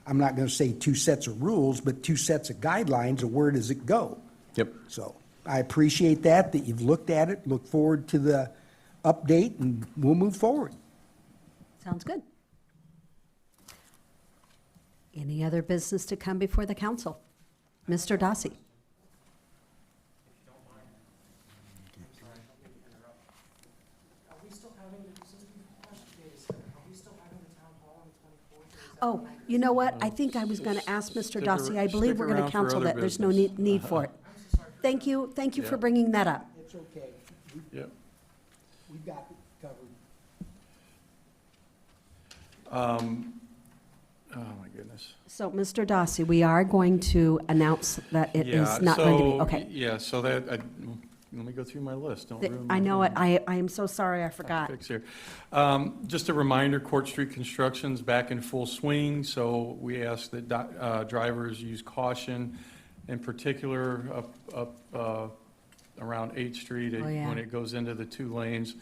I'm not going to say two sets of rules, but two sets of guidelines of where does it go? Yep. So I appreciate that you've looked at it, look forward to the update, and we'll move forward. Sounds good. Any other business to come before the council? Mr. Dossi? Oh, you know what? I think I was going to ask Mr. Stick Dossi. I stick believe we're going around to for counsel other that there's no business. need for it. Thank you for Yeah. bringing that up. It's okay. Yep. We've got it covered. Oh, my goodness. So, Mr. Dossi, we are going to announce that it Yeah, is not going to be, so- okay. Yeah, so that, let me go through my list. Don't ruin my I know it. evening. I am so sorry, I forgot. Fix here. Just a reminder, Court Street construction's back in full swing, so we ask that drivers use caution, in particular up around 8th Street Oh, yeah. when it goes into the two lanes.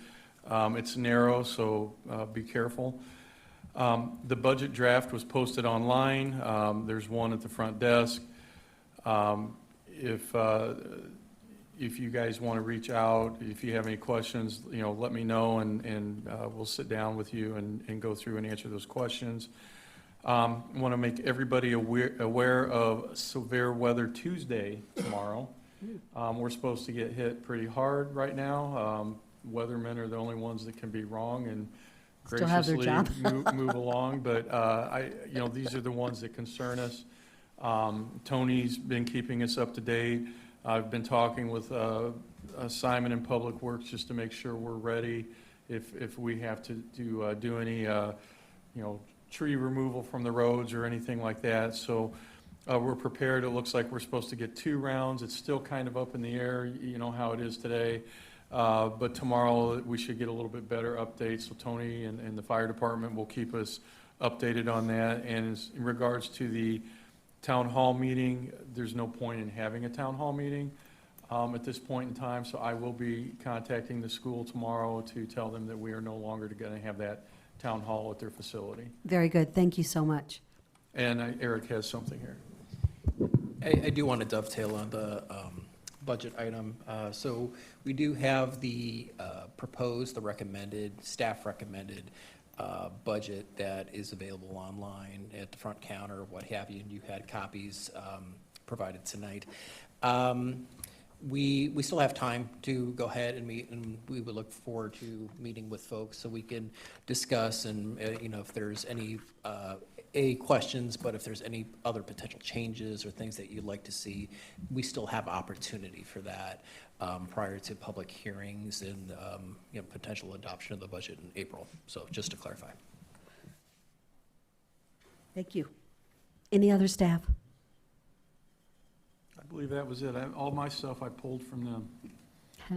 It's narrow, so be careful. The budget draft was posted online. There's one at the front desk. If you guys want to reach out, if you have any questions, let me know, and we'll sit down with you and go through and answer those questions. I want to make everybody aware of Severe Weather Tuesday tomorrow. We're supposed to get hit pretty hard right now. Weathermen are the only ones that can be wrong and Still have their graciously job. move along, but these are the ones that concern us. Tony's been keeping us up to date. I've been talking with Simon in Public Works just to make sure we're ready if we have to do any tree removal from the roads or anything like that. So we're prepared. It looks like we're supposed to get 2 rounds. It's still kind of up in the air, you know how it is today. But tomorrow we should get a little bit better updates. So Tony and the fire department will keep us updated on that. And in regards to the town hall meeting, there's no point in having a town hall meeting at this point in time. So I will be contacting the school tomorrow to tell them that we are no longer going to have that town hall at their facility. Very good. Thank you so much. And Eric has something here. I do want to dovetail on the budget item. So we do have the proposed, the recommended, staff recommended budget that is available online at the front counter, what have you, and you had copies provided tonight. We still have time to go ahead and meet, and we would look forward to meeting with folks so we can discuss and, if there's any questions, but if there's any other potential changes or things that you'd like to see, we still have opportunity for that prior to public hearings and potential adoption of the budget in April. So just to clarify. Thank you. Any other staff? I believe that was it. All my stuff I pulled from them.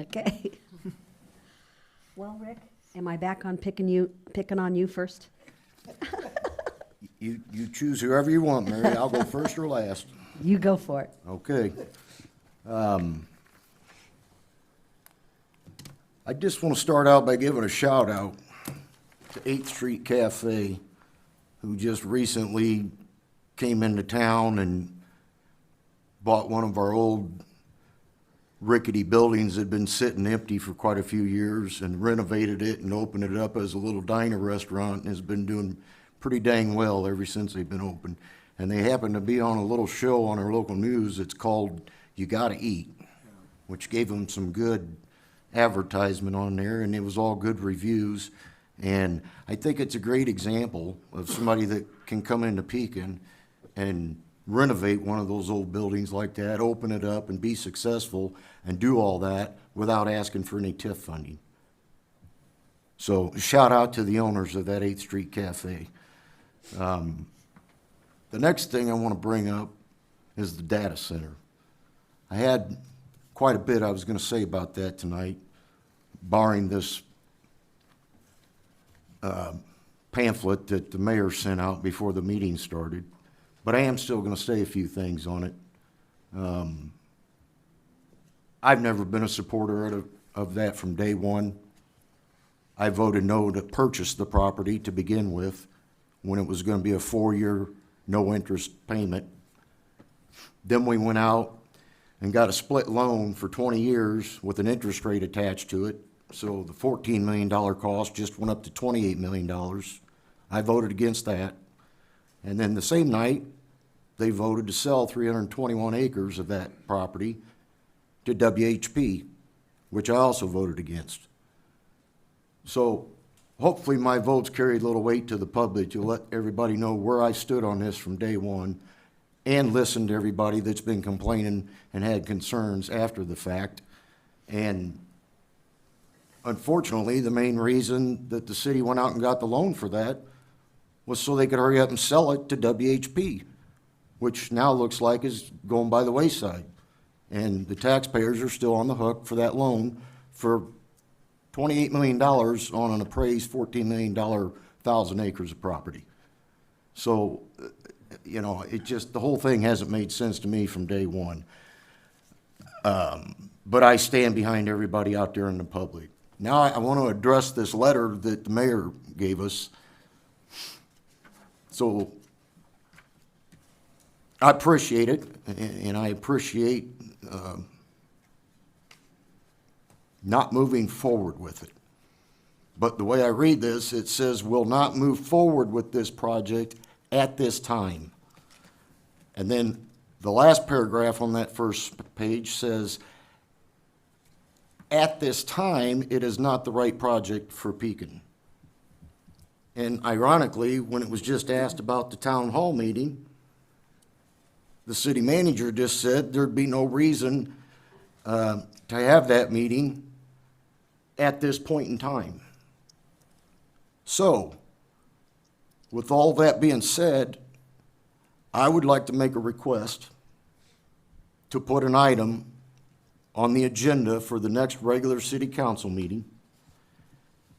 Okay. Well, Rick, am I back on picking on you first? You choose whoever you want, Mary. I'll go first or last. You go for it. Okay. I just want to start out by giving a shout out to 8th Street Cafe, who just recently came into town and bought one of our old rickety buildings that had been sitting empty for quite a few years and renovated it and opened it up as a little diner restaurant and has been doing pretty dang well ever since they've been open. And they happen to be on a little show on our local news. It's called You Gotta Eat, which gave them some good advertisement on there, and it was all good reviews. And I think it's a great example of somebody that can come into Pekin and renovate one of those old buildings like that, open it up and be successful and do all that without asking for any TIF funding. So shout out to the owners of that 8th Street Cafe. The next thing I want to bring up is the data center. I had quite a bit I was going to say about that tonight, barring this pamphlet that the mayor sent out before the meeting started. But I am still going to say a few things on it. I've never been a supporter of that from day one. I voted no to purchase the property to begin with when it was going to be a 4-year no-interest payment. Then we went out and got a split loan for 20 years with an interest rate attached to it. So the $14 million cost just went up to $28 million. I voted against that. And then the same night, they voted to sell 321 acres of that property to WHP, which I also voted against. So hopefully my votes carried a little weight to the public to let everybody know where I stood on this from day one and listen to everybody that's been complaining and had concerns after the fact. And unfortunately, the main reason that the city went out and got the loan for that was so they could hurry up and sell it to WHP, which now looks like is going by the wayside. And the taxpayers are still on the hook for that loan for $28 million on an appraised $14 million 1,000 acres of property. So, it just, the whole thing hasn't made sense to me from day one. But I stand behind everybody out there in the public. Now I want to address this letter that the mayor gave us. So I appreciate it, and I appreciate not moving forward with it. But the way I read this, it says will not move forward with this project at this time. And then the last paragraph on that first page says, at this time, it is not the right project for Pekin. And ironically, when it was just asked about the town hall meeting, the city manager just said there'd be no reason to have that meeting at this point in time. So, with all that being said, I would like to make a request to put an item on the agenda for the next regular city council meeting.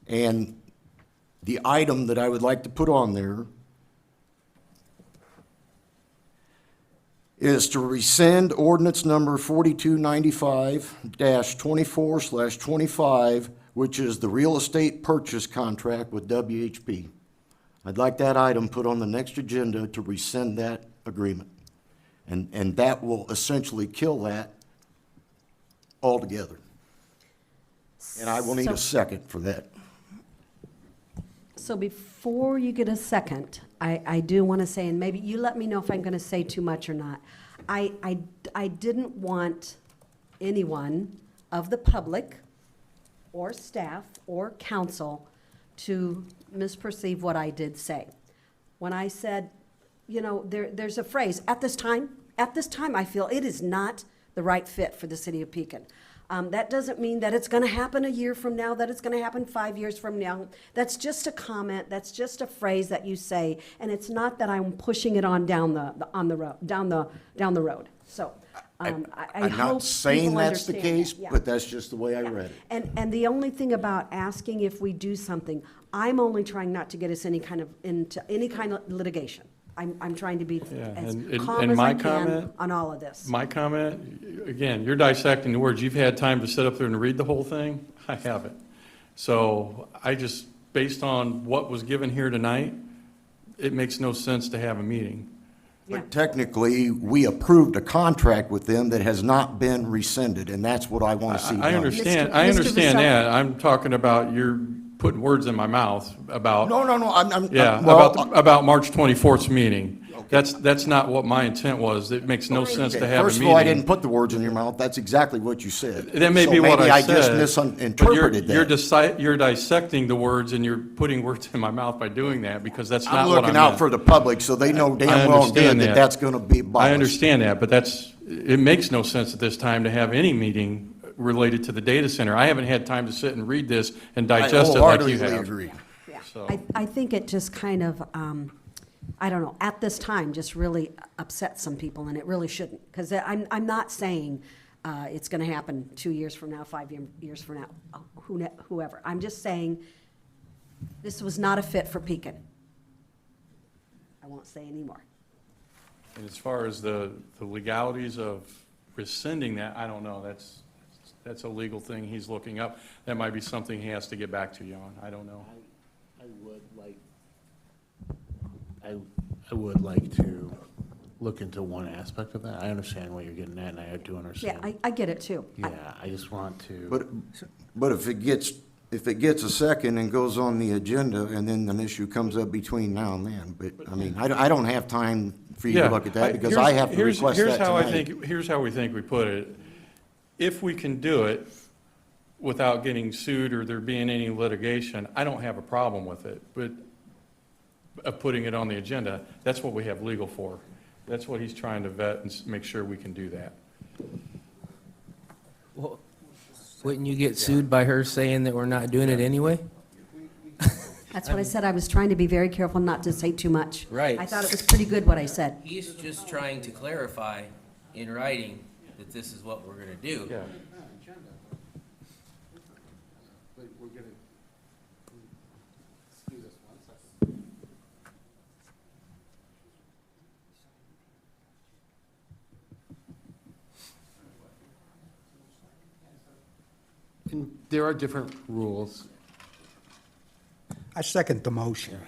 And the item that I would like to put on there is to rescind ordinance number 4295-24/25, which is the real estate purchase contract with WHP. I'd like that item put on the next agenda to rescind that agreement. And that will essentially kill that altogether. And I will need a second for that. So before you get a second, I do want to say, and maybe you let me know if I'm going to say too much or not. I didn't want anyone of the public or staff or council to misperceive what I did say. When I said, you know, there's a phrase, at this time, I feel it is not the right fit for the city of Pekin. That doesn't mean that it's going to happen a year from now, that it's going to happen 5 years from now. That's just a comment. That's just a phrase that you say, and it's not that I'm pushing it on down the road. So I I'm hope not saying people that's the understand case, that. Yeah. but that's just the way I read it. And the only thing about asking if we do something, I'm only trying not to get us into any kind of litigation. I'm trying to be as calm and as my I can comment- on all of this. My comment, again, you're dissecting the words. You've had time to sit up there and read the whole thing. I haven't. So I just, based on what was given here tonight, it makes no sense to have a meeting. But technically, we approved a contract with them that has not been rescinded, and that's what I want to see done. I understand, Mr. I understand Vaselli. that. I'm talking about you're putting words in my mouth about. No, Yeah, about March 24th's meeting. That's not what my intent was. It makes no sense to have a meeting. First of all, I didn't put the words in your mouth. That's exactly what you said. That may be So what maybe I I just said. misinterpreted But that. you're dissecting the words and you're putting words in my mouth by doing that because that's not I'm what I looking out meant. for the public, so they know I damn well and good understand that that's going to be abolished. I understand that, but it makes no sense at this time to have any meeting related to the data center. I haven't had time to sit and read this and digest it like you wholeheartedly have. agree. Yeah. So- I think it just kind of, I don't know, at this time, just really upset some people, and it really shouldn't. Because I'm not saying it's going to happen 2 years from now, 5 years from now, whoever. I'm just saying this was not a fit for Pekin. I won't say any more. And as far as the legalities of rescinding that, I don't know. That's a legal thing he's looking up. That might be something he has to get back to you on. I don't know. I would like to look into one aspect of that. I understand what you're getting at, and I do Yeah, understand. I get it too. Yeah, I just want to. But if it gets a second and goes on the agenda, and then an issue comes up between now and then, but, I mean, I don't have time for you to look at that, because I have to request that tonight. Here's how we think we put it. If we can do it without getting sued or there being any litigation, I don't have a problem with it, but of putting it on the agenda, that's what we have legal for. That's what he's trying to vet and make sure we can do that. Well, wouldn't you get sued by her saying that we're not doing it anyway? That's what I said. I was trying to be very careful not to say too much. Right. I thought it was pretty good what I said. He's just trying to clarify in writing that this is what we're gonna do. Yeah. And there are different rules. I second the motion.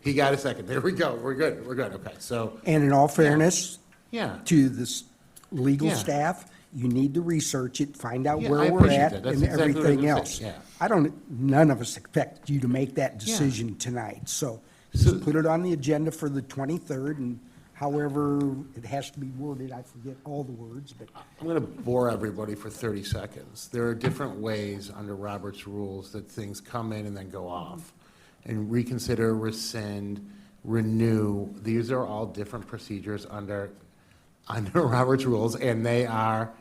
He got a second. There we go. We're good. We're good. Okay, so, And in all fairness yeah. to this legal Yeah. staff, you need to research it, find out Yeah, where I we're appreciate at that. That's and exactly what I everything was else. saying, yeah. None of us expect you to make that decision tonight. So just put it on the agenda for the 23rd, and however it has to be worded, I forget all the words, but I'm going to bore everybody for 30 seconds. There are different ways under Robert's rules that things come in and then go off. And reconsider, rescind, renew, these are all different procedures under Robert's rules, and they are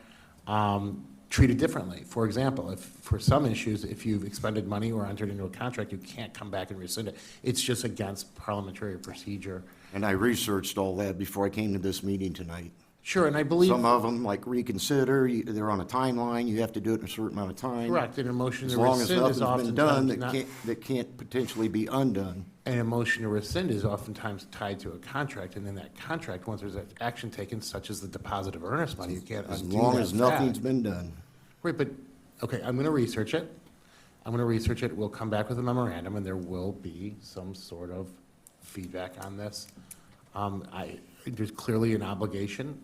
treated differently. For example, if, for some issues, if you've expended money or entered into a contract, you can't come back and rescind it. It's just against parliamentary procedure. And I researched all that before I came to this meeting tonight. Sure, and I believe. Some of them, like reconsider, they're on a timeline, you have to do it in a certain amount of time. Correct, and a motion As to long as rescind is nothing's been done oftentimes that can't potentially be undone. And a motion to rescind is oftentimes tied to a contract, and in that contract, once there's action taken, such as the deposit of earnest money, you can't As undo long that as nothing's fact. been done. Right, but, okay, I'm gonna research it. We'll come back with a memorandum, and there will be some sort of feedback on this. There's clearly an obligation.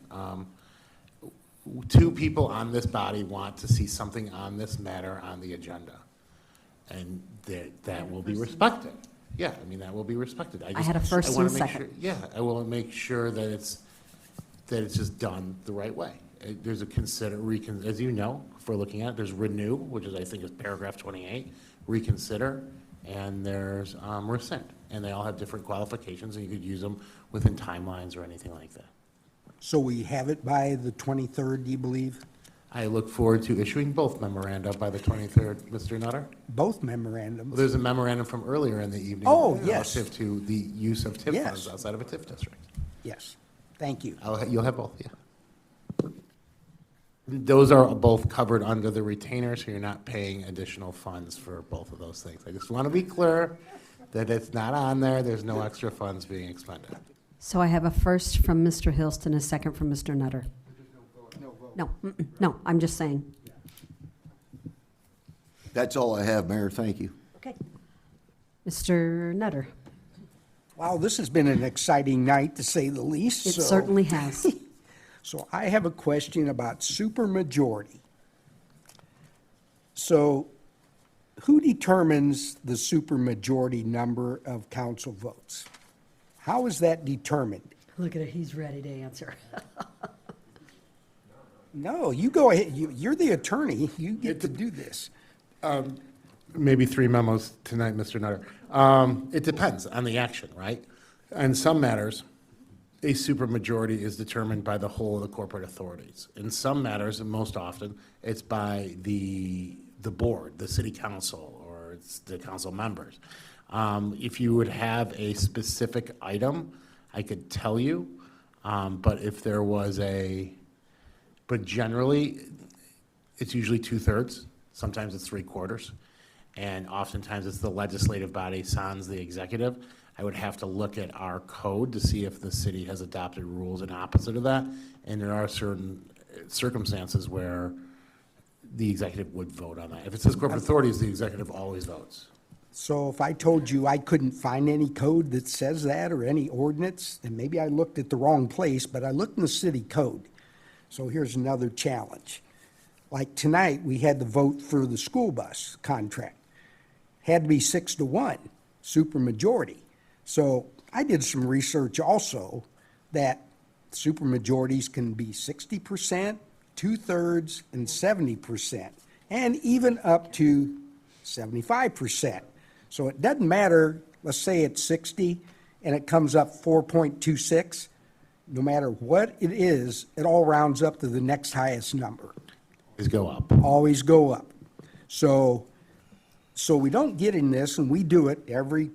Two people on this body want to see something on this matter on the agenda, and that will be respected. Yeah, I mean, that will be respected. I had a first wanna and make second. sure- Yeah, I will make sure that it's just done the right way. There's a as you know, if we're looking at it, there's renew, which is, I think, is paragraph 28, reconsider, and there's rescind. And they all have different qualifications, and you could use them within timelines or anything like that. so we have it by the 23rd, do you believe? I look forward to issuing both memoranda by the 23rd, Mr. Nutter. Both memorandums. Well, there's a memorandum from earlier in the evening. Oh, yes. Relative to the use of TIF Yes. funds outside of a TIF district. Yes, thank you. You'll have both, yeah. Those are both covered under the retainer, so you're not paying additional funds for both of those things. I just want to be clear that it's not on there, there's no extra funds being expended. So I have a first from Mr. Hilston, a second from Mr. Nutter. No, no, I'm just saying. That's all I have, Mayor, thank you. Okay. Mr. Nutter, Wow, this has been an exciting night, to say the least. it so- certainly has. So I have a question about supermajority. So who determines the supermajority number of council votes? How is that determined? Look at it, he's ready to answer. No, you go ahead, you're the attorney, you get to do this. Maybe 3 memos tonight, Mr. Nutter. It depends on the action, right? In some matters, a supermajority is determined by the whole of the corporate authorities. In some matters, and most often, it's by the board, the city council, or it's the council members. If you would have a specific item, I could tell you, but if there was but generally, it's usually 2/3, sometimes it's 3/4, and oftentimes it's the legislative body sans the executive. I would have to look at our code to see if the city has adopted rules in opposite of that, and there are certain circumstances where the executive would vote on that. If it says corporate authorities, the executive always votes. So if I told you I couldn't find any code that says that, or any ordinance, and maybe I looked at the wrong place, but I looked in the city code. So here's another challenge. Like tonight, we had the vote for the school bus contract. Had to be 6-1, supermajority. So I did some research also that supermajorities can be 60%, 2/3, and 70%, and even up to 75%. So it doesn't matter, let's say it's 60 and it comes up 4.26, no matter what it is, it all rounds up to the next highest number. Is go up. Always go up. So we don't get in this, and we do it every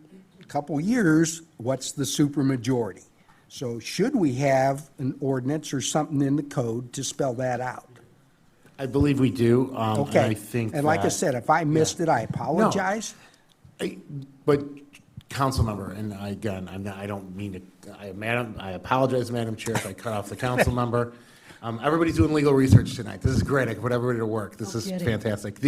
couple years, what's the supermajority? So should we have an ordinance or something in the code to spell that out? I believe we do. And I Okay, think and like I that- said, if I missed it, I apologize. But, council member, and again, I don't mean to, I apologize, Madam Chair, if I cut off the council member. Everybody's doing legal research tonight. This is great. I can put everybody to work. This is kidding. fantastic.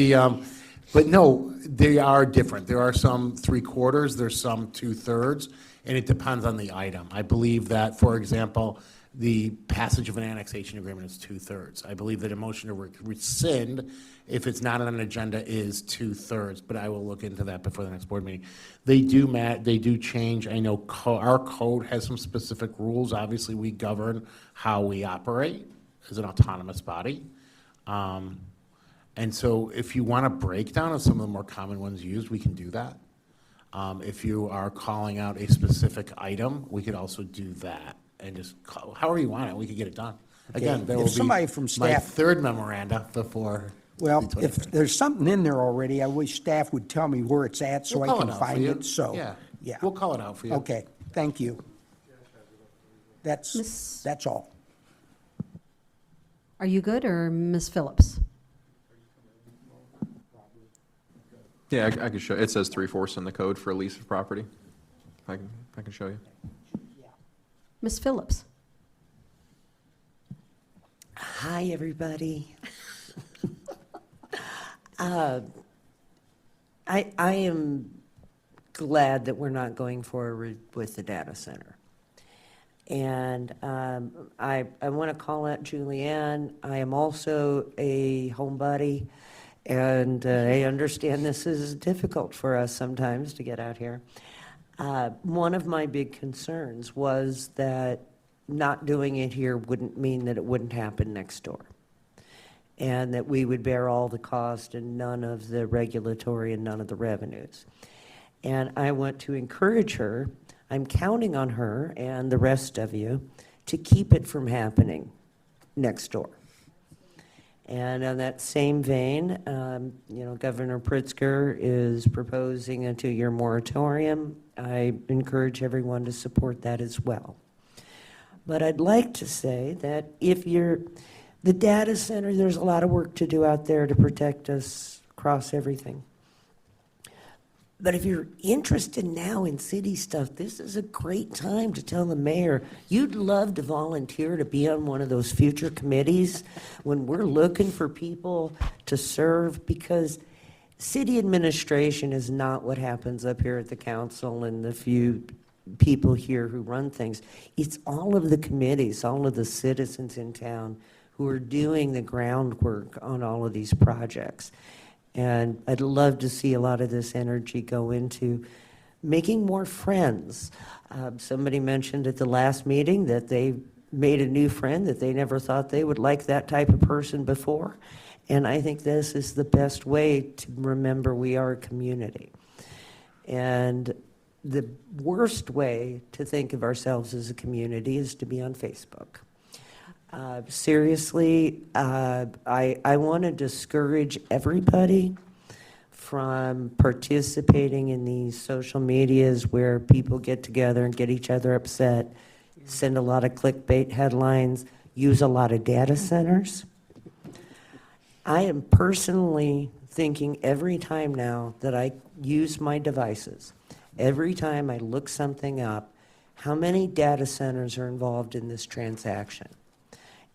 But no, they are different. There are some 3/4, there's some 2/3, and it depends on the item. I believe that, for example, the passage of an annexation agreement is 2/3. I believe that a motion to rescind, if it's not on an agenda, is 2/3, but I will look into that before the next board meeting. They do change. I know our code has some specific rules. Obviously, we govern how we operate as an autonomous body. And so if you want a breakdown of some of the more common ones used, we can do that. If you are calling out a specific item, we could also do that. And just call, however you want it, we could get it done. Again, there If will be somebody from my staff- third memoranda before. Well, the if 23rd. there's something in there already, I wish staff would tell me where it's at so We'll I call can it out for find you. it, so. Yeah. We'll call it out for you. Okay, thank you. That's all. Are you good, or Ms. Phillips? Yeah, I could show, it says 3/4 in the code for a lease of property. I can show you. Ms. Phillips? Hi, everybody. I am glad that we're not going forward with the data center. And I want to call out Julianne. I am also a homebody, and I understand this is difficult for us sometimes to get out here. One of my big concerns was that not doing it here wouldn't mean that it wouldn't happen next door, and that we would bear all the cost and none of the regulatory and none of the revenues. And I want to encourage her, I'm counting on her and the rest of you to keep it from happening next door. And on that same vein, Governor Pritzker is proposing a 2-year moratorium. I encourage everyone to support that as well. But I'd like to say that the data center, there's a lot of work to do out there to protect us across everything. But if you're interested now in city stuff, this is a great time to tell the mayor, you'd love to volunteer to be on one of those future committees when we're looking for people to serve, because city administration is not what happens up here at the council and the few people here who run things. It's all of the committees, all of the citizens in town who are doing the groundwork on all of these projects. And I'd love to see a lot of this energy go into making more friends. Somebody mentioned at the last meeting that they made a new friend that they never thought they would like that type of person before. And I think this is the best way to remember we are a community. And the worst way to think of ourselves as a community is to be on Facebook. Seriously, I want to discourage everybody from participating in these social medias where people get together and get each other upset, send a lot of clickbait headlines, use a lot of data centers. I am personally thinking every time now that I use my devices, every time I look something up, how many data centers are involved in this transaction?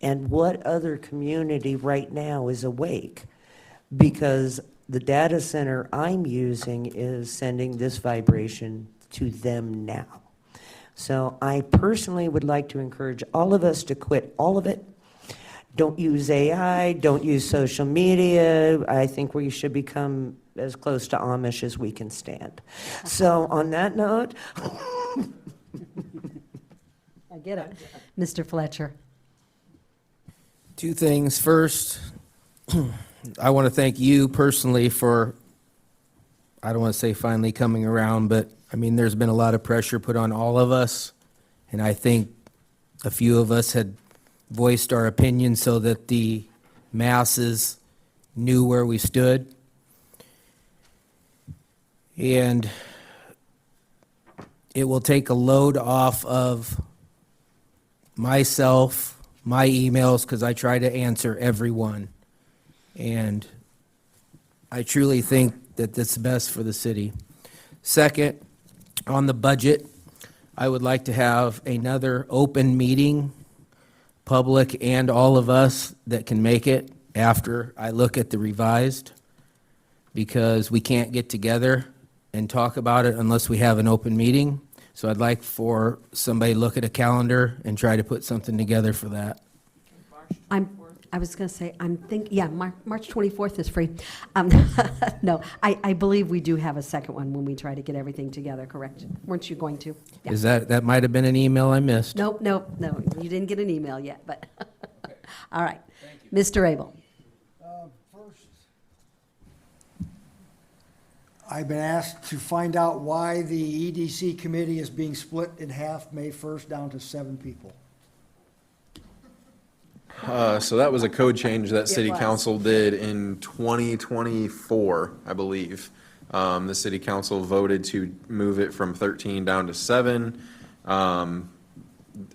And what other community right now is awake? Because the data center I'm using is sending this vibration to them now. So I personally would like to encourage all of us to quit all of it. Don't use AI, don't use social media. I think we should become as close to Amish as we can stand. So on that note. I get it. Mr. Fletcher? Two things. First, I want to thank you personally for, I don't want to say finally coming around, but I mean, there's been a lot of pressure put on all of us. And I think a few of us had voiced our opinion so that the masses knew where we stood. And it will take a load off of myself, my emails, because I try to answer everyone. And I truly think that that's best for the city. Second, on the budget, I would like to have another open meeting, public and all of us that can make it, after I look at the revised. because we can't get together and talk about it unless we have an open meeting. So I'd like for somebody to look at a calendar and try to put something together for that. I was going to say, March 24th is free. No, I believe we do have a second one when we try to get everything together, correct? Weren't you going to? Yeah. Is that might have been an email I missed. Nope, you didn't get an email yet, but, all right. Mr. Abel. First, I've been asked to find out why the EDC committee is being split in half May 1st down to 7 people. So that was a code change that city was. council did in 2024, I believe. The city council voted to move it from 13 down to 7.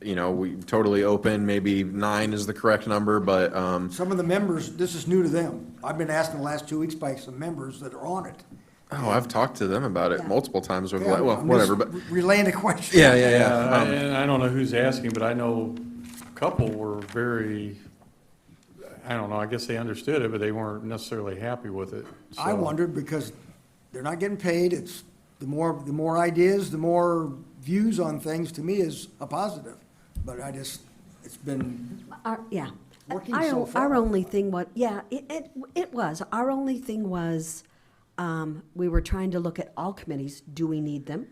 You know, we totally open, maybe 9 is the correct number, but, Some of the members, this is new to them. I've been asked in the last 2 weeks by some members that are on it. oh, I've talked to them about it multiple times over, Yeah, well, I'm whatever, just but, relaying the question. yeah. And I don't know who's asking, but I know a couple were very, I don't know, I guess they understood it, but they weren't necessarily happy with it. I So- wondered because they're not getting paid. It's the more ideas, the more views on things, to me, is a positive. But it's been Yeah. working so far. Our only thing was, it was. Our only thing was, we were trying to look at all committees. Do we need them?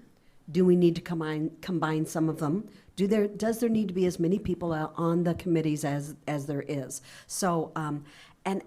Do we need to combine some of them? Does there need to be as many people on the committees as there is? So, and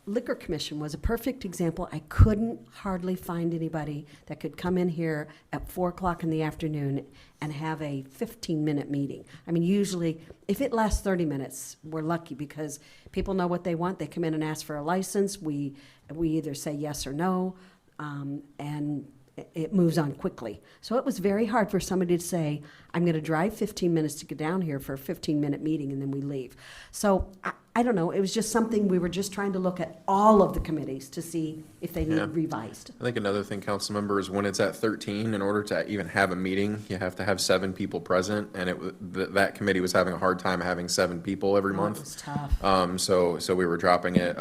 Liquor Commission was a perfect example. I couldn't hardly find anybody that could come in here at 4:00 in the afternoon and have a 15-minute meeting. I mean, usually, if it lasts 30 minutes, we're lucky because people know what they want. They come in and ask for a license. We either say yes or no, and it moves on quickly. So it was very hard for somebody to say, I'm going to drive 15 minutes to get down here for a 15-minute meeting, and then we leave. So I don't know, it was just something, we were just trying to look at all of the committees to see if they Yeah. need revised. I think another thing, council member, is when it's at 13, in order to even have a meeting, you have to have 7 people present, and that committee was having a hard time having 7 people every It month. was tough. So we were dropping it.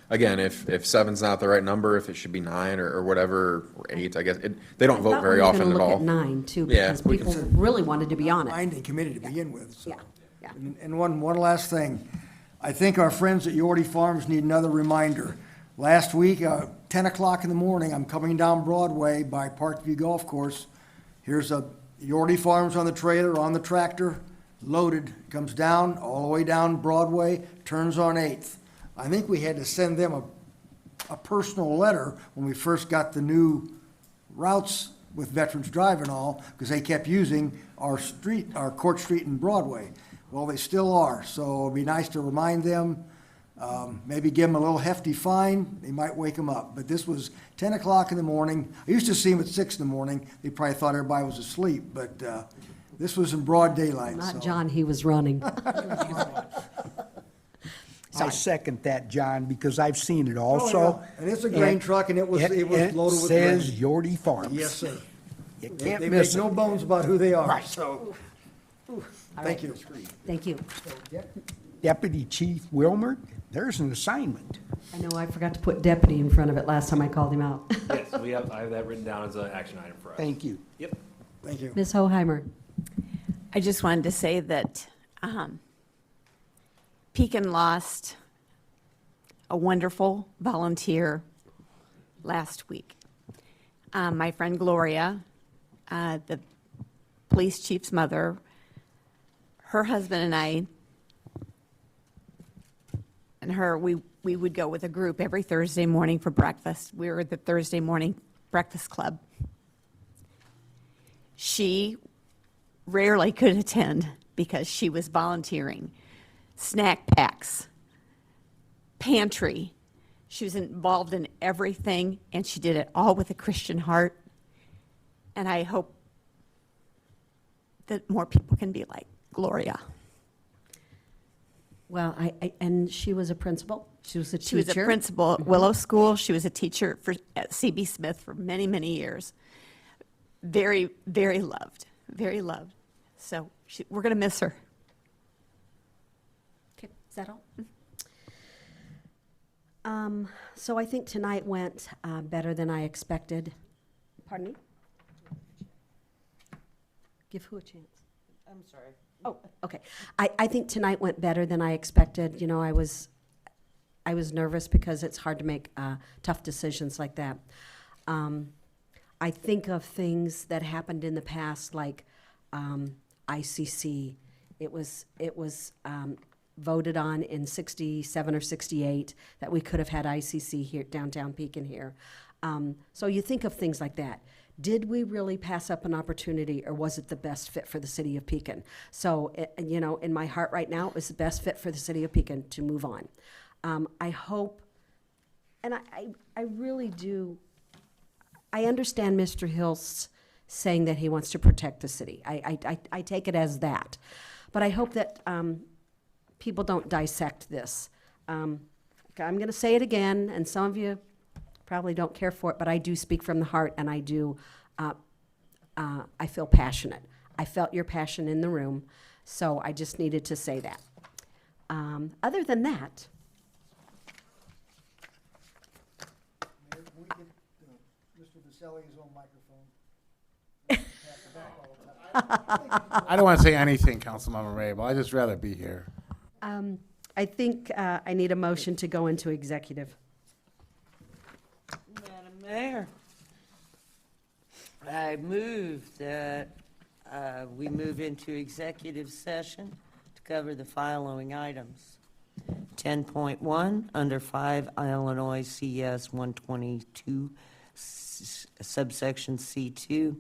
Again, if 7's not the right number, if it should be 9 or whatever, or 8, I guess, they don't vote very often at I thought we were all. going to look at 9, too, Yeah, because we can people really wanted to be on it. Binding committee to begin with. So. Yeah. And one last thing. I think our friends at Yorty Farms need another reminder. Last week, 10 o'clock in the morning, I'm coming down Broadway by Parkview Golf Course. Here's a Yorty Farms on the trailer, on the tractor, loaded, comes down, all the way down Broadway, turns on 8th. I think we had to send them a personal letter when we first got the new routes with Veterans Drive and all, because they kept using our street, our Court Street and Broadway. Well, they still are, so it'd be nice to remind them, maybe give them a little hefty fine, they might wake them up. But this was 10 o'clock in the morning. I used to see them at 6 in the morning. They probably thought everybody was asleep, but this was in broad daylight. Not so. John, he was running. I second that, John, because I've seen it also. yeah. And it's a grain truck, and it was loaded with grain. It says Yorty Farms. Yes, sir. You They can't make miss no it. bones about who they are, Right. so. All Thank right. you. Thank you. Deputy Chief Wilmer, there's an assignment. I know I forgot to put deputy in front of it last time I called him out. Yes, I have that written down as an action item for us. Thank you. Yep. Thank you. Ms. Hoheimer. I just wanted to say that Pekin lost a wonderful volunteer last week. My friend Gloria, the police chief's mother, her husband and I, and her, we would go with a group every Thursday morning for breakfast. We were the Thursday morning breakfast club. She rarely could attend because she was volunteering. Snack packs, pantry. She was involved in everything, and she did it all with a Christian heart. And I hope that more people can be like Gloria. Well, and she was a principal. She was a teacher. She was a principal at Willow School. She was a teacher at C.B. Smith for many, many years. Very, very loved. Very loved. So we're going to miss her. Okay, is that all? So I think tonight went better than I expected. Pardon me? Give who a chance? I'm sorry. Oh, okay. I think tonight went better than I expected. You know, I was nervous because it's hard to make tough decisions like that. I think of things that happened in the past, like ICC. It was voted on in 67 or 68 that we could have had ICC here, downtown Pekin here. So you think of things like that. Did we really pass up an opportunity, or was it the best fit for the city of Pekin? So, you know, in my heart right now, it was the best fit for the city of Pekin to move on. I hope, and I really do, I understand Mr. Hills saying that he wants to protect the city. I take it as that. But I hope that people don't dissect this. I'm going to say it again, and some of you probably don't care for it, but I do speak from the heart, and I do, I feel passionate. I felt your passion in the room, so I just needed to say that. Other than that, Mayor, can we get Mr. Vasselli his own microphone? I don't want to say anything, Councilmember Rabel. I'd just rather be here. I think I need a motion to go into executive. Madam Mayor, I move that we move into executive session to cover the following items. 10.1, under 5 Illinois CS 122, subsection C2,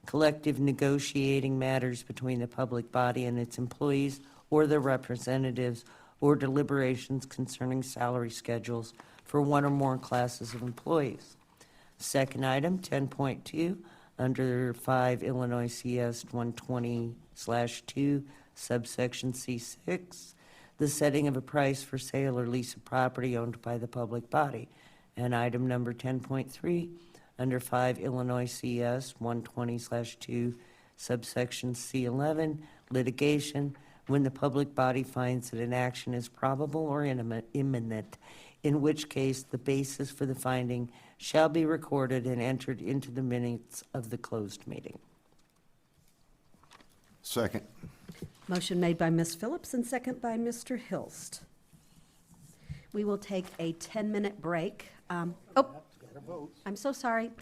collective negotiating matters between the public body and its employees or their representatives, or deliberations concerning salary schedules for one or more classes of employees. Second item, 10.2, under 5 Illinois CS 120/2, subsection C6, the setting of a price for sale or lease of property owned by the public body. And item number 10.3, under 5 Illinois CS 120/2, subsection C11, litigation, when the public body finds that an action is probable or imminent, in which case the basis for the finding shall be recorded and entered into the minutes of the closed meeting. Second. Motion made by Ms. Phillips and second by Mr. Hilst. We will take a 10-minute break. I'm so sorry.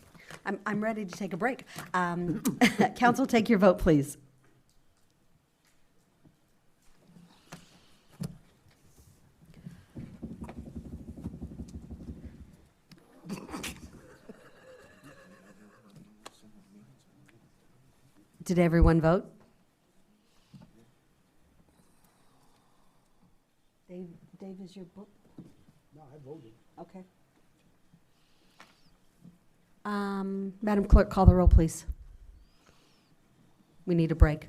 I'm ready to take a break. Council, take your vote, please. Did everyone vote? Dave, is your book? No, I voted. Okay. Madam Clerk, call the roll, please. We need a break.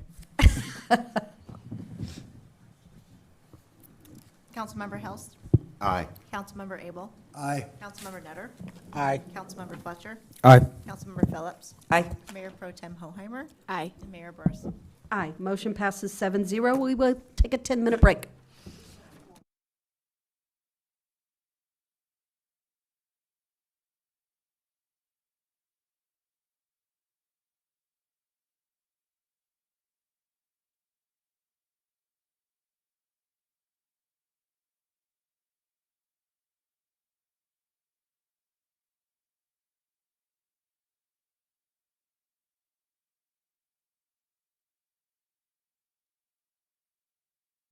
Councilmember Helst, Aye. Councilmember Abel, Aye. Councilmember Nutter, Aye. Councilmember Fletcher, Aye. Councilmember Phillips, Aye. Mayor Pro Tem Hoheimer, Aye. and Mayor Burris. Aye. Motion passes 7-0. We will take a 10-minute break.